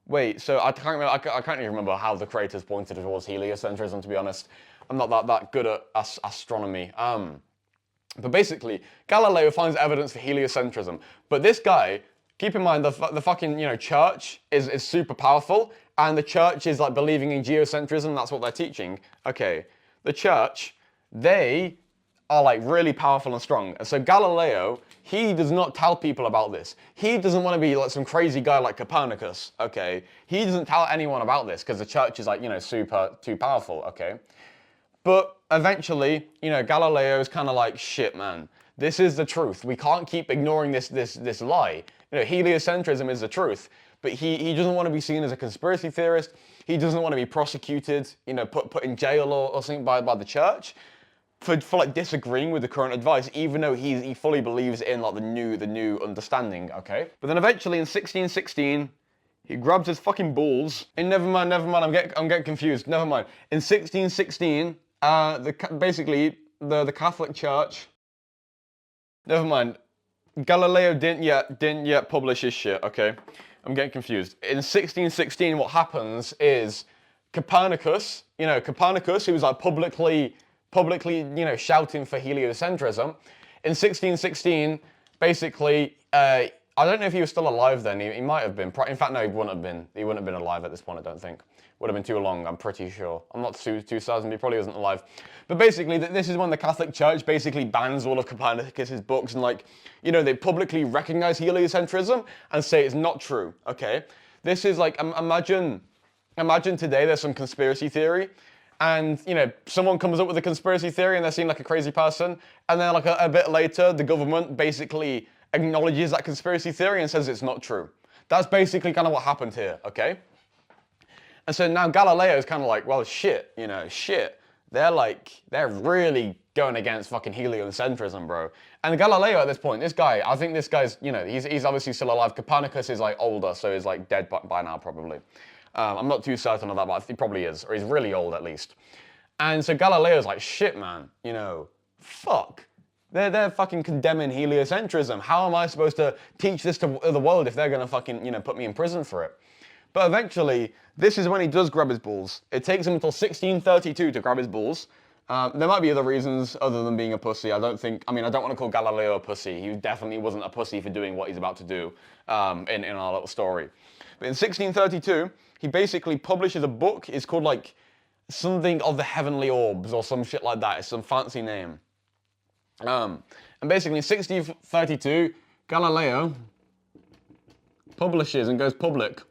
Wait, so I can't even remember how the craters pointed towards heliocentrism, to be honest. I'm not that good at astronomy. But basically, Galileo finds evidence for heliocentrism. But this guy, keep in mind, the fucking, church is super powerful, and the church is like believing in geocentrism, that's what they're teaching. Okay. The church, they are like really powerful and strong. And so Galileo, he does not tell people about this. He doesn't want to be like some crazy guy like Copernicus, okay? He doesn't tell anyone about this because the church is like, super too powerful, okay? But eventually, Galileo is kind of like, shit, man, this is the truth. We can't keep ignoring this lie. Heliocentrism is the truth. But he doesn't want to be seen as a conspiracy theorist. He doesn't want to be prosecuted, put in jail or something by the church for like disagreeing with the current advice, even though he fully believes in like the new understanding, okay? But then eventually in 1616, he grabs his fucking balls. And never mind, I'm getting confused. Never mind. In 1616, basically the Catholic Church. Never mind. Galileo didn't yet publish his shit, okay? I'm getting confused. In 1616, what happens is Copernicus, Copernicus, who was like publicly, shouting for heliocentrism. In 1616, basically, I don't know if he was still alive then. He might have been. In fact, no, he wouldn't have been. He wouldn't have been alive at this point, I don't think. Would have been too long, I'm pretty sure. I'm not too certain, he probably wasn't alive. But basically, this is when the Catholic Church basically bans all of Copernicus's books and they publicly recognize heliocentrism and say it's not true, okay? This is like, imagine today there's some conspiracy theory and, someone comes up with a conspiracy theory and they're seen like a crazy person, and then like a bit later, the government basically acknowledges that conspiracy theory and says it's not true. That's basically kind of what happened here, okay? And so now Galileo is kind of like, well, shit. They're really going against fucking heliocentrism, bro. And Galileo at this point, I think this guy's, he's obviously still alive. Copernicus is like older, so he's like dead by now probably. I'm not too certain of that, but he probably is, or he's really old at least. And so Galileo's like, shit, man, fuck. They're fucking condemning heliocentrism. How am I supposed to teach this to the world if they're gonna fucking, put me in prison for it? But eventually, this is when he does grab his balls. It takes him until 1632 to grab his balls. There might be other reasons other than being a pussy. I don't want to call Galileo a pussy. He definitely wasn't a pussy for doing what he's about to do in our little story. But in 1632, he basically publishes a book. It's called like something of the heavenly orbs or some shit like that. It's some fancy name. And basically in 1632, Galileo publishes and goes public.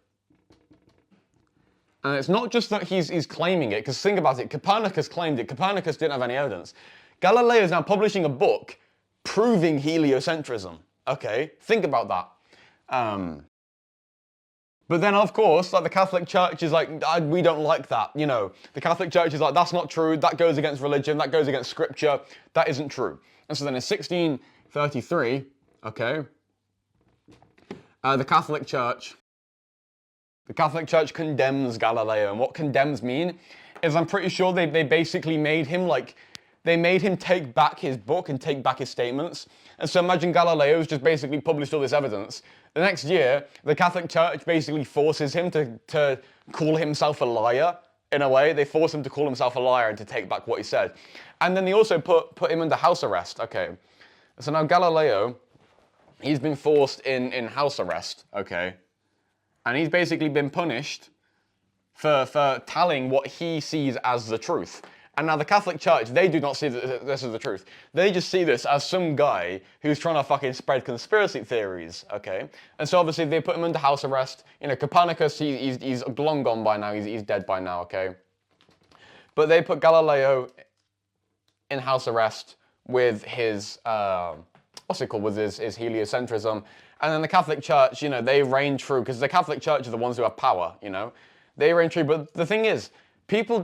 And it's not just that he's claiming it, because think about it, Copernicus claimed it. Copernicus didn't have any evidence. Galileo is now publishing a book proving heliocentrism. Okay, think about that. But then, of course, like the Catholic Church is like, we don't like that, you know. The Catholic Church is like, that's not true, that goes against religion, that goes against scripture, that isn't true. And so then in 1633, okay, the Catholic Church condemns Galileo. And what condemns mean is I'm pretty sure they basically made him like, they made him take back his book and take back his statements. And so imagine Galileo's just basically published all this evidence. The next year, the Catholic Church basically forces him to call himself a liar, in a way. They force him to call himself a liar and to take back what he said. And then they also put him under house arrest, okay. So now Galileo, he's been forced in house arrest, okay. And he's basically been punished for telling what he sees as the truth. And now the Catholic Church, they do not see this as the truth. They just see this as some guy who's trying to fucking spread conspiracy theories, okay? And so obviously they put him under house arrest. You know, Copernicus, he's long gone by now, he's dead by now, okay? But they put Galileo in house arrest with his, with his heliocentrism. And then the Catholic Church, you know, they reign true, because the Catholic Church are the ones who have power, you know? They reign true, but the thing is, people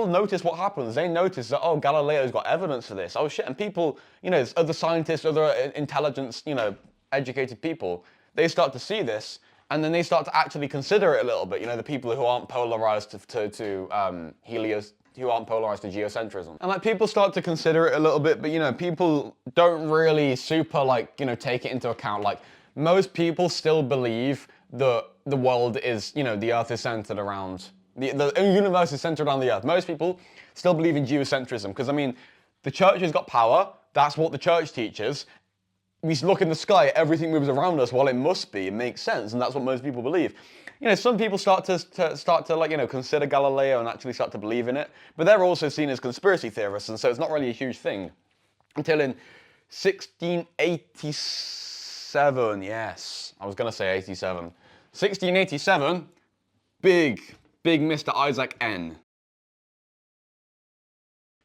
notice what happens. They notice that, oh, Galileo's got evidence for this. Oh, shit. And people, you know, other scientists, other intelligent, you know, educated people, they start to see this, and then they start to actually consider it a little bit. You know, the people who aren't polarized who aren't polarized to geocentrism. And like people start to consider it a little bit, but you know, people don't really super like, you know, take it into account. Like most people still believe that the world is, you know, the earth is centered around, the universe is centered around the earth. Most people still believe in geocentrism because I mean, the church has got power. That's what the church teaches. We look in the sky, everything moves around us. Well, it must be. It makes sense, and that's what most people believe. You know, some people start to like, you know, consider Galileo and actually start to believe in it, but they're also seen as conspiracy theorists, and so it's not really a huge thing until in 1687. Yes, I was gonna say 87. 1687. Big Mr. Isaac N.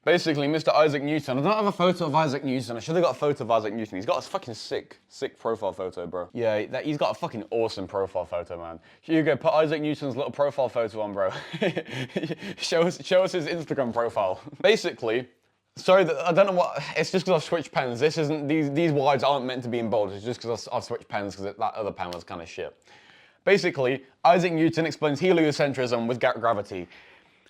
Basically, Mr. Isaac Newton. I don't have a photo of Isaac Newton. I should have got a photo of Isaac Newton. He's got a fucking sick profile photo, bro. Yeah, he's got a fucking awesome profile photo, man. Hugo, put Isaac Newton's little profile photo on, bro. show us his Instagram profile. Basically, sorry, I don't know what. It's just because I've switched pens. This isn't. These words aren't meant to be in bold. It's just because I've switched pens because that other pen was kind of shit. Basically, Isaac Newton explains heliocentrism with gravity.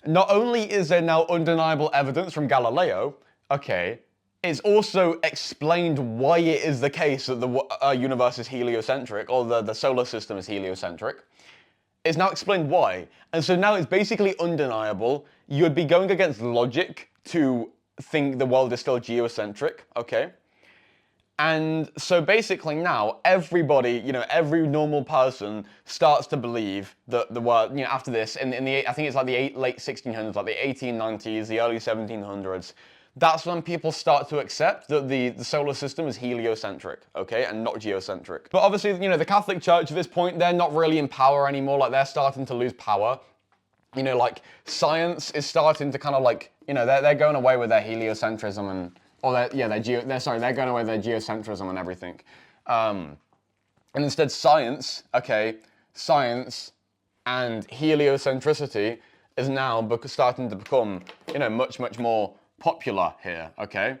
Not only is there now undeniable evidence from Galileo, okay, it's also explained why it is the case that the universe is heliocentric, or the solar system is heliocentric. It's now explained why. And so now it's basically undeniable. You'd be going against logic to think the world is still geocentric, okay? And so basically now, everybody, you know, every normal person starts to believe that the world, you know, after this, in the I think it's like the late 1600s, like the 1890s, the early 1700s, that's when people start to accept that the solar system is heliocentric, okay, and not geocentric. But obviously, you know, the Catholic Church at this point, they're not really in power anymore, like they're starting to lose power. You know, like science is starting to kind of like, you know, they're going away with their heliocentrism and they're going away with their geocentrism and everything. And instead science and heliocentricity is now starting to become, you know, much more popular here, okay?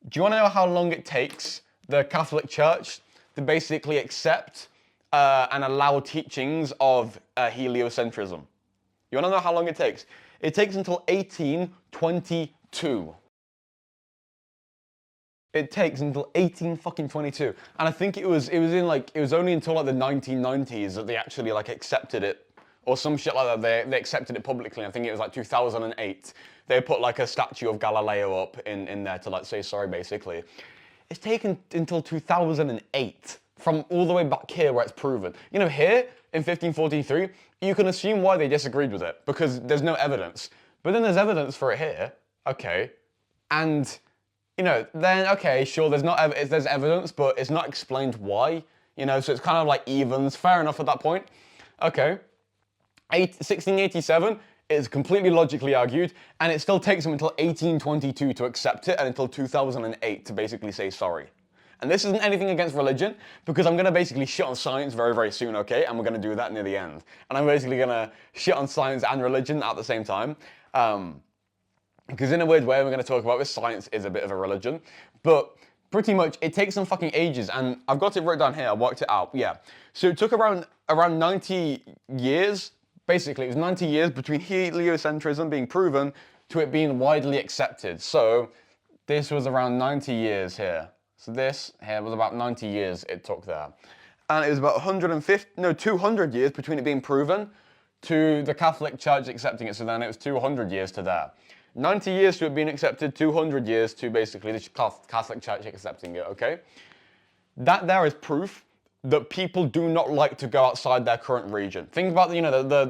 Do you want to know how long it takes the Catholic Church to basically accept and allow teachings of heliocentrism? You want to know how long it takes? It takes until 1822. It takes until 1822, and I think it was only until like the 1990s that they actually like accepted it or some shit like that. They accepted it publicly. I think it was like 2008. They put like a statue of Galileo up in there to like say sorry, basically. It's taken until 2008 from all the way back here where it's proven. You know, here in 1543, you can assume why they disagreed with it because there's no evidence. But then there's evidence for it here, okay, and you know, then okay, sure, there's evidence, but it's not explained why. You know, so it's kind of like evens. Fair enough at that point. Okay, 1687 is completely logically argued, and it still takes them until 1822 to accept it, and until 2008 to basically say sorry. And this isn't anything against religion, because I'm going to basically shit on science very, very soon, okay? And we're going to do that near the end. And I'm basically going to shit on science and religion at the same time. Because in a weird way, we're going to talk about this, science is a bit of a religion. But pretty much, it takes some fucking ages, and I've got it wrote down here, I worked it out, yeah. So it took around 90 years, basically, it was 90 years between heliocentrism being proven to it being widely accepted. So this was around 90 years here. So this here was about 90 years it took there. And it was about 200 years between it being proven to the Catholic Church accepting it. So then it was 200 years to there. 90 years to it being accepted, 200 years to basically the Catholic Church accepting it, okay? That there is proof that people do not like to go outside their current region. Think about, you know, the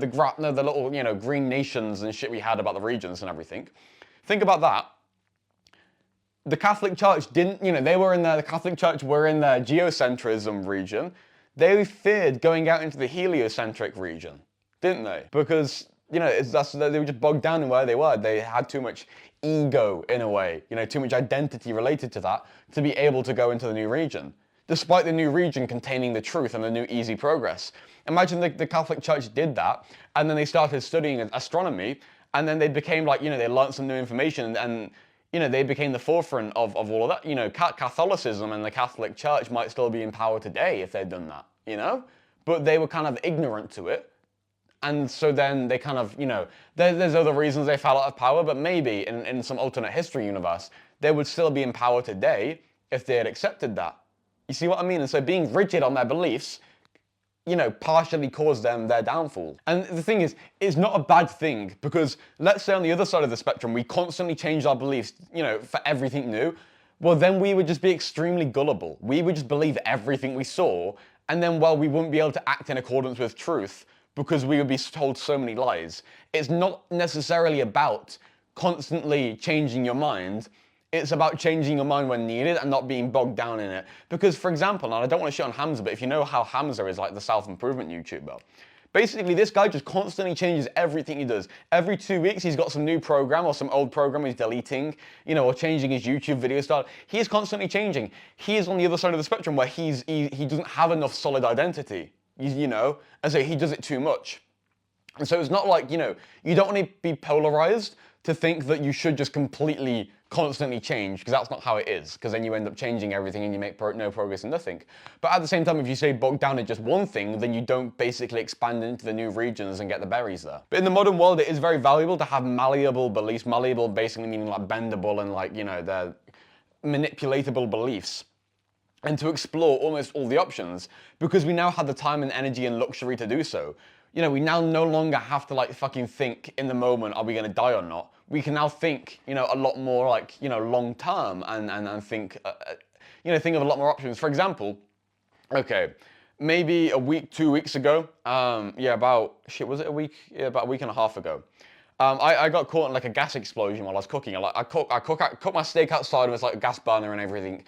little, you know, green nations and shit we had about the regions and everything. Think about that. The Catholic Church didn't, you know, the Catholic Church were in their geocentrism region. They feared going out into the heliocentric region, didn't they? Because, you know, they were just bogged down in where they were. They had too much ego, in a way, you know, too much identity related to that to be able to go into the new region, despite the new region containing the truth and the new easy progress. Imagine the Catholic Church did that, and then they started studying astronomy, and then they became like, you know, they learned some new information, and you know, they became the forefront of all of that. You know, Catholicism and the Catholic Church might still be in power today if they'd done that, you know? But they were kind of ignorant to it. And so then they kind of, you know, there's other reasons they fell out of power, but maybe in some alternate history universe, they would still be in power today if they had accepted that. You see what I mean? And so being rigid on their beliefs, you know, partially caused them their downfall. And the thing is, it's not a bad thing, because let's say on the other side of the spectrum, we constantly change our beliefs, you know, for everything new. Well, then we would just be extremely gullible. We would just believe everything we saw, and then, well, we wouldn't be able to act in accordance with truth because we would be told so many lies. It's not necessarily about constantly changing your mind. It's about changing your mind when needed and not being bogged down in it. Because, for example, and I don't want to shit on Hamza, but if you know how Hamza is, like the self-improvement YouTuber, basically this guy just constantly changes everything he does. Every 2 weeks he's got some new program or some old program he's deleting, you know, or changing his YouTube video style. He is constantly changing. He is on the other side of the spectrum where he doesn't have enough solid identity, you know, and so he does it too much. And so it's not like, you know, you don't want to be polarized to think that you should just completely constantly change, because that's not how it is, because then you end up changing everything and you make no progress in nothing. But at the same time, if you stay bogged down in just one thing, then you don't basically expand into the new regions and get the berries there. But in the modern world, it is very valuable to have malleable beliefs. Malleable basically meaning like bendable and like, you know, they're manipulatable beliefs. And to explore almost all the options, because we now have the time and energy and luxury to do so. You know, we now no longer have to like fucking think in the moment, are we going to die or not? We can now think, you know, a lot more like, you know, long term and think, you know, think of a lot more options. For example, okay, maybe a week, 2 weeks ago, yeah, about a week and a half ago, I got caught in like a gas explosion while I was cooking. I cooked my steak outside with like a gas burner and everything.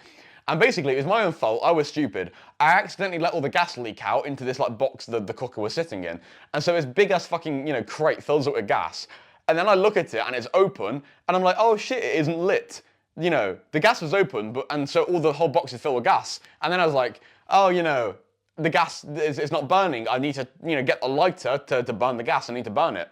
And basically, it was my own fault. I was stupid. I accidentally let all the gas leak out into this like box that the cooker was sitting in. And so this big ass fucking, you know, crate fills up with gas. And then I look at it and it's open, and I'm like, oh shit, it isn't lit. You know, the gas was open, and so the whole box is filled with gas. And then I was like, oh, you know, the gas is not burning. I need to, you know, get a lighter to burn the gas. I need to burn it.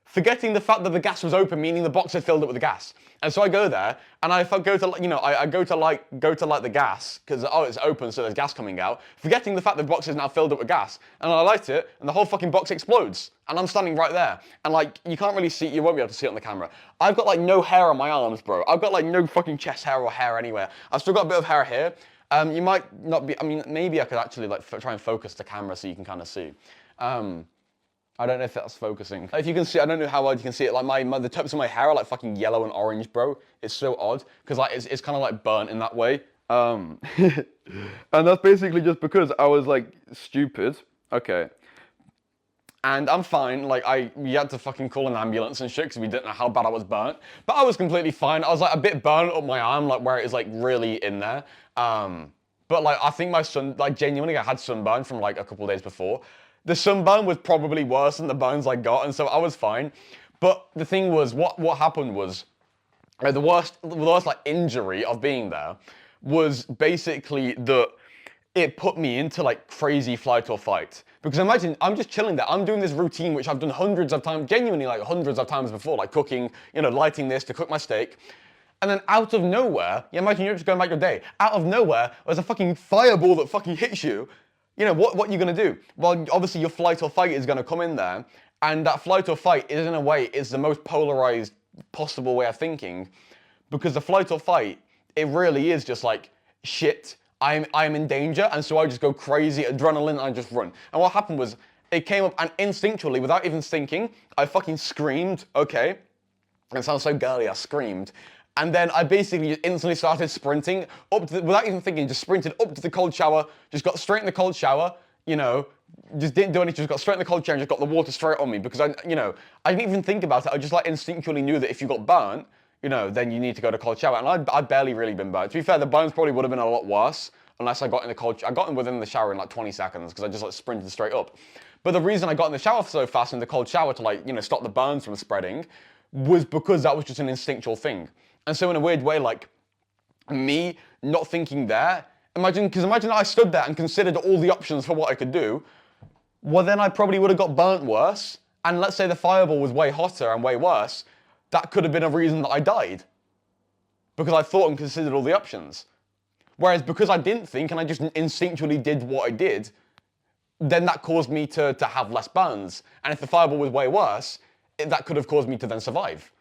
Forgetting the fact that the gas was open, meaning the box had filled up with the gas. And so I go there, and I go to, you know, I go to light the gas, because, oh, it's open, so there's gas coming out. Forgetting the fact the box is now filled up with gas. And I light it, and the whole fucking box explodes. And I'm standing right there. And, like, you can't really see, you won't be able to see it on the camera. I've got, like, no hair on my arms, bro. I've got, like, no fucking chest hair or hair anywhere. I've still got a bit of hair here. You might not be, I mean, maybe I could actually, like, try and focus the camera so you can kind of see. I don't know if that's focusing. If you can see, I don't know how well you can see it. Like the tops of my hair are like fucking yellow and orange, bro. It's so odd because like it's kind of like burnt in that way. And that's basically just because I was like stupid. Okay. And I'm fine, like we had to fucking call an ambulance and shit because we didn't know how bad I was burnt. But I was completely fine. I was like a bit burnt up my arm, like where it is like really in there. But like I think my genuinely I had sunburn from like a couple of days before. The sunburn was probably worse than the burns I got, and so I was fine. But the thing was, what happened was, the worst like injury of being there was basically that it put me into like crazy flight or fight. Because imagine, I'm just chilling there, I'm doing this routine which I've done hundreds of times, genuinely like hundreds of times before, like cooking, you know, lighting this to cook my steak. And then out of nowhere, you imagine you're just going about your day, out of nowhere, there's a fucking fireball that fucking hits you. You know, what are you gonna do? Well, obviously your flight or fight is gonna come in there, and that flight or fight is in a way, is the most polarized possible way of thinking, because the flight or fight, it really is just like, shit, I'm in danger, and so I just go crazy, adrenaline, and I just run. And what happened was, it came up, and instinctually, without even thinking, I fucking screamed, okay? It sounds so girly, I screamed. And then I basically instantly started sprinting up to without even thinking, just sprinted up to the cold shower, just got straight in the cold shower, you know, just didn't do anything, just got straight in the cold shower and just got the water straight on me because I didn't even think about it. I just like instinctually knew that if you got burnt, you know, then you need to go to cold shower. And I'd barely really been burnt. To be fair, the burns probably would have been a lot worse unless I got in the cold. I got in within the shower in like 20 seconds because I just like sprinted straight up. But the reason I got in the shower so fast in the cold shower to like, you know, stop the burns from spreading was because that was just an instinctual thing. And so in a weird way, like, me not thinking there, imagine I stood there and considered all the options for what I could do, well then I probably would have got burnt worse, and let's say the fireball was way hotter and way worse, that could have been a reason that I died. Because I thought and considered all the options. Whereas because I didn't think and I just instinctually did what I did, then that caused me to have less burns. And if the fireball was way worse, that could have caused me to then survive.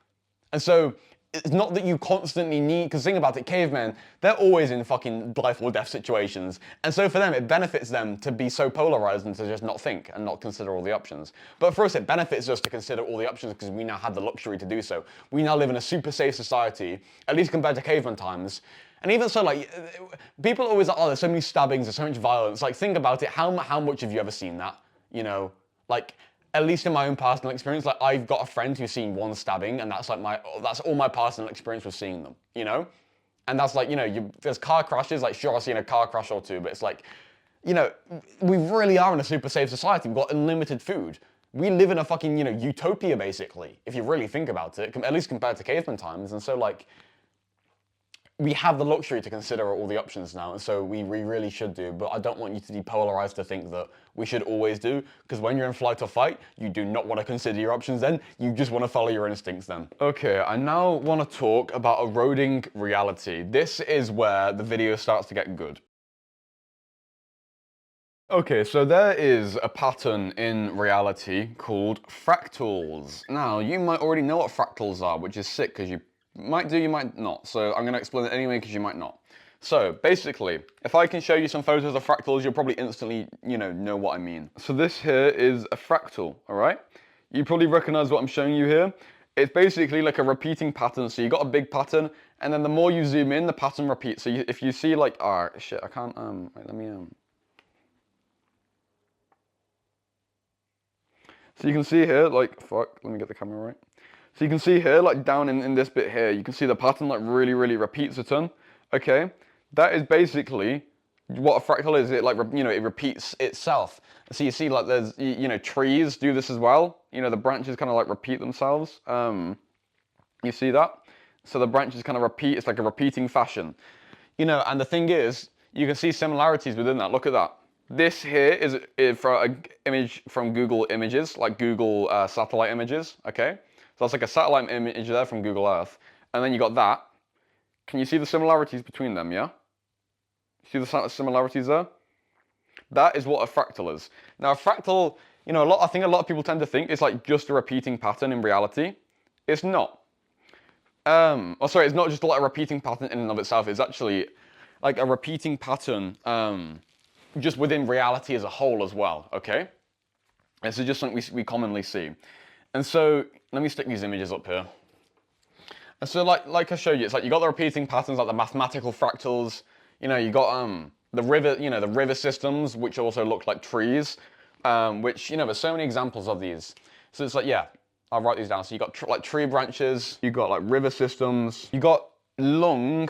And so, it's not that you constantly need, because think about it, cavemen, they're always in fucking life or death situations. And so for them, it benefits them to be so polarized and to just not think and not consider all the options. But for us, it benefits us to consider all the options because we now have the luxury to do so. We now live in a super safe society, at least compared to caveman times. And even so, like, people always like, oh, there's so many stabbings, there's so much violence. Like, think about it, how much have you ever seen that? You know, like, at least in my own personal experience, like I've got a friend who's seen one stabbing, and that's like that's all my personal experience with seeing them, you know? And that's like, you know, there's car crashes, like sure I've seen a car crash or two, but it's like, you know, we really are in a super safe society. We've got unlimited food. We live in a fucking, you know, utopia basically, if you really think about it, at least compared to caveman times. And so like, we have the luxury to consider all the options now, and so we really should do, but I don't want you to be polarized to think that we should always do, because when you're in flight or fight, you do not want to consider your options then, you just want to follow your instincts then. Okay, I now want to talk about eroding reality. This is where the video starts to get good. Okay, so there is a pattern in reality called fractals. Now, you might already know what fractals are, which is sick, because you might do, you might not. So I'm going to explain it anyway because you might not. So basically, if I can show you some photos of fractals, you'll probably instantly, you know what I mean. So this here is a fractal, all right? You probably recognize what I'm showing you here. It's basically like a repeating pattern. So you got a big pattern, and then the more you zoom in, the pattern repeats. So if you see like, shit, I can't, wait, let me, So you can see here, like, fuck, let me get the camera right. So you can see here, like down in this bit here, you can see the pattern like really repeats a ton. Okay, that is basically what a fractal is. It like, you know, it repeats itself. So you see like there's, you know, trees do this as well. You know, the branches kind of like repeat themselves. You see that? So the branches kind of repeat, it's like a repeating fashion. You know, and the thing is, you can see similarities within that. Look at that. This here is for an image from Google Images, like Google satellite images, okay? So that's like a satellite image there from Google Earth. And then you got that. Can you see the similarities between them, yeah? See the similarities there? That is what a fractal is. Now a fractal, you know, I think a lot of people tend to think it's like just a repeating pattern in reality. It's not. It's not just like a repeating pattern in and of itself. It's actually like a repeating pattern just within reality as a whole as well, okay? This is just something we commonly see. And so, let me stick these images up here. And so like I showed you, it's like you got the repeating patterns, like the mathematical fractals, you know, you got the river, you know, the river systems, which also look like trees, which, you know, there's so many examples of these. So it's like, yeah, I'll write these down. So you got like tree branches, you got like river systems, you got lung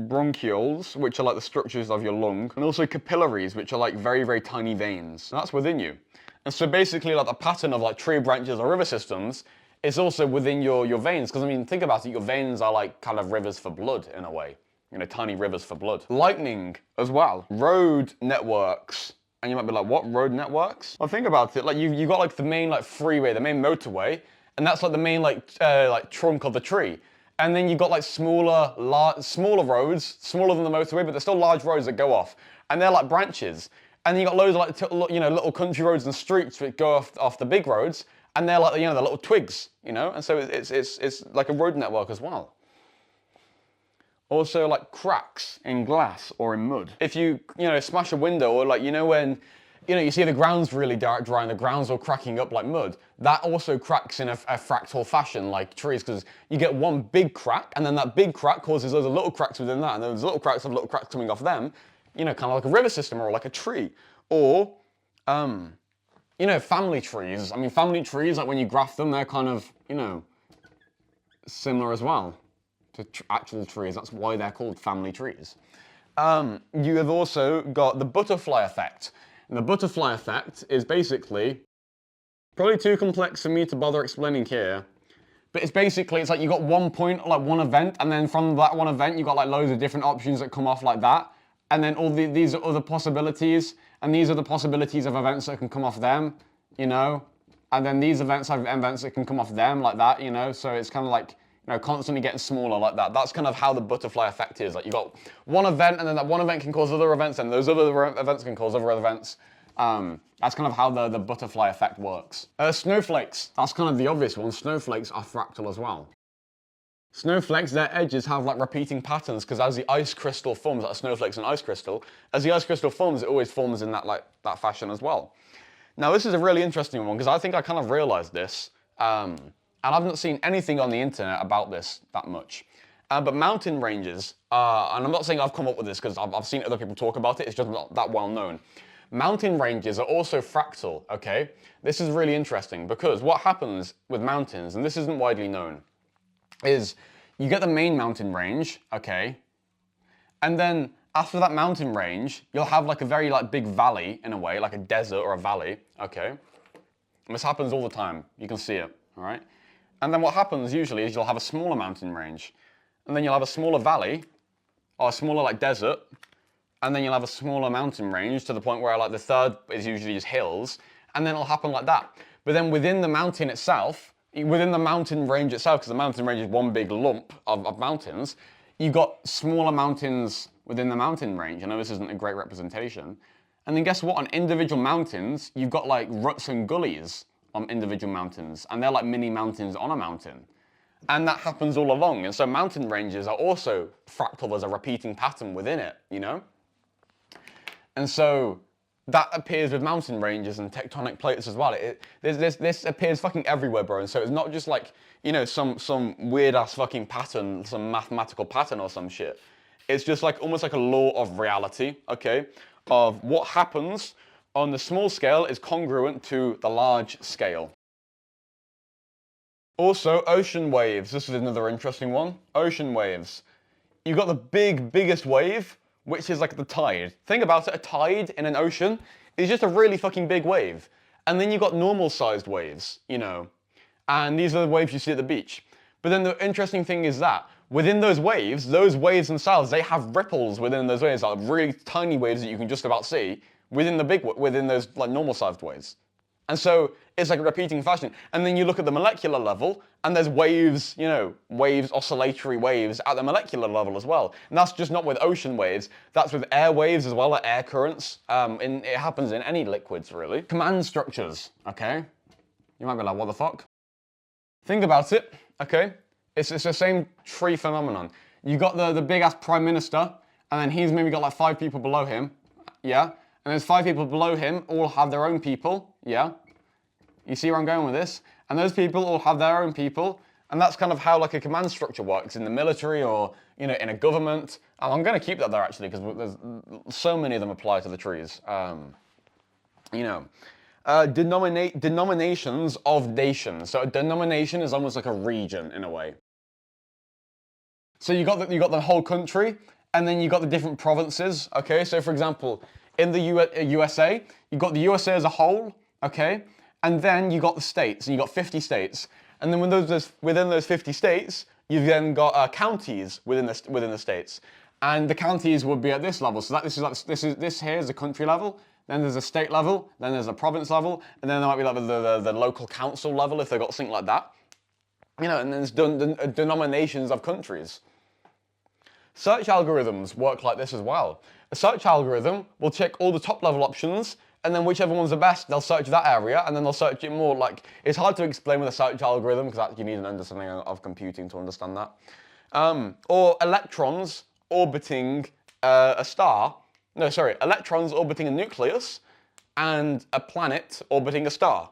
bronchioles, which are like the structures of your lung, and also capillaries, which are like very, very tiny veins. And that's within you. And so basically like the pattern of like tree branches or river systems is also within your veins. Because I mean, think about it, your veins are like kind of rivers for blood in a way. You know, tiny rivers for blood. Lightning as well. Road networks. And you might be like, what, road networks? Well, think about it, like you got like the main like freeway, the main motorway, and that's like the main like trunk of the tree. And then you've got like smaller roads, smaller than the motorway, but they're still large roads that go off. And they're like branches. And then you got loads of like, you know, little country roads and streets that go off the big roads. And they're like, you know, the little twigs, you know? And so it's like a road network as well. Also like cracks in glass or in mud. If you know, smash a window, or like, you know, when, you know, you see the ground's really dry and the ground's all cracking up like mud, that also cracks in a fractal fashion like trees, because you get one big crack, and then that big crack causes loads of little cracks within that, and those little cracks have little cracks coming off them, you know, kind of like a river system or like a tree. Or, you know, family trees. I mean, family trees, like when you graph them, they're kind of, you know, similar as well to actual trees. That's why they're called family trees. You have also got the butterfly effect. And the butterfly effect is basically, probably too complex for me to bother explaining here, but it's basically, it's like you got one point, like one event, and then from that one event, you got like loads of different options that come off like that. And then these are other possibilities, and these are the possibilities of events that can come off them, you know? And then these events have events that can come off them like that, you know? So it's kind of like, you know, constantly getting smaller like that. That's kind of how the butterfly effect is. Like you got one event, and then that one event can cause other events, and those other events can cause other events. That's kind of how the butterfly effect works. Snowflakes, that's kind of the obvious one. Snowflakes are fractal as well. Snowflakes, their edges have like repeating patterns, because as the ice crystal forms, like snowflakes and ice crystal, as the ice crystal forms, it always forms in that fashion as well. Now this is a really interesting one, because I think I kind of realized this, and I've not seen anything on the internet about this that much. But mountain ranges, and I'm not saying I've come up with this because I've seen other people talk about it, it's just not that well known. Mountain ranges are also fractal, okay? This is really interesting, because what happens with mountains, and this isn't widely known, is you get the main mountain range, okay? And then after that mountain range, you'll have like a very like big valley in a way, like a desert or a valley, okay? And this happens all the time, you can see it, all right? And then what happens usually is you'll have a smaller mountain range, and then you'll have a smaller valley, or a smaller like desert, and then you'll have a smaller mountain range to the point where like the third is usually just hills, and then it'll happen like that. But then within the mountain itself, within the mountain range itself, because the mountain range is one big lump of mountains, you've got smaller mountains within the mountain range. I know this isn't a great representation. And then guess what? On individual mountains, you've got like ruts and gullies on individual mountains, and they're like mini mountains on a mountain. And that happens all along. And so mountain ranges are also fractal as a repeating pattern within it, you know? And so that appears with mountain ranges and tectonic plates as well. This appears fucking everywhere, bro. And so it's not just like, you know, some weird ass fucking pattern, some mathematical pattern or some shit. It's just like almost like a law of reality, okay? Of what happens on the small scale is congruent to the large scale. Also, ocean waves. This is another interesting one. Ocean waves. You've got the biggest wave, which is like the tide. Think about it, a tide in an ocean is just a really fucking big wave. And then you've got normal sized waves, you know, and these are the waves you see at the beach. But then the interesting thing is that within those waves themselves, they have ripples within those waves, like really tiny waves that you can just about see within those like normal sized waves. And so it's like a repeating fashion. And then you look at the molecular level, and there's waves, you know, oscillatory waves at the molecular level as well. And that's just not with ocean waves, that's with air waves as well, like air currents. It happens in any liquids, really. Command structures, okay? You might be like, what the fuck? Think about it, okay? It's the same tree phenomenon. You got the big ass prime minister, and then he's maybe got like 5 people below him, yeah? And there's 5 people below him, all have their own people, yeah? You see where I'm going with this? And those people all have their own people, and that's kind of how like a command structure works in the military or, you know, in a government. And I'm going to keep that there actually because there's so many of them apply to the trees. You know, denominations of nations. So a denomination is almost like a region in a way. So you got the whole country, and then you got the different provinces. Okay, so for example, in the USA, you got the USA as a whole. Okay, and then you got the states, and you got 50 states, and then within those 50 states, you've then got counties within the states, and the counties would be at this level. So this here is the country level. Then there's a state level, then there's a province level, and then there might be like the local council level if they've got something like that. You know, and then there's denominations of countries. Search algorithms work like this as well. A search algorithm will check all the top level options, and then whichever one's the best, they'll search that area, and then they'll search it more. Like, it's hard to explain with a search algorithm because you need an understanding of computing to understand that. Or electrons orbiting a star. No, sorry, electrons orbiting a nucleus and a planet orbiting a star.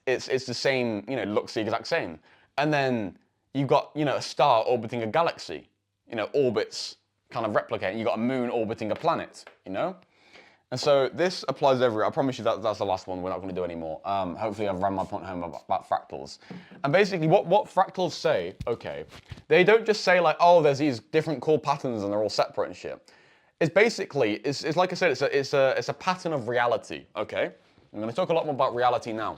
It's the same, you know, looks the exact same. And then you've got, you know, a star orbiting a galaxy. You know, orbits kind of replicate. You've got a moon orbiting a planet, you know? And so this applies everywhere. I promise you that's the last one. We're not going to do any more. Hopefully I've run my point home about fractals. And basically what fractals say, okay, they don't just say like, oh, there's these different core patterns and they're all separate and shit. It's basically, it's like I said, it's a pattern of reality, okay? I'm going to talk a lot more about reality now.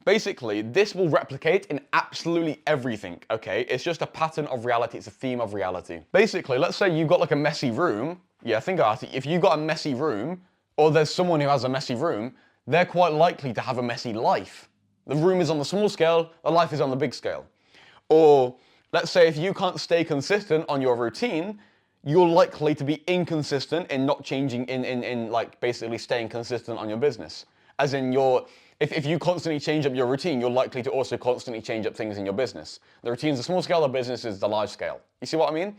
Basically, this will replicate in absolutely everything, okay? It's just a pattern of reality, it's a theme of reality. Basically, let's say you've got like a messy room. Yeah, think about it. If you've got a messy room, or there's someone who has a messy room, they're quite likely to have a messy life. The room is on the small scale, the life is on the big scale. Or, let's say if you can't stay consistent on your routine, you're likely to be inconsistent in not changing, in like basically staying consistent on your business. As in if you constantly change up your routine, you're likely to also constantly change up things in your business. The routine's the small scale, the business is the large scale. You see what I mean?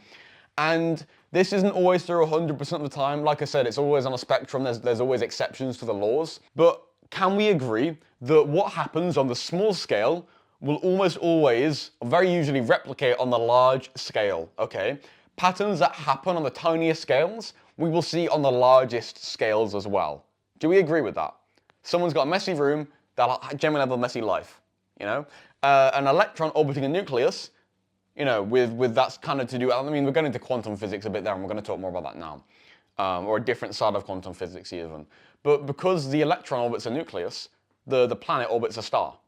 And this isn't always true 100% of the time. Like I said, it's always on a spectrum. There's always exceptions to the laws. But can we agree that what happens on the small scale will almost always, very usually replicate on the large scale, okay? Patterns that happen on the tiniest scales, we will see on the largest scales as well. Do we agree with that? Someone's got a messy room, they'll generally have a messy life, you know? An electron orbiting a nucleus, you know, with that's kind of to do, I mean, we're going into quantum physics a bit there, and we're going to talk more about that now. Or a different side of quantum physics even. But because the electron orbits a nucleus, the planet orbits a star.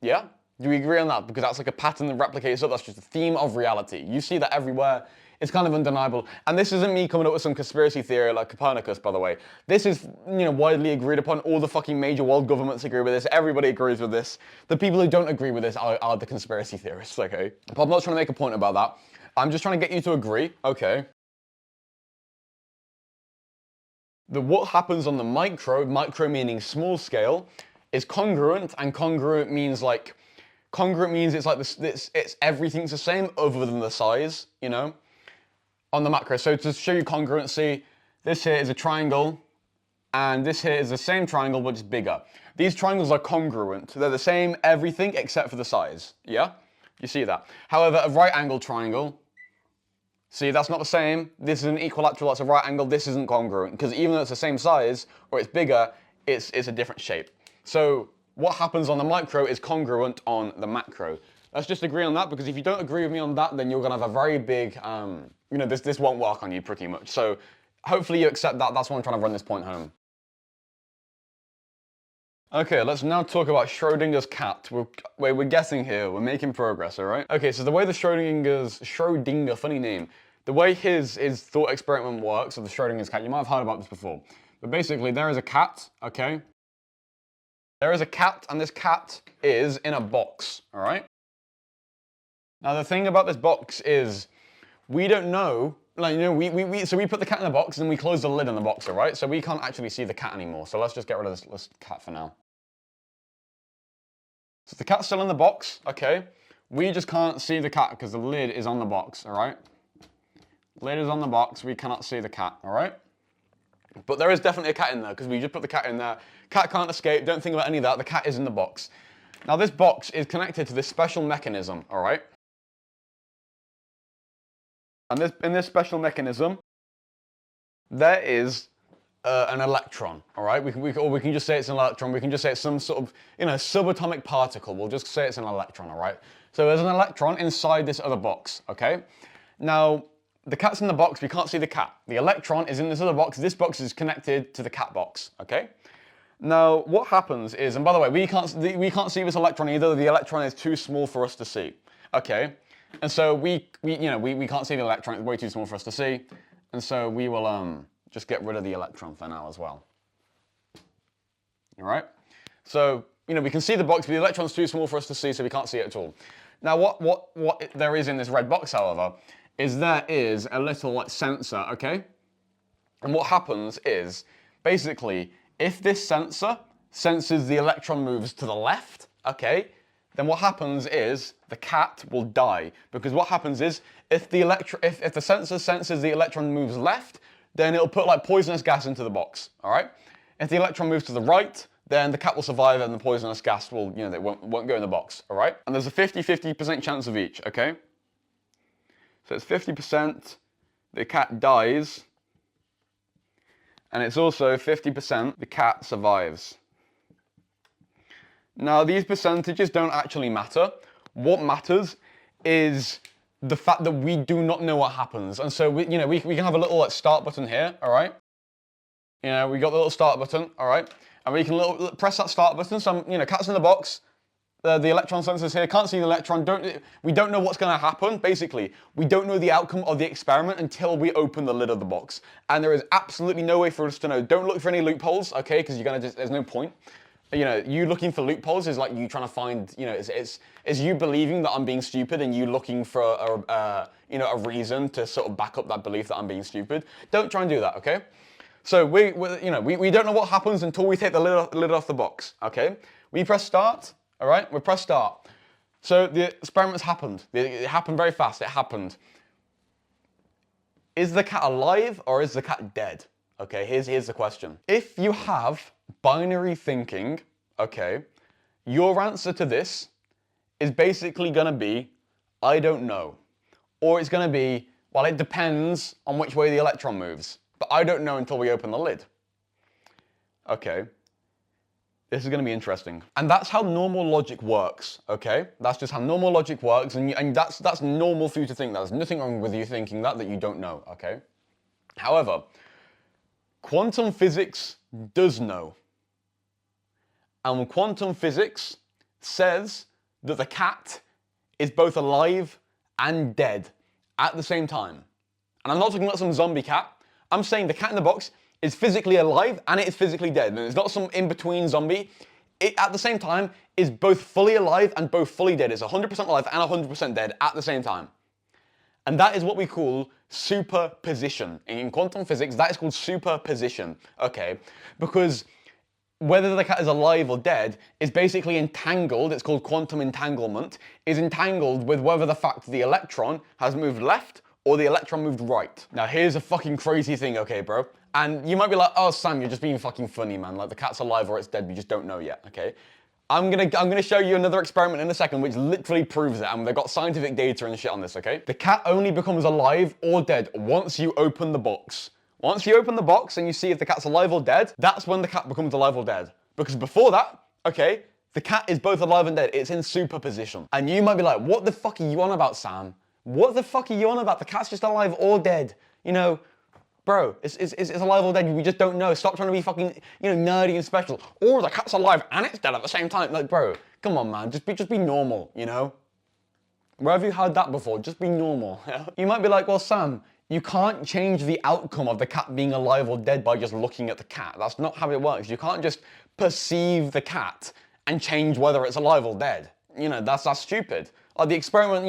Yeah? Do we agree on that? Because that's like a pattern that replicates, so that's just a theme of reality. You see that everywhere. It's kind of undeniable. And this isn't me coming up with some conspiracy theory like Copernicus, by the way. This is, you know, widely agreed upon. All the fucking major world governments agree with this. Everybody agrees with this. The people who don't agree with this are the conspiracy theorists, okay? But I'm not trying to make a point about that. I'm just trying to get you to agree, okay? That what happens on the micro meaning small scale, is congruent, and congruent means it's like this, it's everything's the same other than the size, you know? On the macro. So to show you congruency, this here is a triangle, and this here is the same triangle, but it's bigger. These triangles are congruent. They're the same everything except for the size, yeah? You see that? However, a right angle triangle, see, that's not the same. This is an equilateral, that's a right angle. This isn't congruent, because even though it's the same size, or it's bigger, it's a different shape. So what happens on the micro is congruent on the macro. Let's just agree on that, because if you don't agree with me on that, then you're gonna have a very big, you know, this won't work on you pretty much. So hopefully you accept that. That's why I'm trying to run this point home. Okay, let's now talk about Schrodinger's cat. We're guessing here, we're making progress, all right? Okay, so the way the Schrodinger, funny name, the way his thought experiment works, of the Schrodinger's cat, you might have heard about this before, but basically there is a cat, okay? There is a cat, and this cat is in a box, all right? Now the thing about this box is, we don't know, like, you know, so we put the cat in the box and we close the lid on the box, all right? So we can't actually see the cat anymore. So let's just get rid of this cat for now. So the cat's still in the box, okay? We just can't see the cat because the lid is on the box, all right? Lid is on the box, we cannot see the cat, all right? But there is definitely a cat in there, because we just put the cat in there. Cat can't escape, don't think about any of that, the cat is in the box. Now this box is connected to this special mechanism, all right? And in this special mechanism, there is an electron, all right? Or we can just say it's an electron, we can just say it's some sort of, subatomic particle. We'll just say it's an electron, all right? So there's an electron inside this other box, okay? Now, the cat's in the box, we can't see the cat. The electron is in this other box, this box is connected to the cat box, okay? Now, what happens is, and by the way, we can't see this electron either, the electron is too small for us to see, okay? And so we can't see the electron, it's way too small for us to see, and so we will just get rid of the electron for now as well. All right? So, we can see the box, but the electron's too small for us to see, so we can't see it at all. Now, what there is in this red box, however, is there is a little sensor, okay? And what happens is, basically, if this sensor senses the electron moves to the left, okay, then what happens is the cat will die. Because what happens is, if the sensor senses the electron moves left, then it'll put poisonous gas into the box, all right? If the electron moves to the right, then the cat will survive and the poisonous gas will, they won't go in the box, all right? And there's a 50-50% chance of each, okay? So it's 50% the cat dies, and it's also 50% the cat survives. Now, these percentages don't actually matter. What matters is the fact that we do not know what happens. And so, we can have a little start button here, all right? We got the little start button, all right? And we can press that start button. So, cat's in the box. The electron sensors here, can't see the electron, we don't know what's going to happen, basically. We don't know the outcome of the experiment until we open the lid of the box. And there is absolutely no way for us to know. Don't look for any loopholes, okay, because there's no point. You looking for loopholes is like you trying to find, it's you believing that I'm being stupid and you looking for a reason to sort of back up that belief that I'm being stupid. Don't try and do that, okay? So we don't know what happens until we take the lid off the box, okay? We press start. All right, we press start. So the experiments happened. It happened very fast. It happened. Is the cat alive or is the cat dead? Okay, here's the question. If you have binary thinking, okay, your answer to this is basically going to be, I don't know. Or it's going to be, well, it depends on which way the electron moves. But I don't know until we open the lid. Okay. This is going to be interesting. And that's how normal logic works, okay? That's just how normal logic works, and that's normal for you to think that. There's nothing wrong with you thinking that you don't know, okay? However, quantum physics does know. And quantum physics says that the cat is both alive and dead at the same time. And I'm not talking about some zombie cat. I'm saying the cat in the box is physically alive and it is physically dead. And it's not some in-between zombie. It, at the same time, is both fully alive and both fully dead. It's 100% alive and 100% dead at the same time. And that is what we call superposition. In quantum physics, that is called superposition, okay? Because whether the cat is alive or dead is basically entangled, it's called quantum entanglement, is entangled with whether the fact the electron has moved left or the electron moved right. Now here's a fucking crazy thing, okay, bro? And you might be like, oh, Sam, you're just being fucking funny, man. Like, the cat's alive or it's dead, we just don't know yet, okay? I'm gonna show you another experiment in a second which literally proves it, and they've got scientific data and shit on this, okay? The cat only becomes alive or dead once you open the box. Once you open the box and you see if the cat's alive or dead, that's when the cat becomes alive or dead. Because before that, okay, the cat is both alive and dead. It's in superposition. And you might be like, what the fuck are you on about, Sam? What the fuck are you on about? The cat's just alive or dead. You know, bro, it's alive or dead. We just don't know. Stop trying to be fucking, nerdy and special. Or the cat's alive and it's dead at the same time. Like, bro, come on, man. Just be normal, you know? Where have you heard that before? Just be normal. You might be like, well, Sam, you can't change the outcome of the cat being alive or dead by just looking at the cat. That's not how it works. You can't just perceive the cat and change whether it's alive or dead. That's stupid. Like the experiment,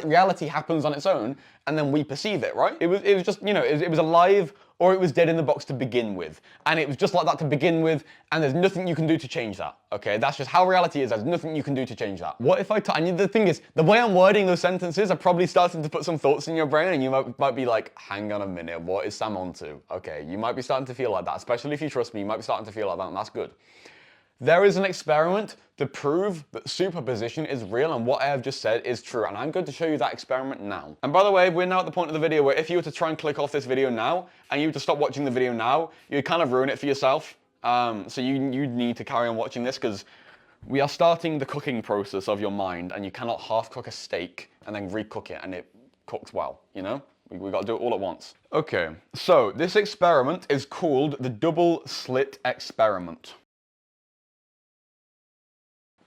reality happens on its own, and then we perceive it, right? It was just, it was alive or it was dead in the box to begin with. And it was just like that to begin with, and there's nothing you can do to change that, okay? That's just how reality is. There's nothing you can do to change that. What if and the thing is, the way I'm wording those sentences are probably starting to put some thoughts in your brain, and you might be like, hang on a minute, what is Sam onto? Okay, you might be starting to feel like that, especially if you trust me, you might be starting to feel like that, and that's good. There is an experiment to prove that superposition is real and what I have just said is true, and I'm going to show you that experiment now. And by the way, we're now at the point of the video where if you were to try and click off this video now, and you were to stop watching the video now, you'd kind of ruin it for yourself. So you need to carry on watching this, because we are starting the cooking process of your mind, and you cannot half cook a steak and then recook it and it cooks well, you know? We've got to do it all at once. Okay, so this experiment is called the double slit experiment.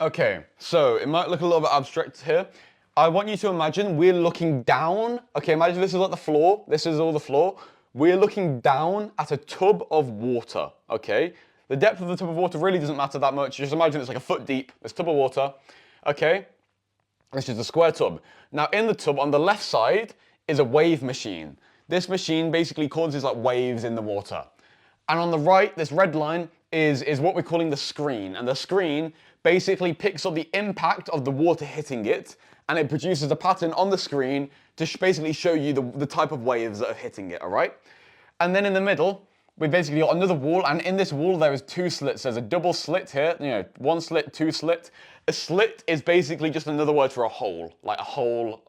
Okay, so it might look a little bit abstract here. I want you to imagine we're looking down. Okay, imagine this is like the floor. This is all the floor. We're looking down at a tub of water, okay? The depth of the tub of water really doesn't matter that much. Just imagine it's like a foot deep, this tub of water, okay? This is a square tub. Now in the tub on the left side is a wave machine. This machine basically causes like waves in the water. And on the right, this red line is what we're calling the screen. And the screen basically picks up the impact of the water hitting it, and it produces a pattern on the screen to basically show you the type of waves that are hitting it, all right? And then in the middle, we basically got another wall, and in this wall there is two slits. There's a double slit here, you know, one slit, two slit. A slit is basically just another word for a hole, like a hole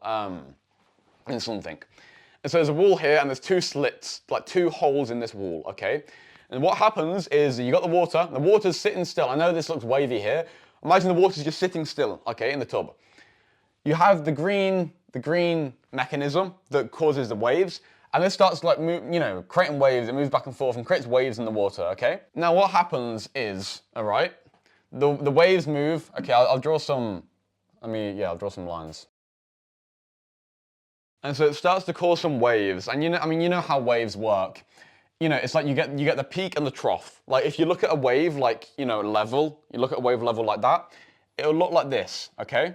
in something. And so there's a wall here, and there's two slits, like two holes in this wall, okay? And what happens is you got the water's sitting still. I know this looks wavy here. Imagine the water's just sitting still, okay, in the tub. You have the green mechanism that causes the waves, and this starts like, creating waves. It moves back and forth and creates waves in the water, okay? Now what happens is, all right, the waves move. Okay, I'll draw some, I'll draw some lines. And so it starts to cause some waves, and you know how waves work. You know, it's like you get the peak and the trough. Like if you look at a wave like, level, you look at a wave level like that, it'll look like this, okay?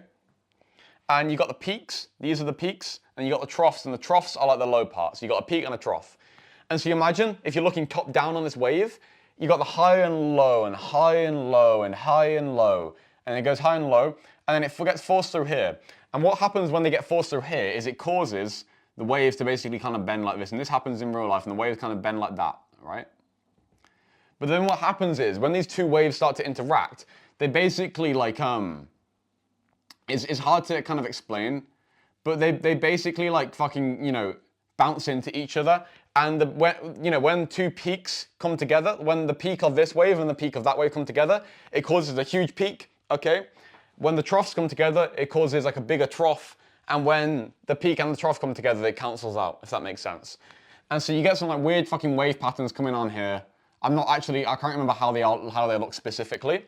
And you got the peaks, these are the peaks, and you got the troughs, and the troughs are like the low parts. You got a peak and a trough. And so you imagine, if you're looking top down on this wave, you got the high and low, and high and low, and high and low, and it goes high and low, and then it gets forced through here. And what happens when they get forced through here is it causes the waves to basically kind of bend like this, and this happens in real life, and the waves kind of bend like that, right? But then what happens is, when these two waves start to interact, they basically like, it's hard to kind of explain, but they basically like fucking, bounce into each other, and when two peaks come together, when the peak of this wave and the peak of that wave come together, it causes a huge peak, okay? When the troughs come together, it causes like a bigger trough, and when the peak and the trough come together, it cancels out, if that makes sense. And so you get some like weird fucking wave patterns coming on here. I can't remember how they look specifically.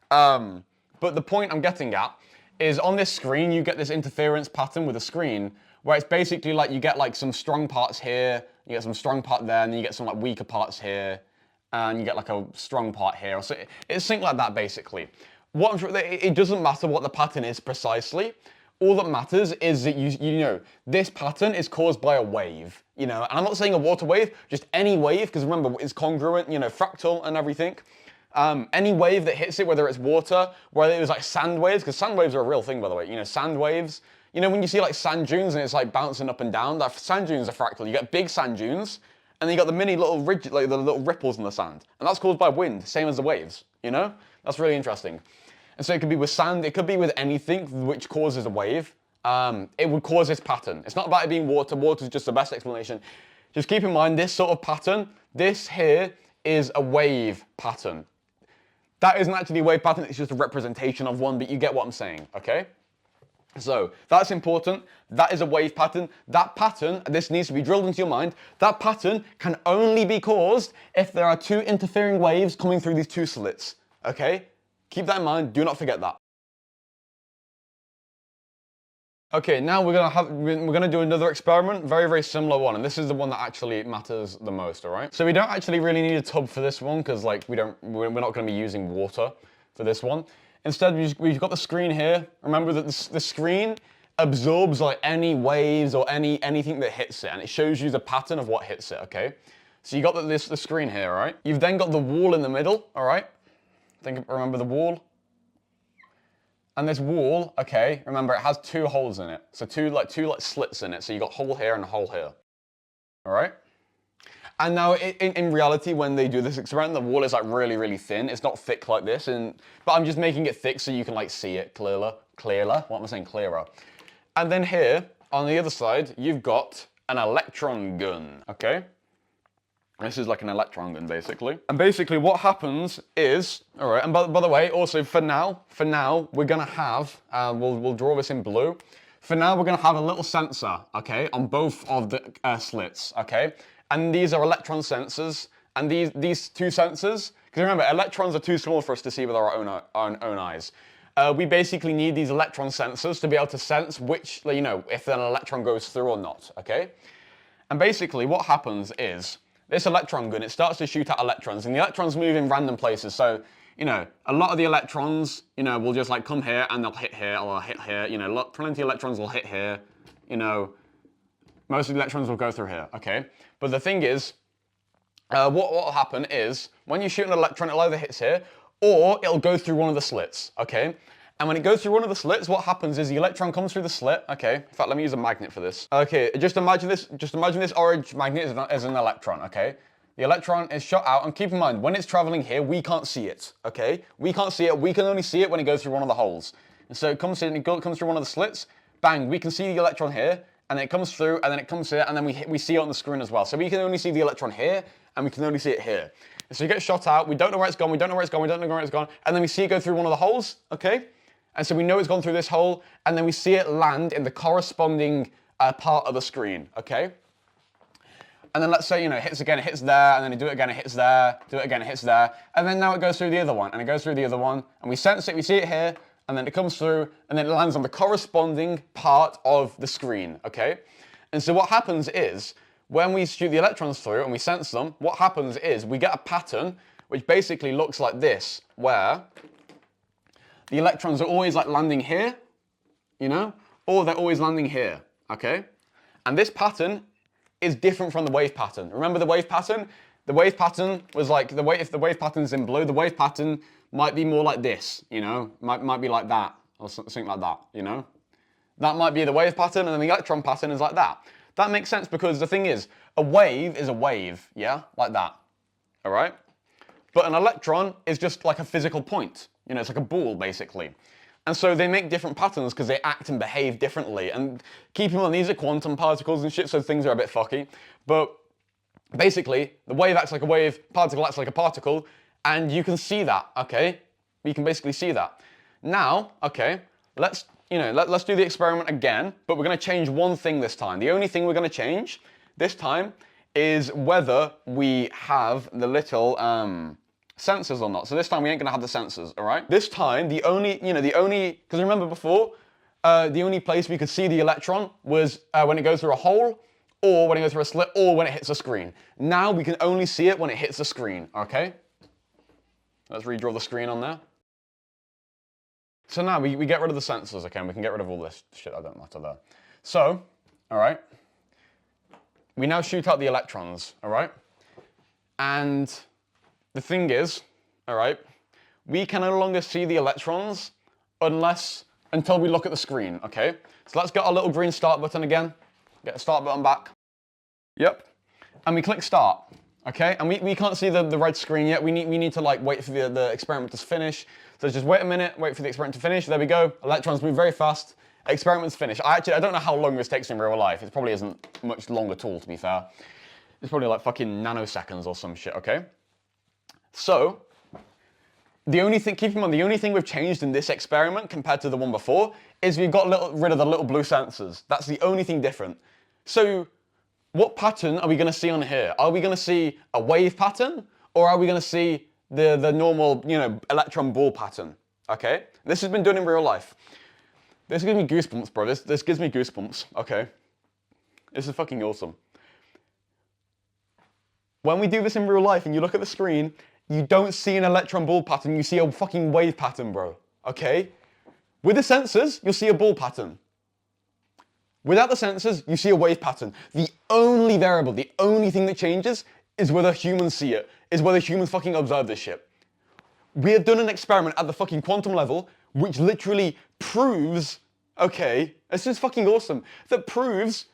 But the point I'm getting at is on this screen, you get this interference pattern with the screen, where it's basically like you get like some strong parts here, you get some strong part there, and then you get some like weaker parts here, and you get like a strong part here. So it's synced like that basically. It doesn't matter what the pattern is precisely. All that matters is that this pattern is caused by a wave, and I'm not saying a water wave, just any wave, because remember, it's congruent, fractal and everything. Any wave that hits it, whether it's water, whether it was like sand waves, because sand waves are a real thing, by the way, sand waves. When you see like sand dunes and it's like bouncing up and down, that sand dunes are fractal. You get big sand dunes, and then you got the mini little ridge, like the little ripples in the sand, and that's caused by wind, same as the waves, That's really interesting. And so it could be with sand, it could be with anything which causes a wave. It would cause this pattern. It's not about it being water. Water is just the best explanation. Just keep in mind this sort of pattern, this here is a wave pattern. That isn't actually a wave pattern, it's just a representation of one, but you get what I'm saying, okay? So that's important. That is a wave pattern. That pattern, this needs to be drilled into your mind, that pattern can only be caused if there are two interfering waves coming through these two slits, okay? Keep that in mind, do not forget that. Okay, now we're gonna do another experiment, very, very similar one, and this is the one that actually matters the most, all right? So we don't actually really need a tub for this one, because like we're not gonna be using water for this one. Instead, we've got the screen here. Remember that the screen absorbs like any waves or anything that hits it, and it shows you the pattern of what hits it, okay? So you got the screen here, all right? You've then got the wall in the middle, all right? Remember the wall? And this wall, okay, remember it has two holes in it. So two slits in it. So you got hole here and a hole here. All right? And now in reality, when they do this experiment, the wall is like really, really thin. It's not thick like this, but I'm just making it thick so you can like see it clearer. What am I saying? Clearer. And then here, on the other side, you've got an electron gun, okay? This is like an electron gun, basically. And basically what happens is, all right, and by the way, also for now, we're gonna have, we'll draw this in blue. For now, we're gonna have a little sensor, okay, on both of the slits, okay? And these are electron sensors, and these two sensors, because remember, electrons are too small for us to see with our own eyes. We basically need these electron sensors to be able to sense which, you know, if an electron goes through or not, okay? And basically what happens is, this electron gun, it starts to shoot out electrons, and the electrons move in random places. So, you know, a lot of the electrons, you know, will just like come here and they'll hit here or hit here. You know, plenty of electrons will hit here. You know, most of the electrons will go through here, okay? But the thing is, what will happen is, when you shoot an electron, it'll either hit here, or it'll go through one of the slits, okay? And when it goes through one of the slits, what happens is the electron comes through the slit, okay? In fact, let me use a magnet for this. Okay, just imagine this orange magnet as an electron, okay? The electron is shot out, and keep in mind, when it's traveling here, we can't see it, okay? We can't see it, we can only see it when it goes through one of the holes. And so it comes through one of the slits, bang, we can see the electron here, and then it comes through, and then it comes here, and then we see it on the screen as well. So we can only see the electron here, and we can only see it here. And so you get shot out, we don't know where it's gone, we don't know where it's gone, we don't know where it's gone, and then we see it go through one of the holes, okay? And so we know it's gone through this hole, and then we see it land in the corresponding part of the screen, okay? And then let's say, you know, it hits again, it hits there, and then you do it again, it hits there, do it again, it hits there, and then now it goes through the other one, and it goes through the other one, and we sense it, we see it here, and then it comes through, and then it lands on the corresponding part of the screen, okay? And so what happens is, when we shoot the electrons through and we sense them, what happens is we get a pattern which basically looks like this, where the electrons are always like landing here, you know, or they're always landing here, okay? And this pattern is different from the wave pattern. Remember the wave pattern? The wave pattern was like, if the wave pattern's in blue, the wave pattern might be more like this, you know, might be like that, or something like that, you know? That might be the wave pattern, and then the electron pattern is like that. That makes sense because the thing is a wave, yeah, like that, all right? But an electron is just like a physical point. You know, it's like a ball, basically. And so they make different patterns because they act and behave differently. And keep in mind, these are quantum particles and shit, so things are a bit fucky. But basically, the wave acts like a wave, particle acts like a particle, and you can see that, okay? You can basically see that. Now, okay, let's do the experiment again, but we're going to change one thing this time. The only thing we're going to change this time is whether we have the little sensors or not. So this time we ain't gonna have the sensors, all right? This time, because remember before, the only place we could see the electron was when it goes through a hole, or when it goes through a slit, or when it hits a screen. Now we can only see it when it hits the screen, okay? Let's redraw the screen on there. So now we get rid of the sensors, okay? And we can get rid of all this shit that don't matter there. So, all right, we now shoot out the electrons, all right? And the thing is, all right, we can no longer see the electrons until we look at the screen, okay? So let's get our little green start button again. Get the start button back. Yep. And we click start, okay? And we can't see the red screen yet. We need to like wait for the experiment to finish. So just wait a minute, wait for the experiment to finish. There we go. Electrons move very fast. Experiment's finished. I don't know how long this takes in real life. It probably isn't much long at all, to be fair. It's probably like fucking nanoseconds or some shit, okay? So, keep in mind, the only thing we've changed in this experiment compared to the one before is we've got rid of the little blue sensors. That's the only thing different. So, what pattern are we going to see on here? Are we going to see a wave pattern, or are we going to see the normal, you know, electron ball pattern? Okay? This has been done in real life. This gives me goosebumps, bro. This gives me goosebumps. Okay? This is fucking awesome. When we do this in real life and you look at the screen, you don't see an electron ball pattern, you see a fucking wave pattern, bro, okay? With the sensors, you'll see a ball pattern. Without the sensors, you see a wave pattern. The only variable, the only thing that changes is whether humans see it, is whether humans fucking observe this shit. We have done an experiment at the fucking quantum level which literally proves, okay, this is fucking awesome, that proves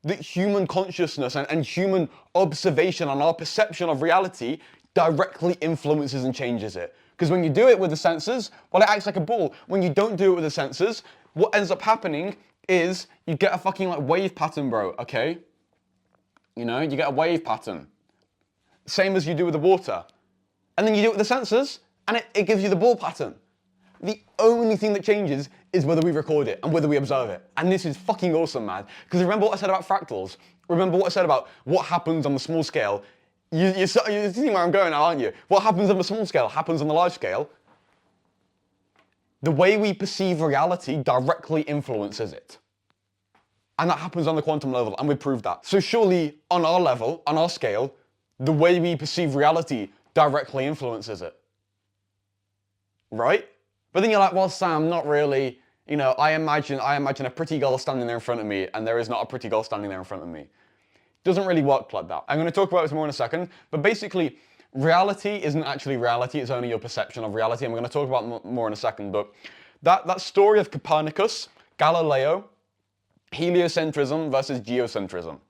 that human consciousness and human observation and our perception of reality directly influences and changes it. Because when you do it with the senses, well, it acts like a ball. When you don't do it with the senses, what ends up happening is you get a fucking like wave pattern, bro, okay? You know, you get a wave pattern. Same as you do with the water. And then you do it with the sensors, and it gives you the ball pattern. The only thing that changes is whether we record it and whether we observe it. And this is fucking awesome, man. Because remember what I said about fractals? Remember what I said about what happens on the small scale? You see where I'm going now, aren't you? What happens on the small scale happens on the large scale. The way we perceive reality directly influences it. And that happens on the quantum level, and we proved that. So surely, on our level, on our scale, the way we perceive reality directly influences it. Right? But then you're like, well, Sam, not really. You know, I imagine a pretty girl standing there in front of me, and there is not a pretty girl standing there in front of me. Doesn't really work like that. I'm going to talk about this more in a second, but basically, reality isn't actually reality, it's only your perception of reality. I'm going to talk about more in a second, but that story of Copernicus, Galileo, heliocentrism versus geocentrism.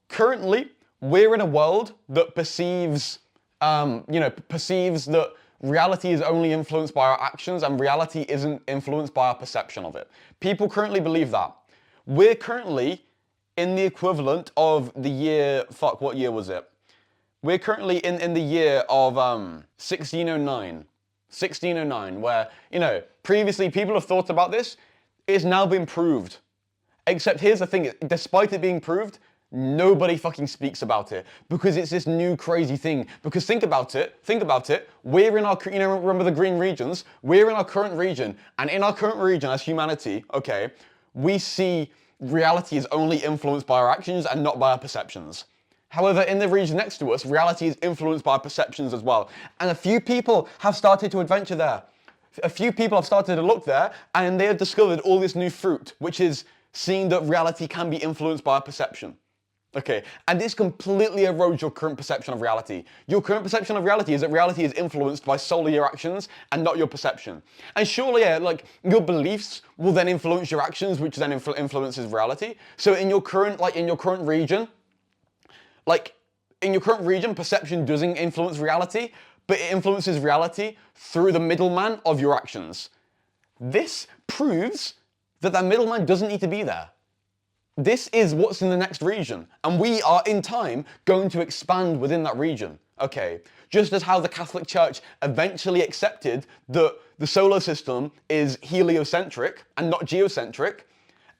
Currently, we're in a world that perceives that reality is only influenced by our actions and reality isn't influenced by our perception of it. People currently believe that. We're currently in the equivalent of the year, what year was it? We're currently in the year of 1609. 1609, where, you know, previously people have thought about this. It's now been proved. Except here's the thing, despite it being proved, nobody fucking speaks about it because it's this new crazy thing. Because think about it, we're in our, you know, remember the green regions? We're in our current region, and in our current region as humanity, okay, we see reality is only influenced by our actions and not by our perceptions. However, in the region next to us, reality is influenced by our perceptions as well. And a few people have started to adventure there. A few people have started to look there, and they have discovered all this new fruit, which is seeing that reality can be influenced by our perception. Okay, and this completely erodes your current perception of reality. Your current perception of reality is that reality is influenced by solely your actions and not your perception. And surely, yeah, like, your beliefs will then influence your actions, which then influences reality. So in your current region, perception doesn't influence reality, but it influences reality through the middleman of your actions. This proves that middleman doesn't need to be there. This is what's in the next region, and we are in time going to expand within that region, okay? Just as how the Catholic Church eventually accepted that the solar system is heliocentric and not geocentric,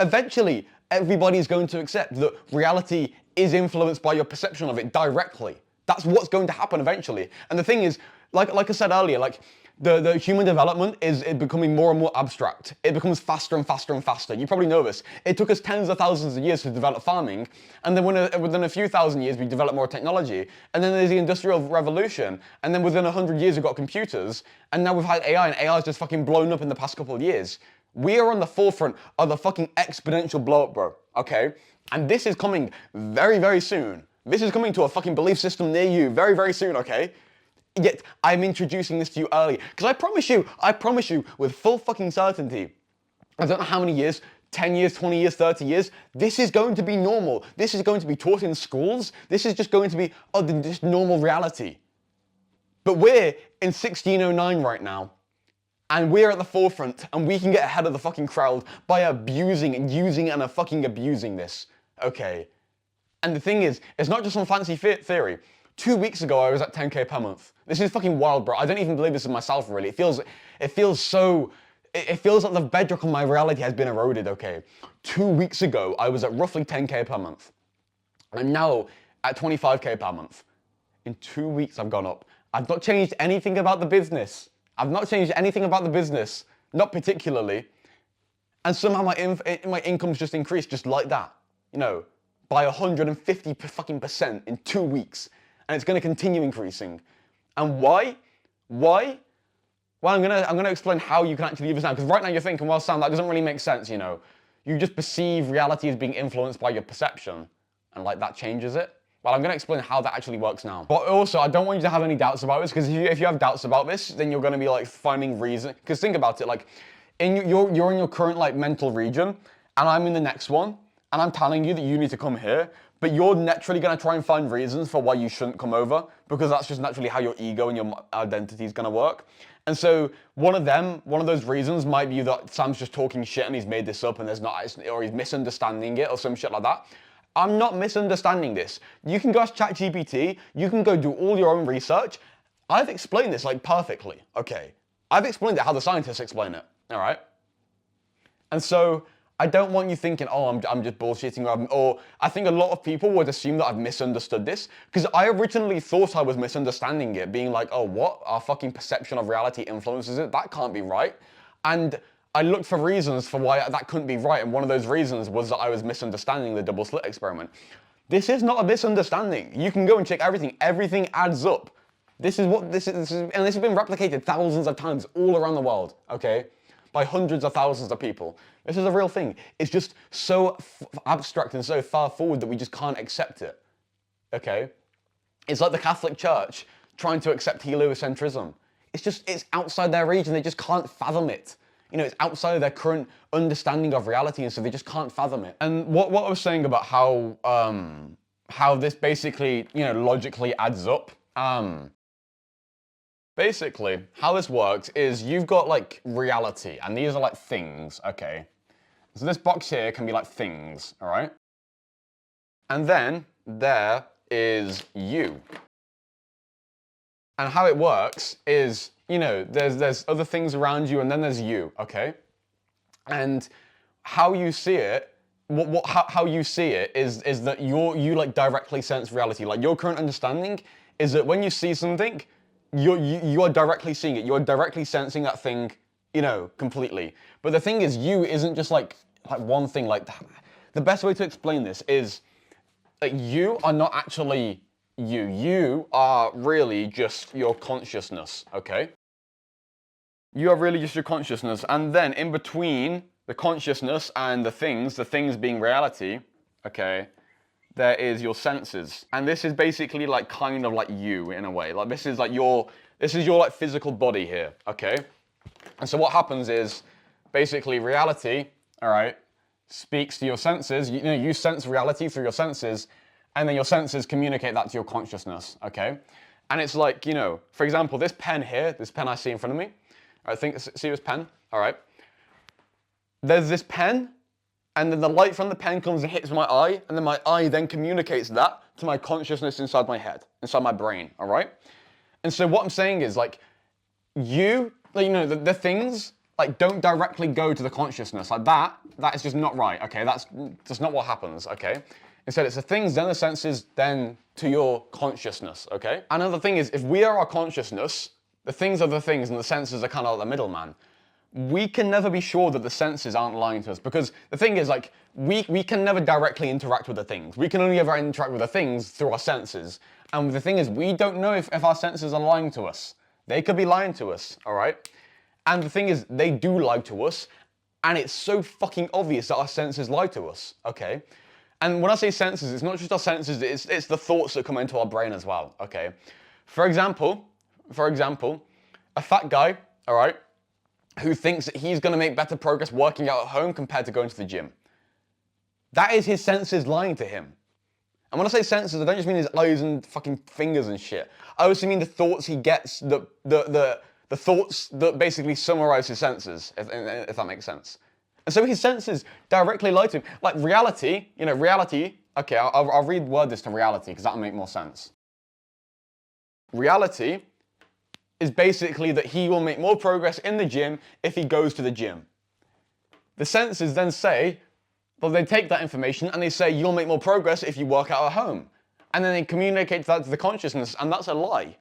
eventually everybody's going to accept that reality is influenced by your perception of it directly. That's what's going to happen eventually. And the thing is, like I said earlier, like, the human development is becoming more and more abstract. It becomes faster and faster and faster. You probably know this. It took us tens of thousands of years to develop farming, and then within a few thousand years we developed more technology, and then there's the Industrial Revolution, and then within 100 years we've got computers, and now we've had AI, and AI has just fucking blown up in the past couple of years. We are on the forefront of the fucking exponential blow up, bro, okay? And this is coming very, very soon. This is coming to a fucking belief system near you very, very soon, okay? Yet, I'm introducing this to you early. Because I promise you, with full fucking certainty, I don't know how many years, 10 years, 20 years, 30 years, this is going to be normal. This is going to be taught in schools. This is just going to be, just normal reality. But we're in 1609 right now. And we're at the forefront, and we can get ahead of the fucking crowd by abusing and using and fucking abusing this. Okay. And the thing is, it's not just some fancy theory. 2 weeks ago, I was at 10K per month. This is fucking wild, bro. I don't even believe this in myself, really. It feels like the bedrock of my reality has been eroded, okay? 2 weeks ago, I was at roughly 10K per month. I'm now at 25K per month. In 2 weeks, I've gone up. I've not changed anything about the business. Not particularly. And somehow my income's just increased just like that. You know, by 150% in 2 weeks. And it's going to continue increasing. And why? Well, I'm gonna explain how you can actually use this now. Because right now you're thinking, well, Sam, that doesn't really make sense, you know. You just perceive reality as being influenced by your perception. And like that changes it. Well, I'm going to explain how that actually works now. But also, I don't want you to have any doubts about this, because if you have doubts about this, then you're going to be like finding reason. Because think about it, like you're in your current like mental region, and I'm in the next one, and I'm telling you that you need to come here, but you're naturally going to try and find reasons for why you shouldn't come over, because that's just naturally how your ego and your identity is going to work. And so one of those reasons might be that Sam's just talking shit and he's made this up and there's not, or he's misunderstanding it or some shit like that. I'm not misunderstanding this. You can go ask ChatGPT, you can go do all your own research. I've explained this like perfectly, okay? I've explained it how the scientists explain it, all right? And so I don't want you thinking, oh, I'm just bullshitting, or I think a lot of people would assume that I've misunderstood this, because I originally thought I was misunderstanding it, being like, oh, what? Our fucking perception of reality influences it? That can't be right. And I looked for reasons for why that couldn't be right, and one of those reasons was that I was misunderstanding the double slit experiment. This is not a misunderstanding. You can go and check everything. Everything adds up. This is what this is, and this has been replicated thousands of times all around the world, okay? By hundreds of thousands of people. This is a real thing. It's just so abstract and so far forward that we just can't accept it, okay? It's like the Catholic Church trying to accept heliocentrism. It's outside their region. They just can't fathom it. You know, it's outside of their current understanding of reality, and so they just can't fathom it. And what I was saying about how this basically, you know, logically adds up. Basically, how this works is you've got like reality, and these are like things, okay? So this box here can be like things, all right? And then there is you. And how it works is, you know, there's other things around you, and then there's you, okay? And how you see it, how you see it is that you like directly sense reality. Like your current understanding is that when you see something, you are directly seeing it. You are directly sensing that thing, you know, completely. But the thing is, you isn't just like one thing. Like the best way to explain this is that you are not actually you. You are really just your consciousness, okay? You are really just your consciousness, and then in between the consciousness and the things being reality, okay, there is your senses. And this is basically like kind of like you in a way. Like this is your like physical body here, okay? And so what happens is basically reality, all right, speaks to your senses. You know, you sense reality through your senses, and then your senses communicate that to your consciousness, okay? And it's like, you know, for example, this pen here, this pen I see in front of me, I think, see this pen, all right? There's this pen, and then the light from the pen comes and hits my eye, and then my eye then communicates that to my consciousness inside my head, inside my brain, all right? And so what I'm saying is, like, you know, the things, like, don't directly go to the consciousness. Like, that is just not right, okay? That's not what happens, okay? Instead, it's the things, then the senses, then to your consciousness, okay? Another thing is, if we are our consciousness, the things are the things, and the senses are kind of like the middleman. We can never be sure that the senses aren't lying to us, because the thing is, like, we can never directly interact with the things. We can only ever interact with the things through our senses. And the thing is, we don't know if our senses are lying to us. They could be lying to us, all right? And the thing is, they do lie to us, and it's so fucking obvious that our senses lie to us, okay? And when I say senses, it's not just our senses, it's the thoughts that come into our brain as well, okay? For example, a fat guy, all right, who thinks that he's going to make better progress working out at home compared to going to the gym. That is his senses lying to him. And when I say senses, I don't just mean his eyes and fucking fingers and shit. I also mean the thoughts he gets, the thoughts that basically summarize his senses, if that makes sense. And so his senses directly lie to him. Like reality, you know, reality, okay, I'll reword this to reality because that'll make more sense. Reality is basically that he will make more progress in the gym if he goes to the gym. The senses then say, well, they take that information and they say, you'll make more progress if you work out at home. And then they communicate that to the consciousness, and that's a lie.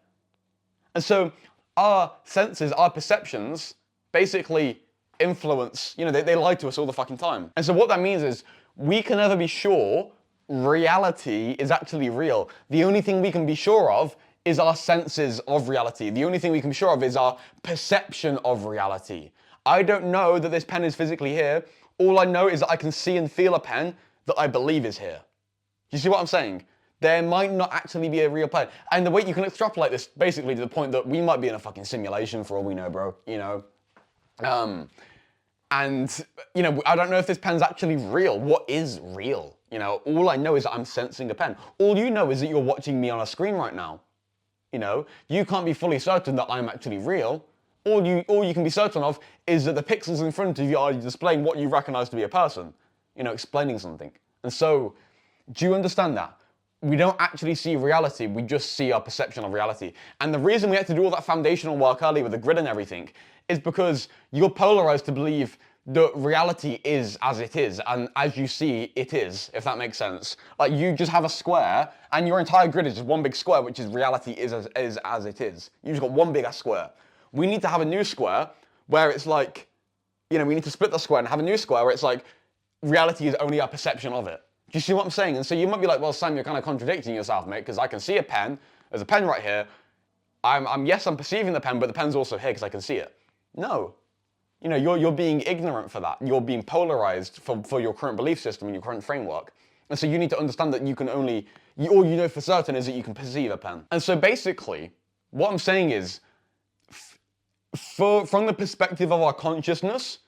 And so our senses, our perceptions, basically influence, you know, they lie to us all the fucking time. And so what that means is, we can never be sure reality is actually real. The only thing we can be sure of is our senses of reality. The only thing we can be sure of is our perception of reality. I don't know that this pen is physically here. All I know is that I can see and feel a pen that I believe is here. You see what I'm saying? There might not actually be a real pen. And the way you can extrapolate this basically to the point that we might be in a fucking simulation for all we know, bro, you know? And, you know, I don't know if this pen's actually real. What is real? You know, all I know is that I'm sensing a pen. All you know is that you're watching me on a screen right now. You know, you can't be fully certain that I'm actually real. All you can be certain of is that the pixels in front of you are displaying what you recognize to be a person. You know, explaining something. And so, do you understand that? We don't actually see reality, we just see our perception of reality. And the reason we had to do all that foundational work earlier with the grid and everything is because you're polarized to believe that reality is as it is, and as you see, it is, if that makes sense. Like, you just have a square, and your entire grid is just one big square, which is reality is as it is. You've just got one big ass square. We need to have a new square where it's like, you know, we need to split the square and have a new square where it's like, reality is only our perception of it. Do you see what I'm saying? And so you might be like, well, Sam, you're kind of contradicting yourself, mate, because I can see a pen. There's a pen right here. Yes, I'm perceiving the pen, but the pen's also here because I can see it. No. You know, you're being ignorant for that. You're being polarized for your current belief system and your current framework. And so you need to understand that you can only, all you know for certain is that you can perceive a pen. And so basically, what I'm saying is, from the perspective of our consciousness,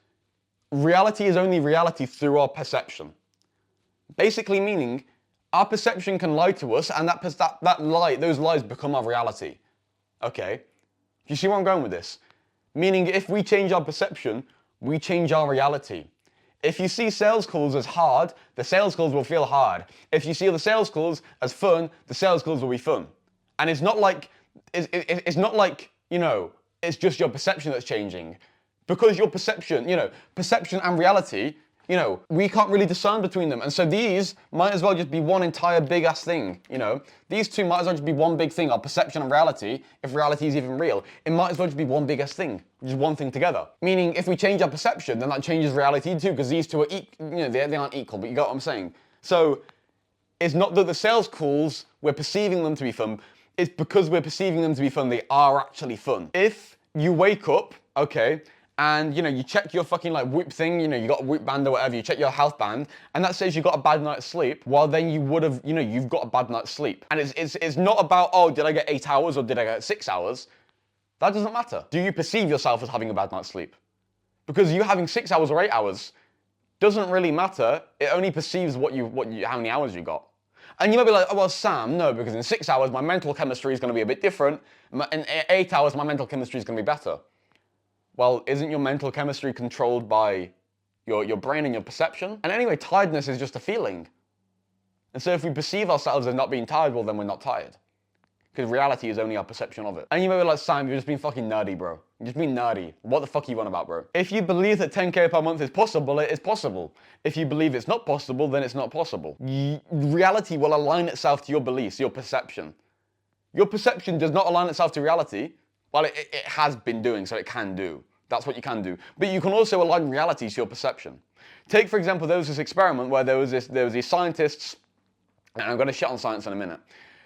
reality is only reality through our perception. Basically meaning, our perception can lie to us, and those lies become our reality. Okay? Do you see where I'm going with this? Meaning, if we change our perception, we change our reality. If you see sales calls as hard, the sales calls will feel hard. If you see the sales calls as fun, the sales calls will be fun. And it's not like, you know, it's just your perception that's changing. Because your perception, you know, perception and reality, you know, we can't really discern between them. And so these might as well just be one entire big ass thing, you know. These two might as well just be one big thing, our perception and reality, if reality is even real. It might as well just be one big ass thing, just one thing together. Meaning, if we change our perception, then that changes reality too, because these two are, you know, they aren't equal, but you get what I'm saying. So, it's not that the sales calls, we're perceiving them to be fun, it's because we're perceiving them to be fun, they are actually fun. If you wake up, okay, and, you know, you check your fucking, like, Whoop thing, you know, you got a Whoop band or whatever, you check your health band, and that says you got a bad night's sleep, well, then you would have, you know, you've got a bad night's sleep. And it's not about, oh, did I get 8 hours or did I get 6 hours? That doesn't matter. Do you perceive yourself as having a bad night's sleep? Because you having 6 hours or 8 hours doesn't really matter. It only perceives how many hours you got. And you might be like, oh, well, Sam, no, because in 6 hours, my mental chemistry is going to be a bit different. In 8 hours, my mental chemistry is going to be better. Well, isn't your mental chemistry controlled by your brain and your perception? And anyway, tiredness is just a feeling. And so if we perceive ourselves as not being tired, well, then we're not tired. Because reality is only our perception of it. And you may be like, Sam, you're just being fucking nerdy, bro. You're just being nerdy. What the fuck are you on about, bro? If you believe that 10K per month is possible, it is possible. If you believe it's not possible, then it's not possible. Reality will align itself to your beliefs, your perception. Your perception does not align itself to reality. Well, it has been doing, so it can do. That's what you can do. But you can also align reality to your perception. Take, for example, there was this experiment where there was these scientists, and I'm going to shit on science in a minute.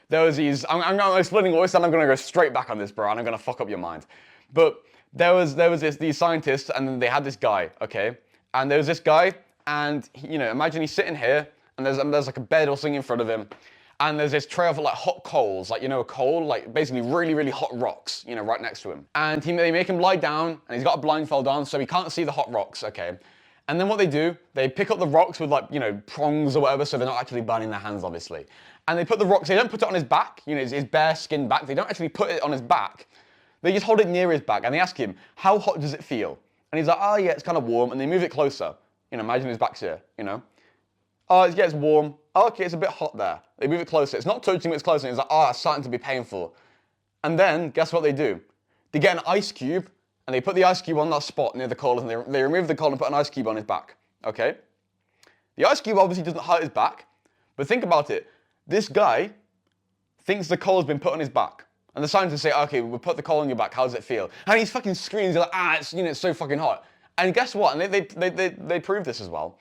There was these, I'm explaining all this, and I'm going to go straight back on this, bro, and I'm going to fuck up your mind. But there was these scientists, and then they had this guy, okay? And there was this guy, and, you know, imagine he's sitting here, and there's like a bed or something in front of him, and there's this tray of like hot coals, like, you know, a coal, like basically really, really hot rocks, you know, right next to him. And they make him lie down, and he's got a blindfold on, so he can't see the hot rocks, okay? And then what they do, they pick up the rocks with, like, you know, prongs or whatever, so they're not actually burning their hands, obviously. And they put the rocks, they don't put it on his back, you know, his bare skin back, they don't actually put it on his back. They just hold it near his back, and they ask him, how hot does it feel? And he's like, oh yeah, it's kind of warm, and they move it closer. You know, imagine his back's here, you know? Oh, yeah, it's warm. Oh, okay, it's a bit hot there. They move it closer. It's not touching, but it's closer. And he's like, oh, it's starting to be painful. And then, guess what they do? They get an ice cube, and they put the ice cube on that spot near the coal, and they remove the coal and put an ice cube on his back. Okay? The ice cube obviously doesn't hurt his back, but think about it. This guy thinks the coal has been put on his back. And the scientists say, okay, we'll put the coal on your back, how does it feel? And he's fucking screams, he's like, it's, you know, it's so fucking hot. And guess what? And they prove this as well.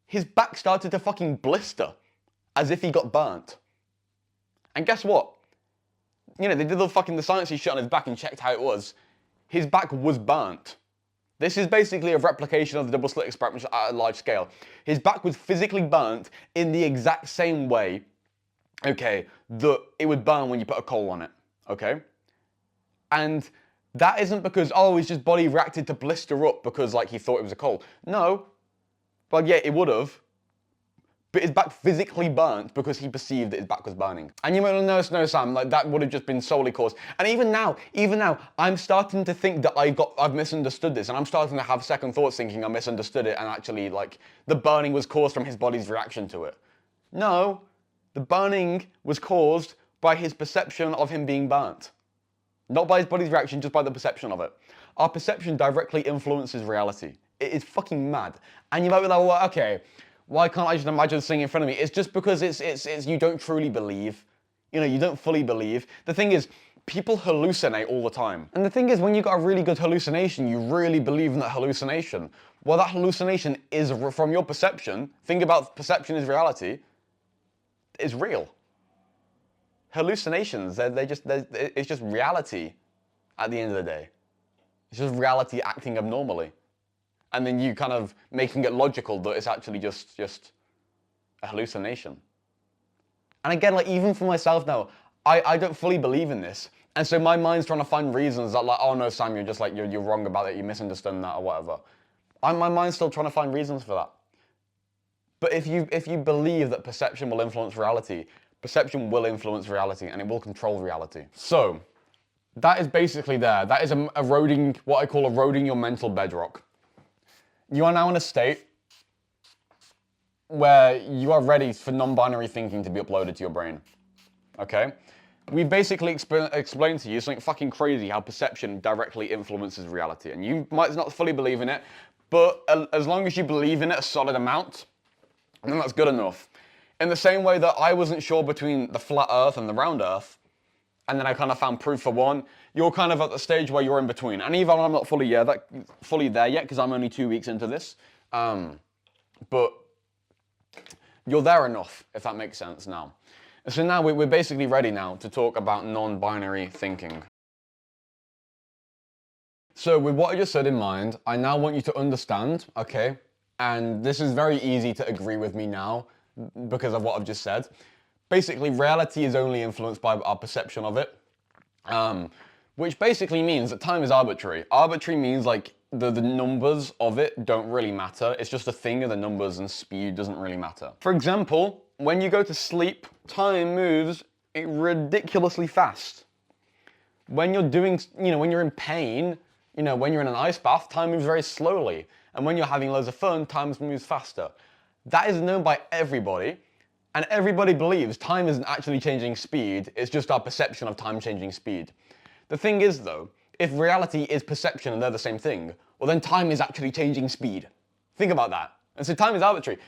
His back started to fucking blister, as if he got burnt. And guess what? You know, they did the sciencey shit on his back and checked how it was. His back was burnt. This is basically a replication of the double slit experiment at a large scale. His back was physically burnt in the exact same way okay, that it would burn when you put a coal on it, okay? And that isn't because, oh, his just body reacted to blister up because, like, he thought it was a coal. No, but yeah, it would have. But his back physically burnt because he perceived that his back was burning. And you might no, Sam, like that would have just been solely caused. And even now, I'm starting to think that I've misunderstood this, and I'm starting to have second thoughts thinking I misunderstood it, and actually, like, the burning was caused from his body's reaction to it. No, the burning was caused by his perception of him being burnt. Not by his body's reaction, just by the perception of it. Our perception directly influences reality. It is fucking mad. And you might be like, well, okay, why can't I just imagine this thing in front of me? It's just because it's you don't truly believe. You know, you don't fully believe. The thing is, people hallucinate all the time. And the thing is, when you got a really good hallucination, you really believe in that hallucination. Well, that hallucination is from your perception. Think about perception as reality. It's real. Hallucinations, it's just reality at the end of the day. It's just reality acting abnormally. And then you kind of making it logical that it's actually just a hallucination. And again, like, even for myself now, I don't fully believe in this. And so my mind's trying to find reasons that, like, oh no, Sam, you're just like, you're wrong about it, you misunderstood that or whatever. My mind's still trying to find reasons for that. But if you believe that perception will influence reality, perception will influence reality and it will control reality. So, that is basically there. That is eroding, what I call eroding your mental bedrock. You are now in a state where you are ready for non-binary thinking to be uploaded to your brain. Okay? We basically explained to you something fucking crazy, how perception directly influences reality. And you might not fully believe in it, but as long as you believe in it a solid amount, then that's good enough. In the same way that I wasn't sure between the flat earth and the round earth, and then I kind of found proof for one, you're kind of at the stage where you're in between. And even I'm not fully there yet, because I'm only 2 weeks into this, but you're there enough, if that makes sense now. So now we're basically ready now to talk about non-binary thinking. So with what I just said in mind, I now want you to understand, okay, and this is very easy to agree with me now because of what I've just said. Basically, reality is only influenced by our perception of it, which basically means that time is arbitrary. Arbitrary means, like, the numbers of it don't really matter. It's just a thing of the numbers, and speed doesn't really matter. For example, when you go to sleep, time moves ridiculously fast. When you're doing, when you're in pain, when you're in an ice bath, time moves very slowly. And when you're having loads of fun, time moves faster. That is known by everybody. And everybody believes time isn't actually changing speed, it's just our perception of time changing speed. The thing is, though, if reality is perception and they're the same thing, well then time is actually changing speed. Think about that. And so time is arbitrary.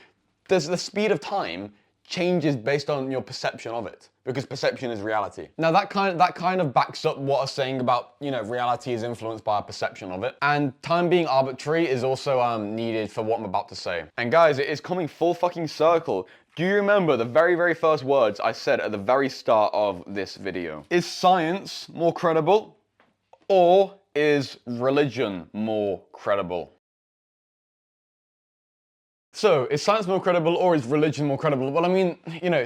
The speed of time changes based on your perception of it, because perception is reality. Now that kind of backs up what I was saying about, reality is influenced by our perception of it. And time being arbitrary is also needed for what I'm about to say. And guys, it is coming full fucking circle. Do you remember the very, very first words I said at the very start of this video? Is science more credible, or is religion more credible? So, is science more credible, or is religion more credible? Well, I mean,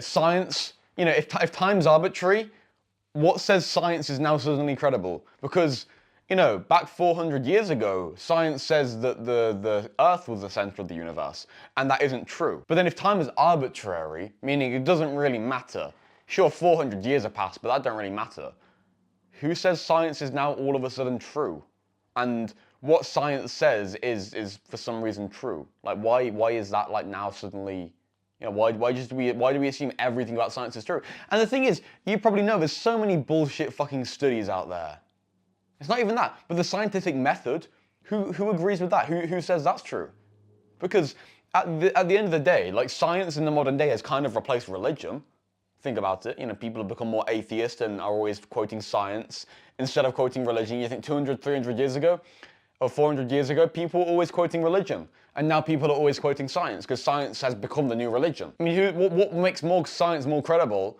science, if time's arbitrary, what says science is now suddenly credible? Because, back 400 years ago, science says that the Earth was the center of the universe, and that isn't true. But then if time is arbitrary, meaning it doesn't really matter, sure, 400 years have passed, but that don't really matter. Who says science is now all of a sudden true? And what science says is for some reason true. Like, why is that, like, now suddenly, why do we assume everything about science is true? And the thing is, you probably know there's so many bullshit fucking studies out there. It's not even that, but the scientific method, who agrees with that? Who says that's true? Because at the end of the day, like, science in the modern day has kind of replaced religion. Think about it, people have become more atheist and are always quoting science instead of quoting religion. You think 200, 300 years ago, or 400 years ago, people were always quoting religion. And now people are always quoting science, because science has become the new religion. I mean, what makes more science more credible,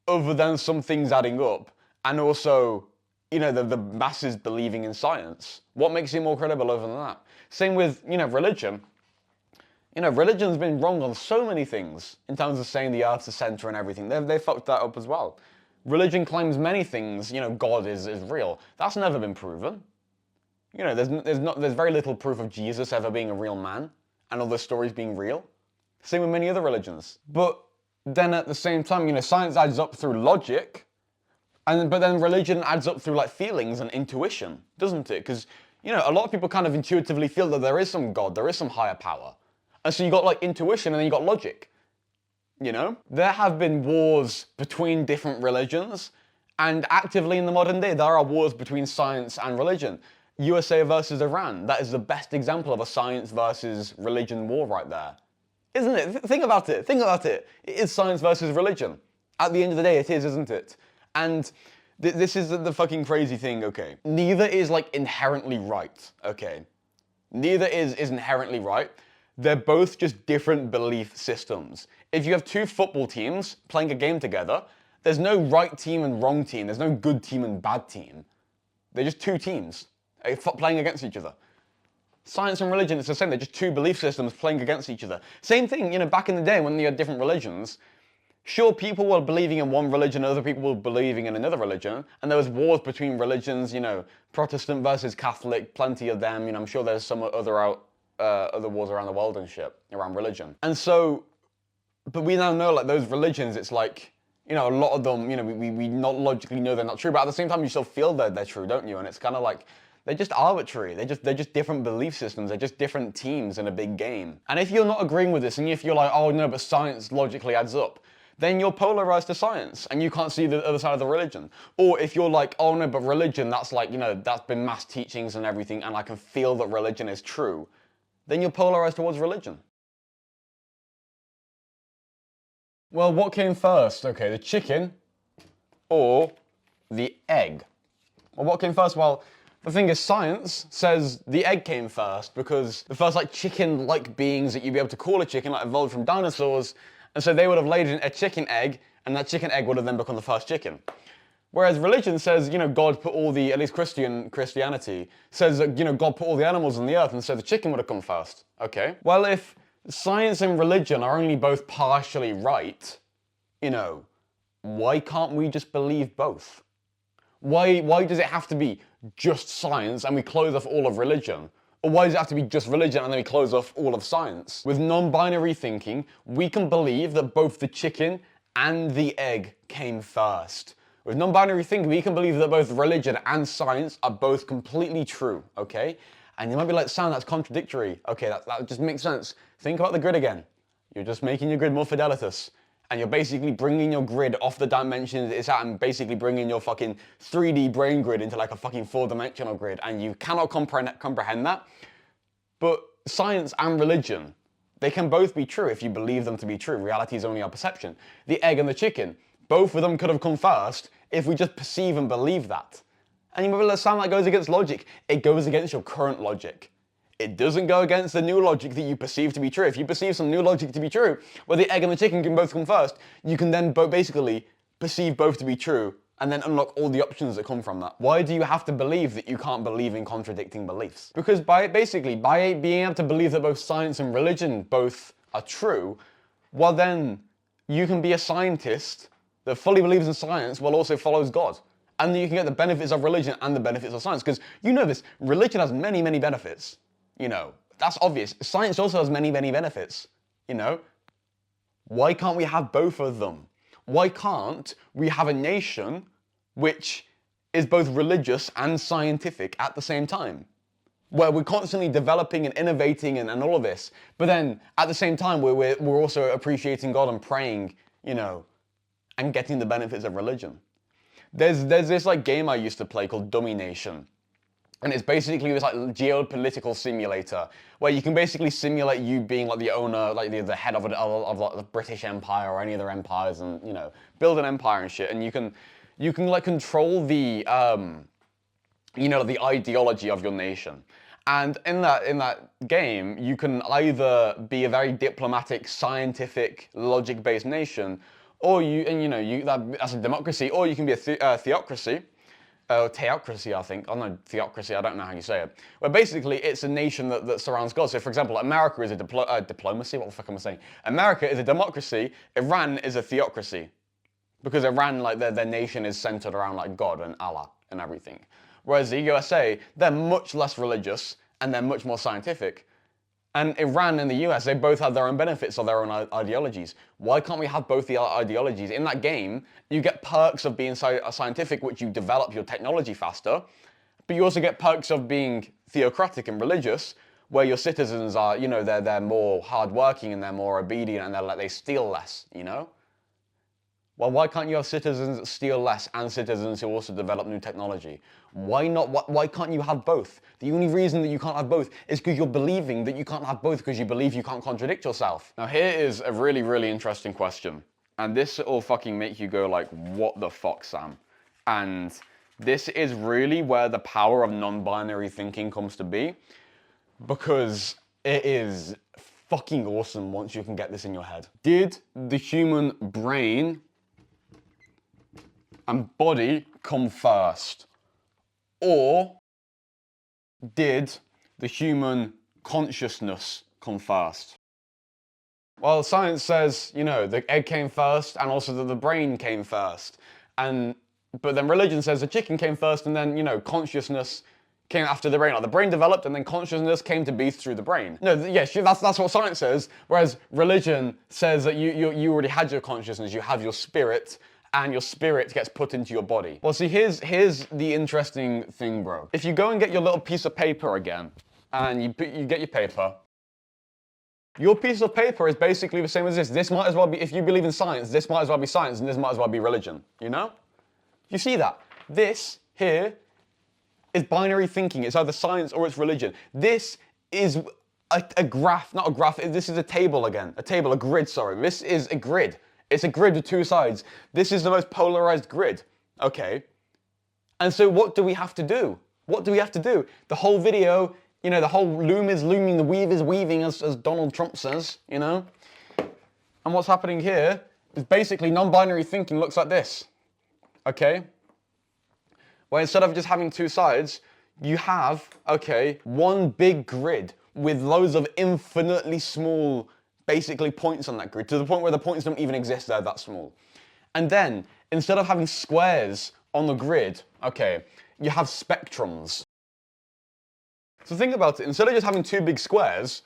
other than some things adding up, and also, the masses believing in science? What makes it more credible other than that? Same with, religion. You know, religion's been wrong on so many things in terms of saying the earth's the center and everything. They fucked that up as well. Religion claims many things, you know, God is real. That's never been proven. You know, there's very little proof of Jesus ever being a real man and all the stories being real. Same with many other religions. But then at the same time, you know, science adds up through logic, but then religion adds up through like feelings and intuition, doesn't it? Because, you know, a lot of people kind of intuitively feel that there is some God, there is some higher power. And so you got like intuition and then you got logic. You know? There have been wars between different religions, and actively in the modern day there are wars between science and religion. USA versus Iran, that is the best example of a science versus religion war right there. Isn't it? Think about it. Think about it. It is science versus religion. At the end of the day, it is, isn't it? And this is the fucking crazy thing, okay? Neither is like inherently right, okay? Neither is inherently right. They're both just different belief systems. If you have two football teams playing a game together, there's no right team and wrong team. There's no good team and bad team. They're just two teams playing against each other. Science and religion, it's the same. They're just two belief systems playing against each other. Same thing, you know, back in the day when you had different religions, sure, people were believing in one religion, other people were believing in another religion, and there was wars between religions, you know, Protestant versus Catholic, plenty of them, you know, I'm sure there's some other wars around the world and shit, around religion. And so, but we now know, like, those religions, it's like, you know, a lot of them, you know, we not logically know they're not true, but at the same time, you still feel that they're true, don't you? And it's kind of like, they're just arbitrary. They're just different belief systems. They're just different teams in a big game. And if you're not agreeing with this, and if you're like, oh no, but science logically adds up, then you're polarized to science, and you can't see the other side of the religion. Or if you're like, oh no, but religion, that's like, you know, that's been mass teachings and everything, and I can feel that religion is true, then you're polarized towards religion. Well, what came first? Okay, the chicken or the egg? Well, what came first? Well, the thing is, science says the egg came first because the first like chicken-like beings that you'd be able to call a chicken like evolved from dinosaurs, and so they would have laid in a chicken egg, and that chicken egg would have then become the first chicken. Whereas religion says, you know, God put all the, at least Christianity says that, you know, God put all the animals on the earth, and so the chicken would have come first. Okay. Well, if science and religion are only both partially right, you know, why can't we just believe both? Why does it have to be just science and we close off all of religion? Or why does it have to be just religion and then we close off all of science? With non-binary thinking, we can believe that both the chicken and the egg came first. With non-binary thinking, we can believe that both religion and science are both completely true, okay? And you might be like, Sam, that's contradictory. Okay, that just makes sense. Think about the grid again. You're just making your grid more fidelitus. And you're basically bringing your grid off the dimensions it's at and basically bringing your fucking 3D brain grid into like a fucking 4-dimensional grid. And you cannot comprehend that. But science and religion, they can both be true if you believe them to be true. Reality is only our perception. The egg and the chicken, both of them could have come first if we just perceive and believe that. And you might be like, Sam, that goes against logic. It goes against your current logic. It doesn't go against the new logic that you perceive to be true. If you perceive some new logic to be true, where the egg and the chicken can both come first, you can then basically perceive both to be true and then unlock all the options that come from that. Why do you have to believe that you can't believe in contradicting beliefs? Because by being able to believe that both science and religion both are true, well then you can be a scientist that fully believes in science while also follows God. And then you can get the benefits of religion and the benefits of science. Because you know this, religion has many, many benefits. You know, that's obvious. Science also has many, many benefits, you know? Why can't we have both of them? Why can't we have a nation which is both religious and scientific at the same time? Where we're constantly developing and innovating and all of this, but then at the same time we're also appreciating God and praying, you know, and getting the benefits of religion. There's this like game I used to play called Dummy Nation. And it's basically this like geopolitical simulator where you can basically simulate you being like the owner, like the head of like the British Empire or any other empires, and you know, build an empire and shit. And you can like control the you know, the ideology of your nation. And in that game, you can either be a very diplomatic, scientific, logic-based nation, or that's a democracy, or you can be a theocracy. theocracy, I think. Oh no, theocracy, I don't know how you say it. But basically, it's a nation that surrounds God. So for example, America is a diplomacy, what the fuck am I saying? America is a democracy, Iran is a theocracy. Because Iran, like their nation is centered around like God and Allah and everything. Whereas the USA, they're much less religious and they're much more scientific. And Iran and the US, they both have their own benefits of their own ideologies. Why can't we have both the ideologies? In that game, you get perks of being scientific, which you develop your technology faster, but you also get perks of being theocratic and religious, where your citizens are, you know, they're more hardworking and they're more obedient and they steal less, you know? Well, why can't you have citizens that steal less and citizens who also develop new technology? Why not? Why can't you have both? The only reason that you can't have both is because you're believing that you can't have both because you believe you can't contradict yourself. Now here is a really, really interesting question. And this will fucking make you go like, what the fuck, Sam? And this is really where the power of non-binary thinking comes to be, because it is fucking awesome once you can get this in your head. Did the human brain and body come first? Or did the human consciousness come first? Well, science says, you know, the egg came first and also that the brain came first. But then religion says the chicken came first and then, you know, consciousness came after the brain. Like the brain developed and then consciousness came to be through the brain. No, yes, that's what science says. Whereas religion says that you already had your consciousness, you have your spirit, and your spirit gets put into your body. Well, see, here's the interesting thing, bro. If you go and get your little piece of paper again, and you get your paper, your piece of paper is basically the same as this. This might as well be, if you believe in science, this might as well be science, and this might as well be religion, you know? You see that? This here is binary thinking. It's either science or it's religion. This is a graph, not a graph, this is a table again. A grid, sorry. This is a grid. It's a grid with two sides. This is the most polarized grid, okay? And so what do we have to do? What do we have to do? The whole video, you know, the whole loom is looming, the weave is weaving, as Donald Trump says, you know? And what's happening here is basically non-binary thinking looks like this, okay? Where instead of just having two sides, you have, okay, one big grid with loads of infinitely small basically points on that grid, to the point where the points don't even exist, they're that small. And then, instead of having squares on the grid, okay, you have spectrums. So think about it, instead of just having two big squares,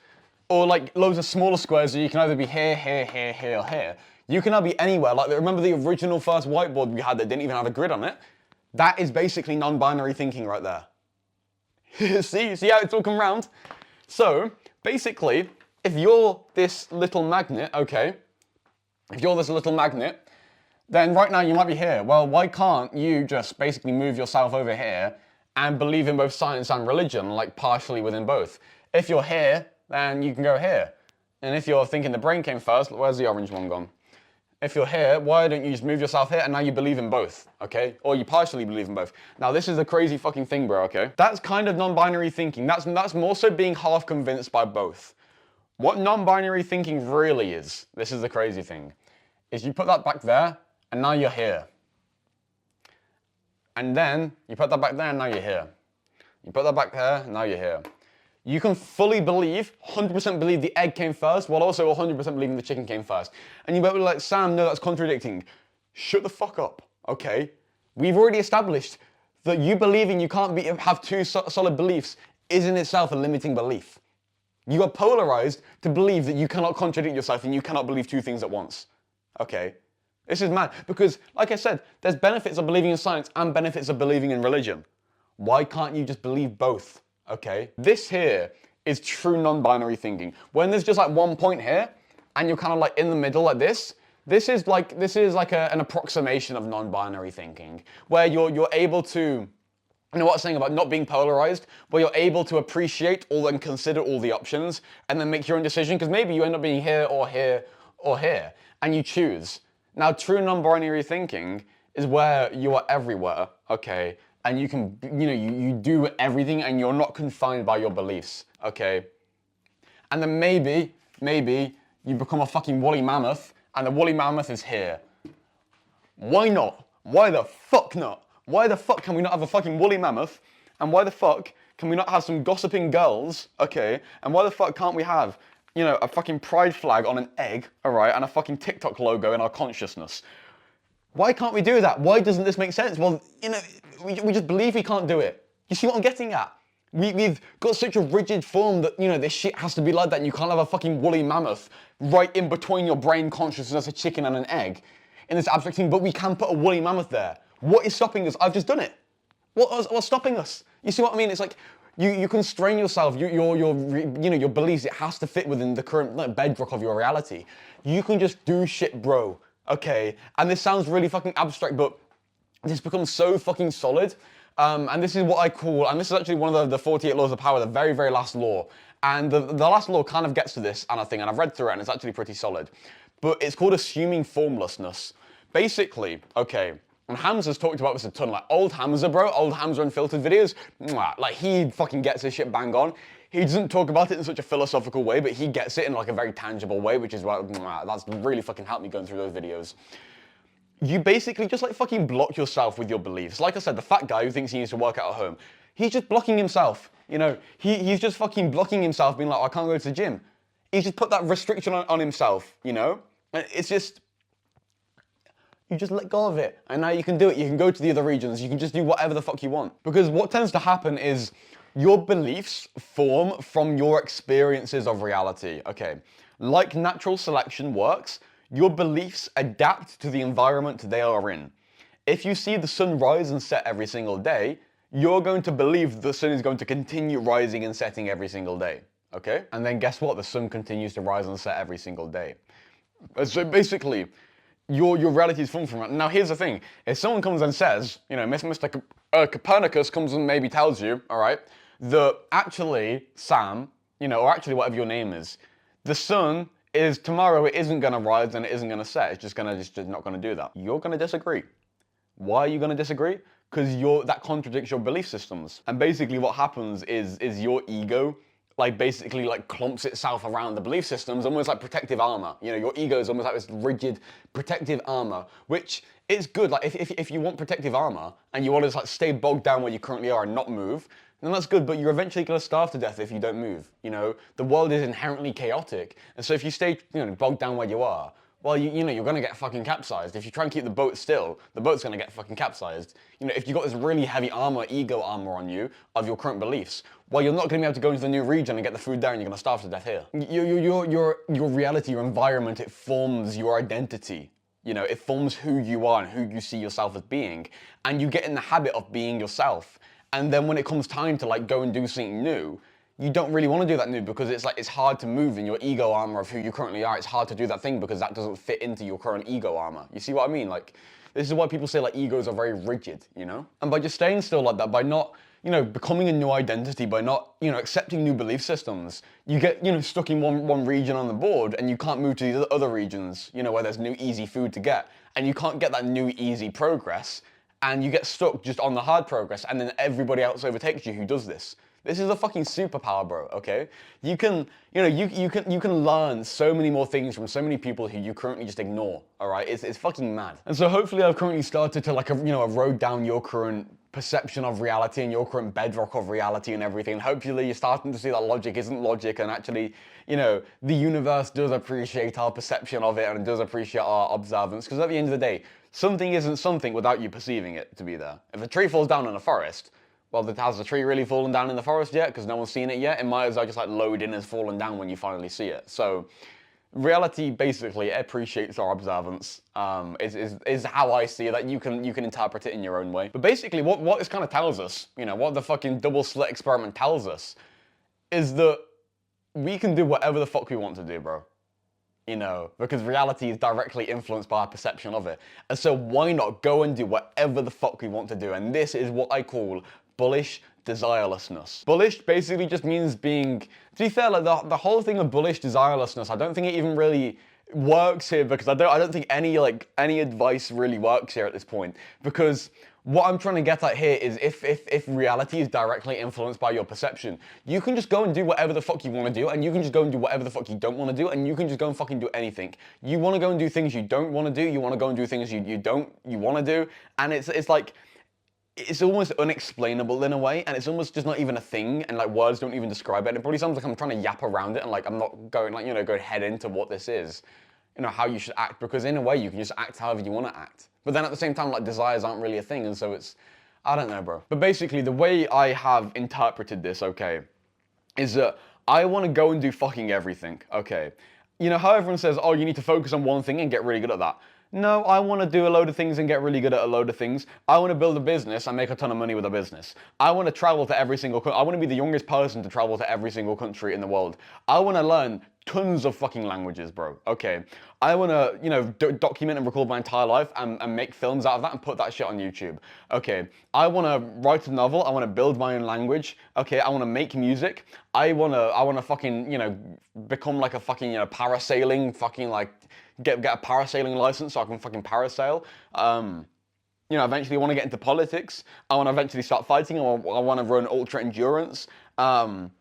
or like loads of smaller squares, so you can either be here, here, here, here, or here, you can now be anywhere. Like, remember the original first whiteboard we had that didn't even have a grid on it? That is basically non-binary thinking right there. See how it's all come round? So, basically, if you're this little magnet, okay, if you're this little magnet, then right now you might be here. Well, why can't you just basically move yourself over here and believe in both science and religion, like partially within both? If you're here, then you can go here. And if you're thinking the brain came first, where's the orange one gone? If you're here, why don't you just move yourself here and now you believe in both, okay? Or you partially believe in both. Now this is a crazy fucking thing, bro, okay? That's kind of non-binary thinking. That's more so being half convinced by both. What non-binary thinking really is, this is the crazy thing, is you put that back there, and now you're here. And then, you put that back there, and now you're here. You put that back there, and now you're here. You can fully believe, 100% believe the egg came first, while also 100% believing the chicken came first. And you might be like, Sam, no, that's contradicting. Shut the fuck up, okay? We've already established that you believing you can't have two solid beliefs is in itself a limiting belief. You are polarized to believe that you cannot contradict yourself and you cannot believe two things at once. Okay? This is mad because, like I said, there's benefits of believing in science and benefits of believing in religion. Why can't you just believe both? Okay? This here is true non-binary thinking. When there's just like one point here and you're kind of like in the middle like this is like an approximation of non-binary thinking where you're able to, you know what I'm saying about not being polarized, where you're able to appreciate and consider all the options and then make your own decision, because maybe you end up being here or here or here, and you choose. Now, true non-binary thinking is where you are everywhere, okay, and you can, you know, you do everything and you're not confined by your beliefs, okay? And then maybe you become a fucking woolly mammoth, and the woolly mammoth is here. Why not? Why the fuck not? Why the fuck can we not have a fucking woolly mammoth? And why the fuck can we not have some gossiping girls, okay? And why the fuck can't we have, you know, a fucking pride flag on an egg, alright, and a fucking TikTok logo in our consciousness? Why can't we do that? Why doesn't this make sense? Well, you know, we just believe we can't do it. You see what I'm getting at? We've got such a rigid form that, you know, this shit has to be like that, and you can't have a fucking woolly mammoth right in between your brain consciousness, a chicken and an egg, in this abstract thing, but we can put a woolly mammoth there. What is stopping us? I've just done it. What's stopping us? You see what I mean? It's like, you constrain yourself, your beliefs, it has to fit within the current bedrock of your reality. You can just do shit, bro, okay? And this sounds really fucking abstract, but this becomes so fucking solid. And this is what I call, and this is actually one of the 48 laws of power, the very, very last law. And the last law kind of gets to this, and I've read through it, and it's actually pretty solid. But it's called assuming formlessness. Basically, okay, and Hamza's talked about this a ton, like old Hamza, bro, old Hamza Unfiltered videos, like he fucking gets this shit bang on. He doesn't talk about it in such a philosophical way, but he gets it in like a very tangible way, which is why that's really fucking helped me going through those videos. You basically just like fucking block yourself with your beliefs. Like I said, the fat guy who thinks he needs to work out at home, he's just blocking himself. You know, he's just fucking blocking himself, being like, I can't go to the gym. He's just put that restriction on himself, you know? And it's just, you just let go of it. And now you can do it. You can go to the other regions. You can just do whatever the fuck you want. Because what tends to happen is your beliefs form from your experiences of reality. Okay, like natural selection works, your beliefs adapt to the environment they are in. If you see the sun rise and set every single day, you're going to believe the sun is going to continue rising and setting every single day, okay? And then guess what? The sun continues to rise and set every single day. So basically, your reality is formed from that. Now here's the thing, if someone comes and says, you know, Mr. Copernicus comes and maybe tells you, all right, that actually, Sam, you know, or actually whatever your name is, the sun is tomorrow, it isn't going to rise and it isn't going to set. It's just not going to do that. You're going to disagree. Why are you going to disagree? Because that contradicts your belief systems. And basically what happens is your ego basically clumps itself around the belief systems, almost like protective armor. You know, your ego is almost like this rigid protective armor, which is good. Like if you want protective armor and you want to just stay bogged down where you currently are and not move, then that's good, but you're eventually going to starve to death if you don't move. You know, the world is inherently chaotic, and so if you stay, bogged down where you are, well, you know, you're going to get fucking capsized. If you try and keep the boat still, the boat's going to get fucking capsized. You know, if you've got this really heavy armor, ego armor on you of your current beliefs, well, you're not going to be able to go into the new region and get the food there, and you're going to starve to death here. Your reality, your environment, it forms your identity. You know, it forms who you are and who you see yourself as being, and you get in the habit of being yourself. And then when it comes time to go and do something new, you don't really want to do that new because it's hard to move in your ego armor of who you currently are. It's hard to do that thing because that doesn't fit into your current ego armor. You see what I mean? This is why people say egos are very rigid, you know? And by just staying still like that, by not, becoming a new identity, by not, accepting new belief systems, you get, stuck in one region on the board and you can't move to the other regions, where there's new easy food to get. And you can't get that new easy progress. And you get stuck just on the hard progress, and then everybody else overtakes you who does this. This is a fucking superpower, bro, okay? You can learn so many more things from so many people who you currently just ignore, all right? It's fucking mad. And so hopefully I've currently started to erode down your current perception of reality and your current bedrock of reality and everything. And hopefully you're starting to see that logic isn't logic, and actually, the universe does appreciate our perception of it and it does appreciate our observance, because at the end of the day, something isn't something without you perceiving it to be there. If a tree falls down in a forest, well, has the tree really fallen down in the forest yet? Because no one's seen it yet. It might as well just load in as fallen down when you finally see it. So reality basically appreciates our observance. Is how I see it. That you can interpret it in your own way. But basically, what this kind of tells us, what the fucking double slit experiment tells us, is that we can do whatever the fuck we want to do, bro. Because reality is directly influenced by our perception of it. And so why not go and do whatever the fuck we want to do? And this is what I call bullish desirelessness. Bullish basically just means being, to be fair, the whole thing of bullish desirelessness, I don't think it even really works here, because I don't think any advice really works here at this point, because what I'm trying to get at here is if reality is directly influenced by your perception, you can just go and do whatever the fuck you want to do, and you can just go and do whatever the fuck you don't want to do, and you can just go and fucking do anything. You want to go and do things you don't want to do, you want to go and do things you want to do, and it's like, it's almost unexplainable in a way, and it's almost just not even a thing, and like words don't even describe it. And it probably sounds like I'm trying to yap around it, and like I'm not going like, going head into what this is, how you should act, because in a way you can just act however you want to act. But then at the same time, like desires aren't really a thing, and so I don't know, bro. But basically, the way I have interpreted this, okay, is that I want to go and do fucking everything, okay? How everyone says, oh, you need to focus on one thing and get really good at that. No, I want to do a load of things and get really good at a load of things. I want to build a business and make a ton of money with a business. I want to travel to every single country. I want to be the youngest person to travel to every single country in the world. I want to learn tons of fucking languages, bro. Okay. I want to, document and record my entire life and make films out of that and put that shit on YouTube. Okay. I want to write a novel. I want to build my own language. Okay. I want to make music. I want to fucking, become like a fucking, parasailing fucking like, get a parasailing license so I can fucking parasail. Eventually I want to get into politics. I want to eventually start fighting. I want to run ultra endurance. I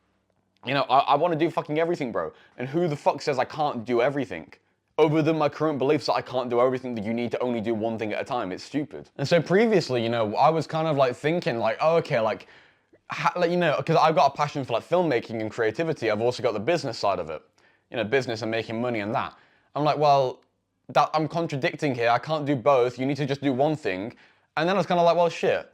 want to do fucking everything, bro. And who the fuck says I can't do everything? Other than my current beliefs that I can't do everything, that you need to only do one thing at a time. It's stupid. And so previously, I was kind of like thinking like, oh, okay, like, because I've got a passion for like filmmaking and creativity. I've also got the business side of it. Business and making money and that. I'm like, well, I'm contradicting here. I can't do both. You need to just do one thing. And then I was kind of like, well, shit.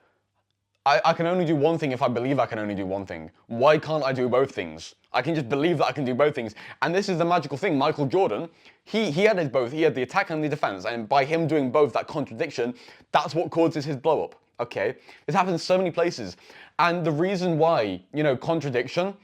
I can only do one thing if I believe I can only do one thing. Why can't I do both things? I can just believe that I can do both things. And this is the magical thing. Michael Jordan, he had it both. He had the attack and the defense. And by him doing both, that contradiction, that's what causes his blow up. Okay? This happens in so many places. And the reason why, contradiction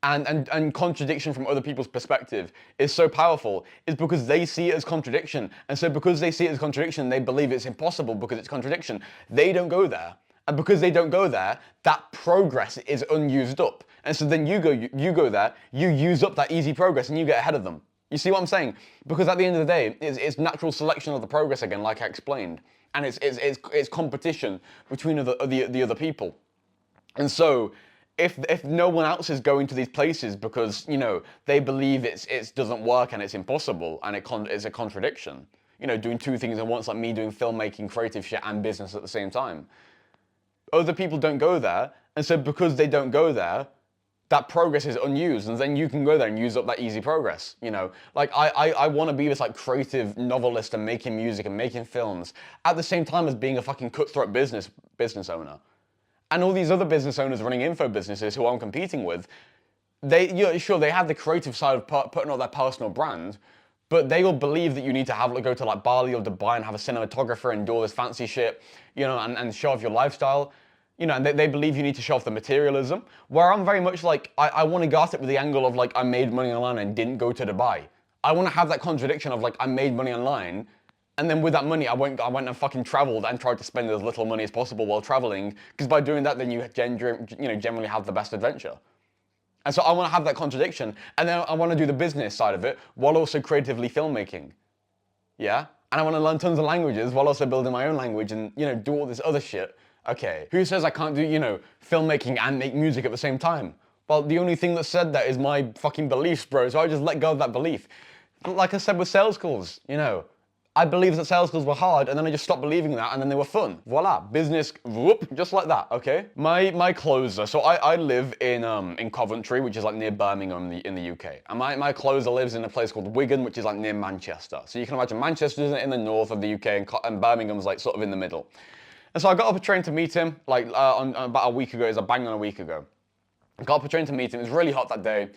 and contradiction from other people's perspective is so powerful is because they see it as contradiction. And so because they see it as contradiction, they believe it's impossible because it's contradiction. They don't go there. And because they don't go there, that progress is unused up. And so then you go there, you use up that easy progress and you get ahead of them. You see what I'm saying? Because at the end of the day, it's natural selection of the progress again, like I explained. And it's competition between the other people. And so if no one else is going to these places because, they believe it doesn't work and it's impossible and it's a contradiction, doing two things at once, like me doing filmmaking, creative shit and business at the same time. Other people don't go there, and so because they don't go there, that progress is unused, and then you can go there and use up that easy progress, Like, I want to be this, like, creative novelist and making music and making films at the same time as being a fucking cutthroat business owner. And all these other business owners running info businesses who I'm competing with, they have the creative side of putting out their personal brand, but they all believe that you need to go to like Bali or Dubai and have a cinematographer and do all this fancy shit, and show off your lifestyle. And they believe you need to show off the materialism, where I'm very much like, I want to go at it with the angle of like, I made money online and didn't go to Dubai. I want to have that contradiction of like, I made money online, and then with that money, I went and fucking traveled and tried to spend as little money as possible while traveling, because by doing that, then you generally have the best adventure. And so I want to have that contradiction, and then I want to do the business side of it while also creatively filmmaking. Yeah? And I want to learn tons of languages while also building my own language and, do all this other shit. Okay, who says I can't do, filmmaking and make music at the same time? Well, the only thing that said that is my fucking beliefs, bro, so I just let go of that belief. Like I said with sales calls, I believed that sales calls were hard, and then I just stopped believing that, and then they were fun. Voila, business, whoop, just like that, okay? My closer, so I live in Coventry, which is like near Birmingham in the UK. And my closer lives in a place called Wigan, which is like near Manchester. So you can imagine Manchester's in the north of the UK, and Birmingham's like sort of in the middle. And so I got up a train to meet him, like on about a week ago. It was a bang on a week ago. I got up a train to meet him. It was really hot that day.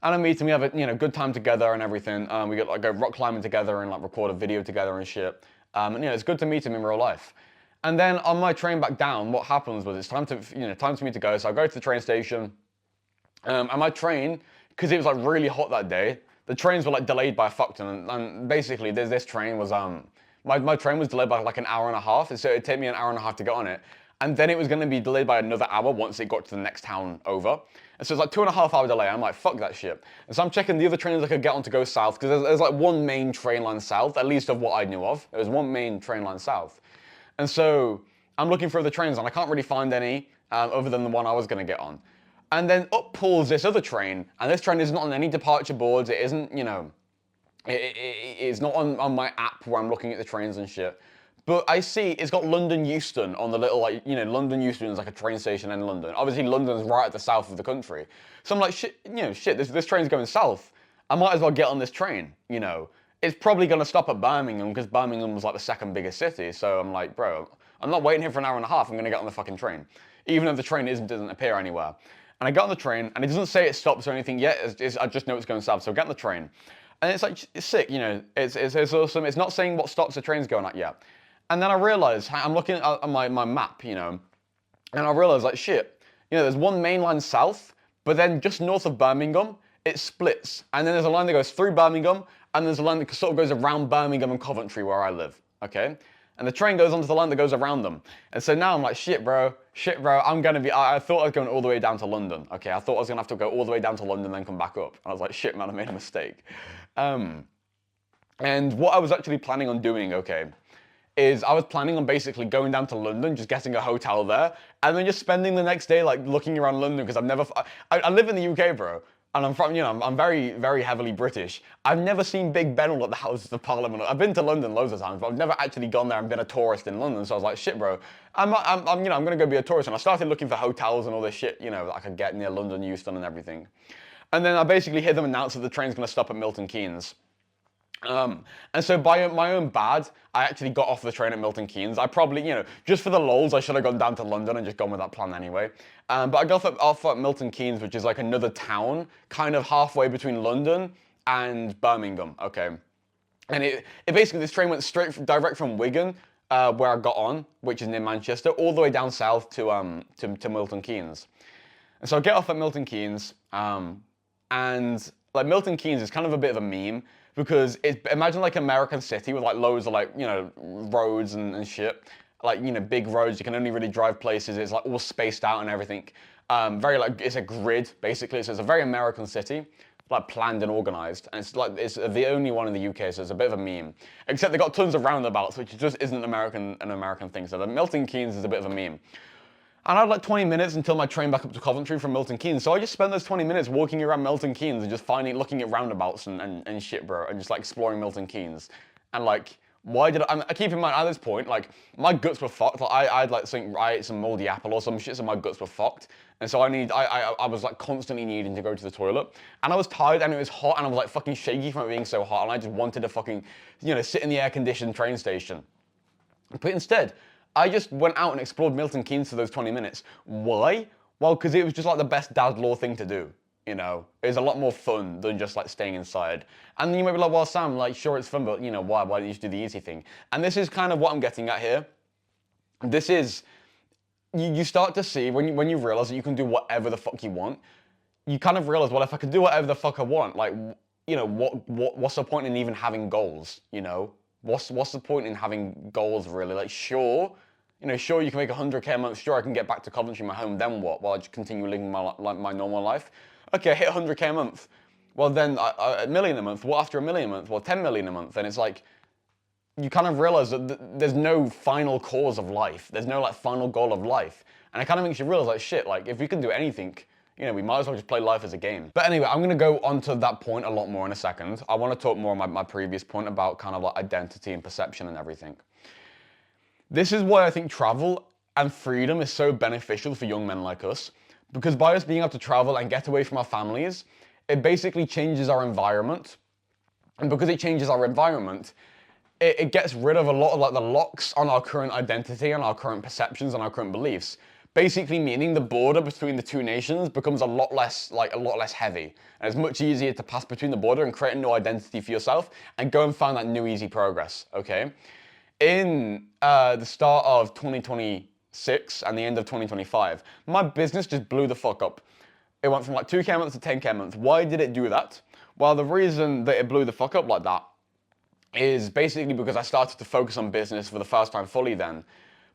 And I meet him, we have a good time together and everything. We go rock climbing together and like record a video together and shit. And it's good to meet him in real life. And then on my train back down, what happens was it's time for me to go. So I go to the train station, and my train, because it was like really hot that day, the trains were like delayed by a fuck ton. And basically, this train was my train was delayed by like an hour and a half, and so it'd take me an hour and a half to get on it. And then it was going to be delayed by another hour once it got to the next town over. And so it's like 2.5 hour delay. I'm like, fuck that shit. And so I'm checking the other trains I could get on to go south, because there's like one main train line south, at least of what I knew of. There was one main train line south. And so I'm looking for other trains, and I can't really find any other than the one I was going to get on. And then up pulls this other train, and this train isn't on any departure boards. It isn't, it's not on my app where I'm looking at the trains and shit. But I see it's got London Euston on the little, like, you know, London Euston is like a train station in London. Obviously, London's right at the south of the country. So I'm like, shit, you know, shit, this train's going south. I might as well get on this train, you know. It's probably going to stop at Birmingham because Birmingham was like the second biggest city. So I'm like, bro, I'm not waiting here for an hour and a half. I'm going to get on the fucking train. Even though the train doesn't appear anywhere. And I got on the train, and it doesn't say it stops or anything yet. I just know it's going south. So I get on the train. And it's like, it's sick, you know. It's awesome. It's not saying what stops the train's going at yet. And then I realized, I'm looking at my map, you know, and I realized, like, shit, you know, there's one main line south, but then just north of Birmingham, it splits. And then there's a line that goes through Birmingham, and there's a line that sort of goes around Birmingham and Coventry, where I live, okay? And the train goes onto the line that goes around them. And so now I'm like, shit, bro, I'm gonna be, I thought I was going all the way down to London, okay? I thought I was gonna have to go all the way down to London, then come back up. And I was like, shit, man, I made a mistake. And what I was actually planning on doing, okay, is I was planning on basically going down to London, just getting a hotel there, and then just spending the next day like looking around London, because I live in the UK, bro, and I'm from, you know, I'm very, very heavily British. I've never seen Big Ben at the Houses of Parliament. I've been to London loads of times, but I've never actually gone there and been a tourist in London. So I was like, shit, bro, I'm gonna go be a tourist, and I started looking for hotels and all this shit, you know, that I could get near London, Euston, and everything. And then I basically hear them announce that the train's gonna stop at Milton Keynes. And so by my own bad, I actually got off the train at Milton Keynes. I probably, you know, just for the lols, I should have gone down to London and just gone with that plan anyway. But I got off at Milton Keynes, which is like another town, kind of halfway between London and Birmingham, okay? And it basically, this train went direct from Wigan, where I got on, which is near Manchester, all the way down south to Milton Keynes. And so I get off at Milton Keynes, and like Milton Keynes is kind of a bit of a meme, because imagine like American city with like loads of like, you know, roads and shit. Like, you know, big roads, you can only really drive places. It's like all spaced out and everything. Very like, it's a grid basically. So it's a very American city, like planned and organized. And it's like, it's the only one in the UK, so it's a bit of a meme. Except they got tons of roundabouts, which just isn't an American thing. So the Milton Keynes is a bit of a meme. And I had like 20 minutes until my train back up to Coventry from Milton Keynes. So I just spent those 20 minutes walking around Milton Keynes and just looking at roundabouts and shit, bro. And just like exploring Milton Keynes. And like, why did I keep in mind at this point, like my guts were fucked. Like I'd like something, I ate some moldy apple or some shit, so my guts were fucked. And so I was like constantly needing to go to the toilet. And I was tired and it was hot and I was like fucking shaky from it being so hot. And I just wanted to fucking, you know, sit in the air conditioned train station. But instead, I just went out and explored Milton Keynes for those 20 minutes. Why? Well, because it was just like the best dad law thing to do, you know? It was a lot more fun than just like staying inside. And then you might be like, well, Sam, like, sure, it's fun, but you know, why don't you just do the easy thing? And this is kind of what I'm getting at here. This is, you start to see, when you realize that you can do whatever the fuck you want, you kind of realize, well, if I could do whatever the fuck I want, like, you know, what's the point in even having goals, you know? What's the point in having goals, really? Like, sure, you know, sure, you can make 100K a month. Sure, I can get back to Coventry, my home. Then what? Well, I just continue living my normal life. Okay, I hit 100K a month. Well, then a million a month. What after a million a month? Well, 10 million a month. And it's like, you kind of realize that there's no final cause of life. There's no like final goal of life. And it kind of makes you realize like, shit, like if we can do anything, you know, we might as well just play life as a game. But anyway, I'm gonna go onto that point a lot more in a second. I wanna talk more on my previous point about kind of like identity and perception and everything. This is why I think travel and freedom is so beneficial for young men like us, because by us being able to travel and get away from our families, it basically changes our environment. And because it changes our environment, it gets rid of a lot of like the locks on our current identity and our current perceptions and our current beliefs. Basically meaning the border between the two nations becomes a lot less heavy. And it's much easier to pass between the border and create a new identity for yourself and go and find that new easy progress, okay? In the start of 2026 and the end of 2025, my business just blew the fuck up. It went from like 2K a month to 10K a month. Why did it do that? Well, the reason that it blew the fuck up like that is basically because I started to focus on business for the first time fully then.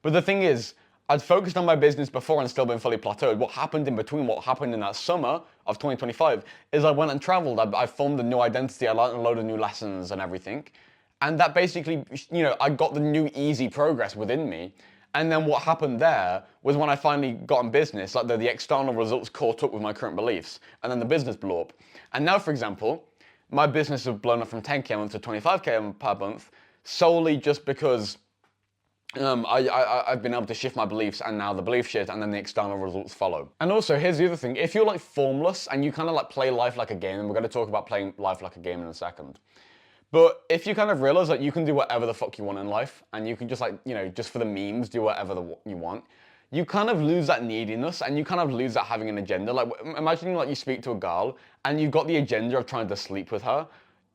But the thing is, I'd focused on my business before and still been fully plateaued. What happened in between, what happened in that summer of 2025 is I went and traveled. I formed a new identity. I learned a load of new lessons and everything. And that basically, you know, I got the new easy progress within me. And then what happened there was when I finally got in business, like the external results caught up with my current beliefs. And then the business blew up. And now, for example, my business has blown up from 10K a month to 25K per month solely just because I've been able to shift my beliefs, and now the belief shift, and then the external results follow. And also, here's the other thing. If you're like formless and you kind of like play life like a game, and we're going to talk about playing life like a game in a second. But if you kind of realize that you can do whatever the fuck you want in life, and you can just like, just for the memes, do whatever you want, you kind of lose that neediness, and you kind of lose that having an agenda. Like, imagine like you speak to a girl, and you've got the agenda of trying to sleep with her.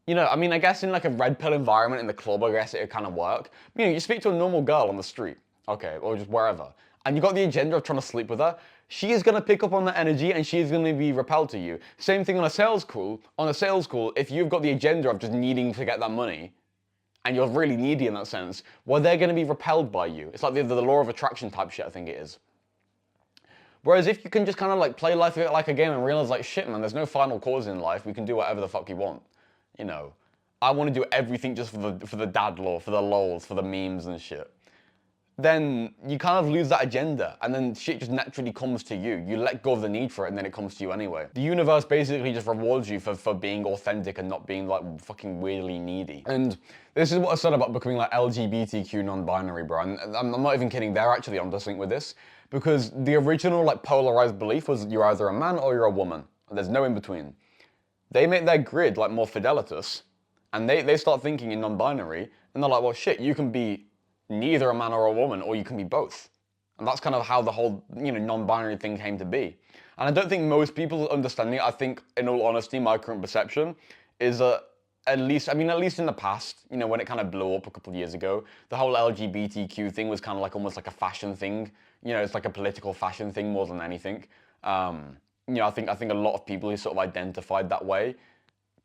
I mean, I guess in like a red pill environment in the club, I guess it would kind of work. You speak to a normal girl on the street, okay, or just wherever, and you got the agenda of trying to sleep with her, she is going to pick up on that energy and she is going to be repelled to you. Same thing on a sales call. On a sales call, if you've got the agenda of just needing to get that money, and you're really needy in that sense, well, they're going to be repelled by you. It's like the law of attraction type shit, I think it is. Whereas if you can just kind of like play life like a game and realize like, shit, man, there's no final cause in life. We can do whatever the fuck you want. I want to do everything just for the dad lore, for the lols, for the memes and shit. Then you kind of lose that agenda, and then shit just naturally comes to you. You let go of the need for it, and then it comes to you anyway. The universe basically just rewards you for being authentic and not being like fucking weirdly needy. And this is what I said about becoming like LGBTQ non-binary, bro. And I'm not even kidding. They're actually onto something with this, because the original like polarized belief was you're either a man or you're a woman. There's no in between. They make their grid like more fidelitous, and they start thinking in non-binary, and they're like, well, shit, you can be neither a man or a woman, or you can be both. And that's kind of how the whole, non-binary thing came to be. And I don't think most people understand it. I think, in all honesty, my current perception is that at least in the past, when it kind of blew up a couple of years ago, the whole LGBTQ thing was kind of like almost like a fashion thing. It's like a political fashion thing more than anything. I think a lot of people who sort of identified that way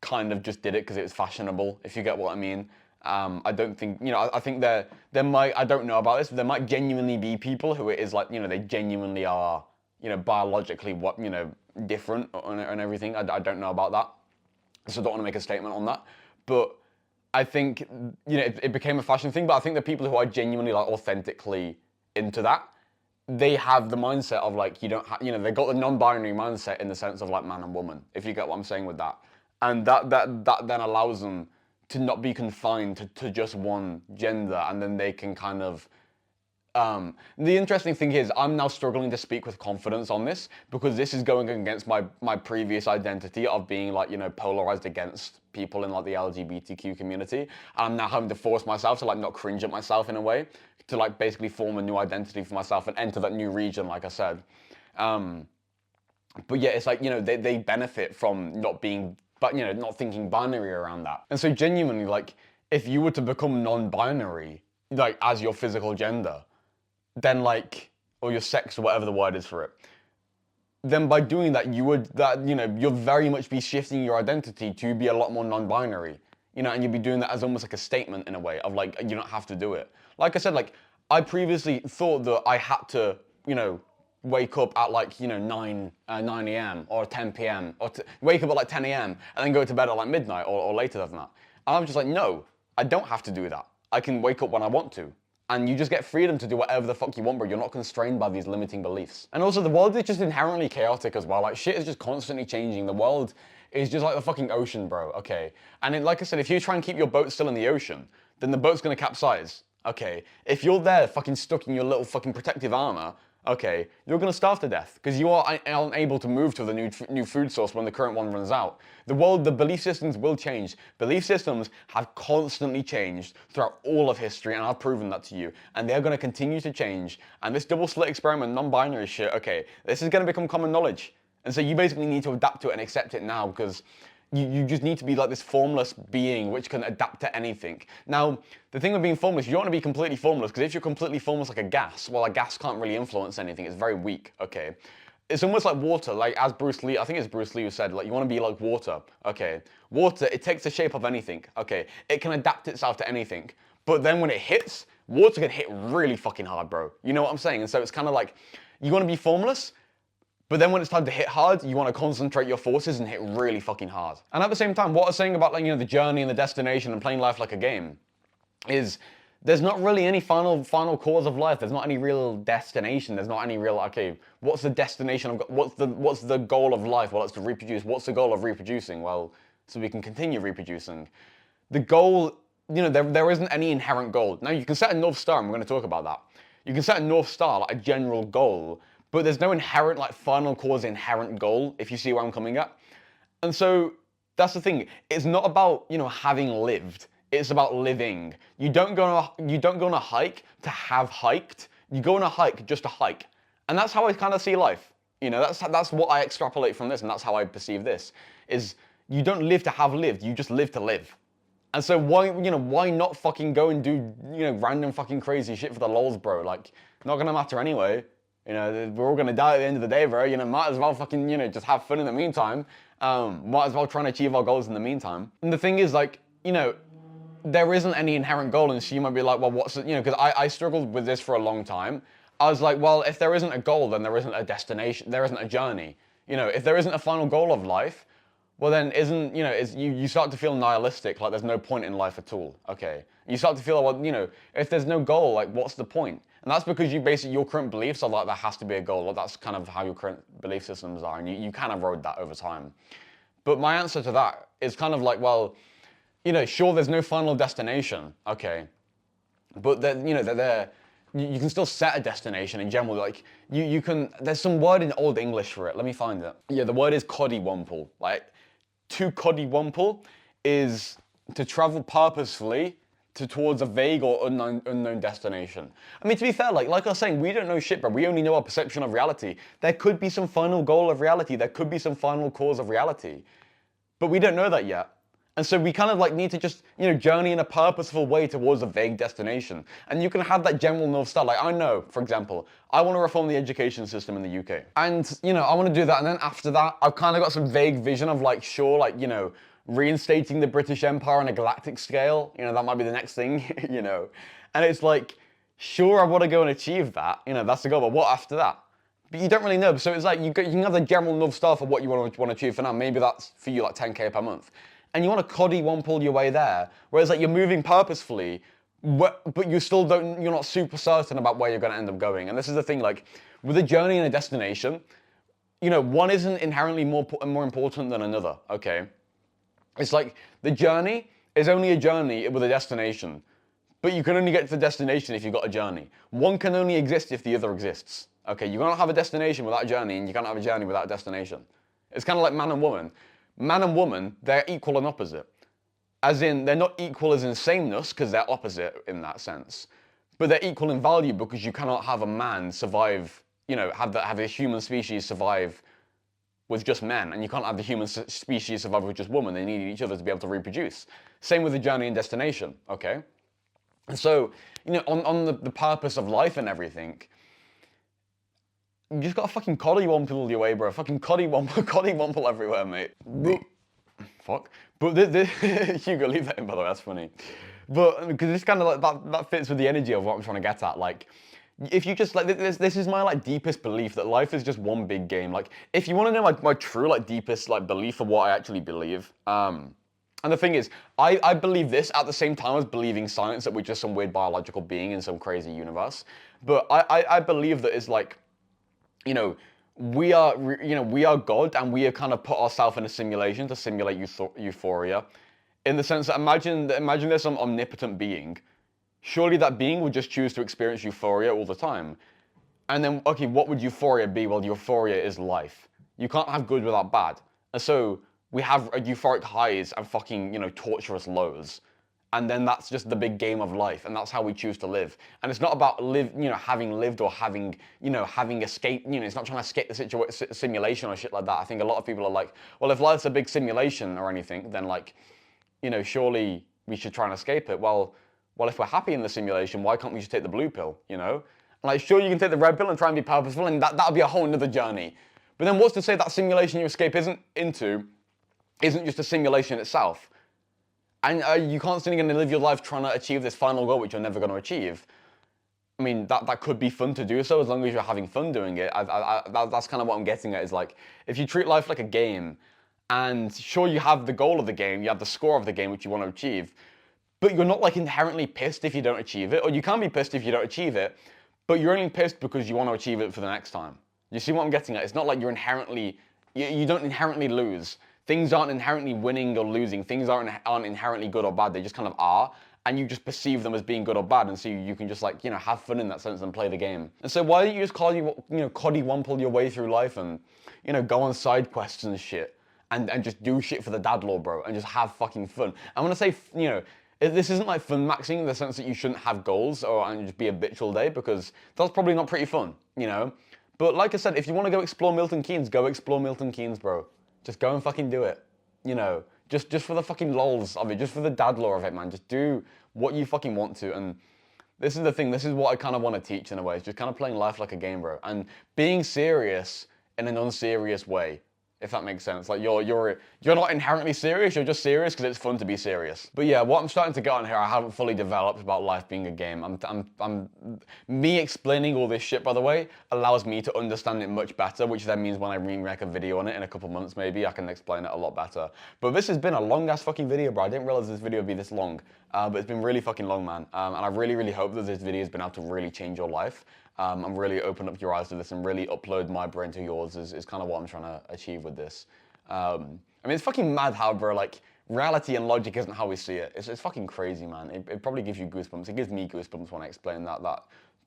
kind of just did it because it was fashionable, if you get what I mean. I don't think, I think there might, I don't know about this, but there might genuinely be people who it is like, they genuinely are, biologically different and everything. I don't know about that. So I don't want to make a statement on that. But I think, it became a fashion thing, but I think the people who are genuinely like authentically into that, they have the mindset of like, you don't have, they got the non-binary mindset in the sense of like man and woman, if you get what I'm saying with that. And that then allows them to not be confined to just one gender, and then they can kind of, the interesting thing is I'm now struggling to speak with confidence on this, because this is going against my previous identity of being like, polarized against people in like the LGBTQ community. I'm now having to force myself to like not cringe at myself in a way, to like basically form a new identity for myself and enter that new region, like I said. But yeah, it's like, they benefit from not being, but not thinking binary around that. And so genuinely, like, if you were to become non-binary, like as your physical gender, then like, or your sex or whatever the word is for it, then by doing that, you'll very much be shifting your identity to be a lot more non-binary, and you'd be doing that as almost like a statement in a way of like, you don't have to do it. Like I said, like, I previously thought that I had to, wake up at like, 9 a.m. or 10 p.m. or wake up at like 10 a.m. and then go to bed at like midnight or later than that. And I'm just like, no, I don't have to do that. I can wake up when I want to. And you just get freedom to do whatever the fuck you want, bro. You're not constrained by these limiting beliefs. And also, the world is just inherently chaotic as well. Like, shit is just constantly changing. The world is just like the fucking ocean, bro, okay? And like I said, if you try and keep your boat still in the ocean, then the boat's gonna capsize, okay? If you're there fucking stuck in your little fucking protective armor, okay, you're gonna starve to death because you are unable to move to the new food source when the current one runs out. The belief systems will change. Belief systems have constantly changed throughout all of history, and I've proven that to you. And they're gonna continue to change. And this double slit experiment, non-binary shit, okay, this is gonna become common knowledge. And so you basically need to adapt to it and accept it now, because you just need to be like this formless being which can adapt to anything. Now, the thing with being formless, you don't want to be completely formless, because if you're completely formless like a gas, well, a gas can't really influence anything. It's very weak, okay? It's almost like water, like as Bruce Lee, I think it's Bruce Lee who said, like, you want to be like water, okay? Water, it takes the shape of anything, okay? It can adapt itself to anything. But then when it hits, water can hit really fucking hard, bro. You know what I'm saying? And so it's kind of like, you want to be formless, but then when it's time to hit hard, you want to concentrate your forces and hit really fucking hard. And at the same time, what I was saying about, like, the journey and the destination and playing life like a game is there's not really any final cause of life. There's not any real destination. There's not any real, okay, what's the destination of, what's the goal of life? Well, it's to reproduce. What's the goal of reproducing? Well, so we can continue reproducing. The goal there isn't any inherent goal. Now, you can set a North Star, and we're going to talk about that. You can set a North Star, like a general goal, but there's no inherent, like, final cause inherent goal, if you see where I'm coming at. And so, that's the thing. It's not about, having lived. It's about living. You don't go on a hike to have hiked. You go on a hike just to hike. And that's how I kind of see life. That's what I extrapolate from this, and that's how I perceive this, is you don't live to have lived, you just live to live. And so why not fucking go and do, random fucking crazy shit for the lols, bro? Like, not gonna matter anyway. We're all gonna die at the end of the day, bro. Might as well fucking, just have fun in the meantime. Might as well try and achieve our goals in the meantime. And the thing is, like, there isn't any inherent goal, and so you might be like, well, what's it, because I struggled with this for a long time. I was like, well, if there isn't a goal, then there isn't a destination, there isn't a journey. If there isn't a final goal of life, well then you start to feel nihilistic, like there's no point in life at all, okay? You start to feel, well, if there's no goal, like what's the point? And that's because your current beliefs are like, there has to be a goal, like that's kind of how your current belief systems are, and you kind of rode that over time. But my answer to that is kind of like, well, sure, there's no final destination, okay? But then, you can still set a destination in general. Like, you can, there's some word in Old English for it. Let me find it. Yeah, the word is coddywomple. Like, to coddywomple is to travel purposefully towards a vague or unknown destination. I mean, to be fair, like I was saying, we don't know shit, bro. We only know our perception of reality. There could be some final goal of reality. There could be some final cause of reality. But we don't know that yet. And so we kind of like need to just, journey in a purposeful way towards a vague destination. And you can have that general North Star. Like I know, for example, I want to reform the education system in the UK. And, I want to do that. And then after that, I've kind of got some vague vision of like, sure, like, reinstating the British Empire on a galactic scale. That might be the next thing, And it's like, sure, I want to go and achieve that. That's the goal. But what after that? But you don't really know. So it's like, you can have the general North Star for what you want to achieve for now. Maybe that's for you like 10K per month. And you want to coddywomple your way there, whereas like you're moving purposefully, but you're not super certain about where you're going to end up going. And this is the thing, like with a journey and a destination, one isn't inherently more important than another, okay? It's like the journey is only a journey with a destination, but you can only get to the destination if you've got a journey. One can only exist if the other exists, okay? You can't have a destination without a journey, and you can't have a journey without a destination. It's kind of like man and woman. Man and woman, they're equal and opposite. As in, they're not equal as in sameness, because they're opposite in that sense. But they're equal in value because you cannot have a man survive, have a human species survive with just men, and you can't have the human species survive with just women. They need each other to be able to reproduce. Same with the journey and destination, okay? And so, on the purpose of life and everything, you just gotta fucking coddywomple your way, bro. Fucking coddywomple everywhere, mate. Fuck. But Hugo, leave that in, by the way, that's funny. But, because it's kind of like, that fits with the energy of what I'm trying to get at. Like, if you just, like, this is my, like, deepest belief, that life is just one big game. Like, if you want to know my true, like, deepest, like, belief of what I actually believe, and the thing is, I believe this at the same time as believing science, that we're just some weird biological being in some crazy universe. But I believe that it's like, we are God, and we have kind of put ourselves in a simulation to simulate euphoria. In the sense that imagine there's some omnipotent being. Surely that being would just choose to experience euphoria all the time. And then, okay, what would euphoria be? Well, euphoria is life. You can't have good without bad. And so we have euphoric highs and fucking, torturous lows. And then that's just the big game of life, and that's how we choose to live. And it's not about having lived or having escaped. It's not trying to escape the simulation or shit like that. I think a lot of people are like, well, if life's a big simulation or anything, then like, surely we should try and escape it. Well, if we're happy in the simulation, why can't we just take the blue pill? And like, sure, you can take the red pill and try and be purposeful, and that'll be a whole nother journey. But then what's to say that simulation you escape isn't just a simulation itself? And you're constantly going to live your life trying to achieve this final goal, which you're never going to achieve. I mean, that could be fun to do so, as long as you're having fun doing it. That's kind of what I'm getting at, is like, if you treat life like a game, and sure, you have the goal of the game, you have the score of the game, which you want to achieve, but you're not like inherently pissed if you don't achieve it, or you can be pissed if you don't achieve it, but you're only pissed because you want to achieve it for the next time. You see what I'm getting at? It's not like you don't inherently lose. Things aren't inherently winning or losing. Things aren't inherently good or bad. They just kind of are. and you just perceive them as being good or bad, and so you can just like, you know, have fun in that sense and play the game. And so why don't you just coddywumple your way through life and, you know, go on side quests and shit, and just do shit for the dad law, bro, and just have fucking fun. I'm gonna say, you know, this isn't like fun maxing in the sense that you shouldn't have goals and just be a bitch all day, because that's probably not pretty fun, you know? But like I said, if you want to go explore Milton Keynes, go explore Milton Keynes, bro. Just go and fucking do it, you know? Just for the fucking lols of it, just for the dad law of it, man. Just do what you fucking want to. And this is the thing, this is what I kind of want to teach in a way. It's just kind of playing life like a game, bro. And being serious in an unserious way, if that makes sense. Like you're not inherently serious, you're just serious because it's fun to be serious. But yeah, what I'm starting to get on here, I haven't fully developed about life being a game. Me explaining all this shit, by the way, allows me to understand it much better, which then means when I remake a video on it in a couple months, maybe I can explain it a lot better. But this has been a long ass fucking video, bro. I didn't realize this video would be this long, but it's been really fucking long, man. And I really, really hope that this video has been able to really change your life. And really open up your eyes to this and really upload my brain to yours is kind of what I'm trying to achieve with this. I mean, it's fucking mad how, bro, like, reality and logic isn't how we see it. It's fucking crazy, man. It probably gives you goosebumps. It gives me goosebumps when I explain that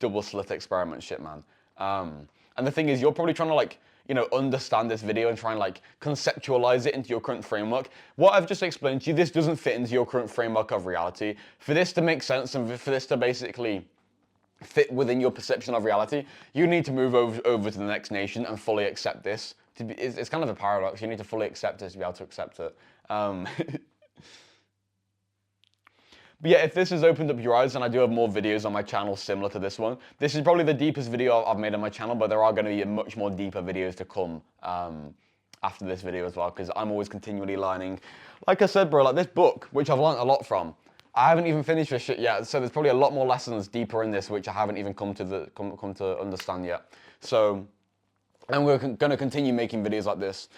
double slit experiment shit, man. And the thing is, you're probably trying to, like, you know, understand this video and try and, like, conceptualize it into your current framework. What I've just explained to you, this doesn't fit into your current framework of reality. For this to make sense and for this to basically fit within your perception of reality, you need to move over to the next nation and fully accept this. It's kind of a paradox. You need to fully accept this to be able to accept it. But yeah, if this has opened up your eyes, and I do have more videos on my channel similar to this one. This is probably the deepest video I've made on my channel, but there are going to be much more deeper videos to come after this video as well, because I'm always continually learning. Like I said, bro, like this book, which I've learned a lot from, I haven't even finished this shit yet, so there's probably a lot more lessons deeper in this which I haven't even come to understand yet. So, and we're going to continue making videos like this.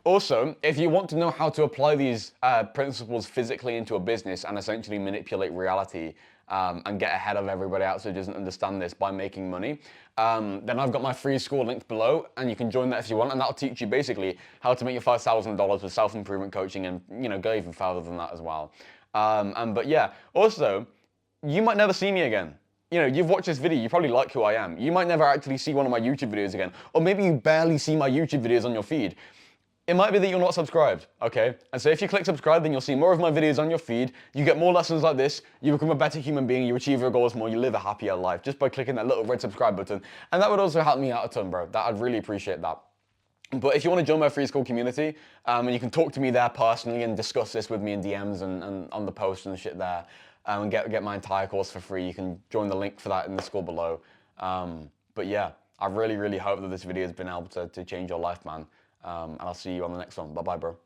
Also, if you want to know how to apply these principles physically into a business and essentially manipulate reality and get ahead of everybody else who doesn't understand this by making money, then I've got my free school linked below, and you can join that if you want, and that'll teach you basically how to make your $5,000 with self-improvement coaching and, you know, go even further than that as well. But yeah, also, you might never see me again. You know, you've watched this video, you probably like who I am. You might never actually see one of my YouTube videos again, or maybe you barely see my YouTube videos on your feed. It might be that you're not subscribed, okay? And so if you click subscribe, then you'll see more of my videos on your feed, you get more lessons like this, you become a better human being, you achieve your goals more, you live a happier life, just by clicking that little red subscribe button. And that would also help me out a ton, bro. I'd really appreciate that. But if you want to join my free school community, and you can talk to me there personally and discuss this with me in DMs and on the post and shit there, and get my entire course for free, you can join the link for that in the school below. But yeah, I really, really hope that this video has been able to change your life, man. And I'll see you on the next one. Bye-bye, bro.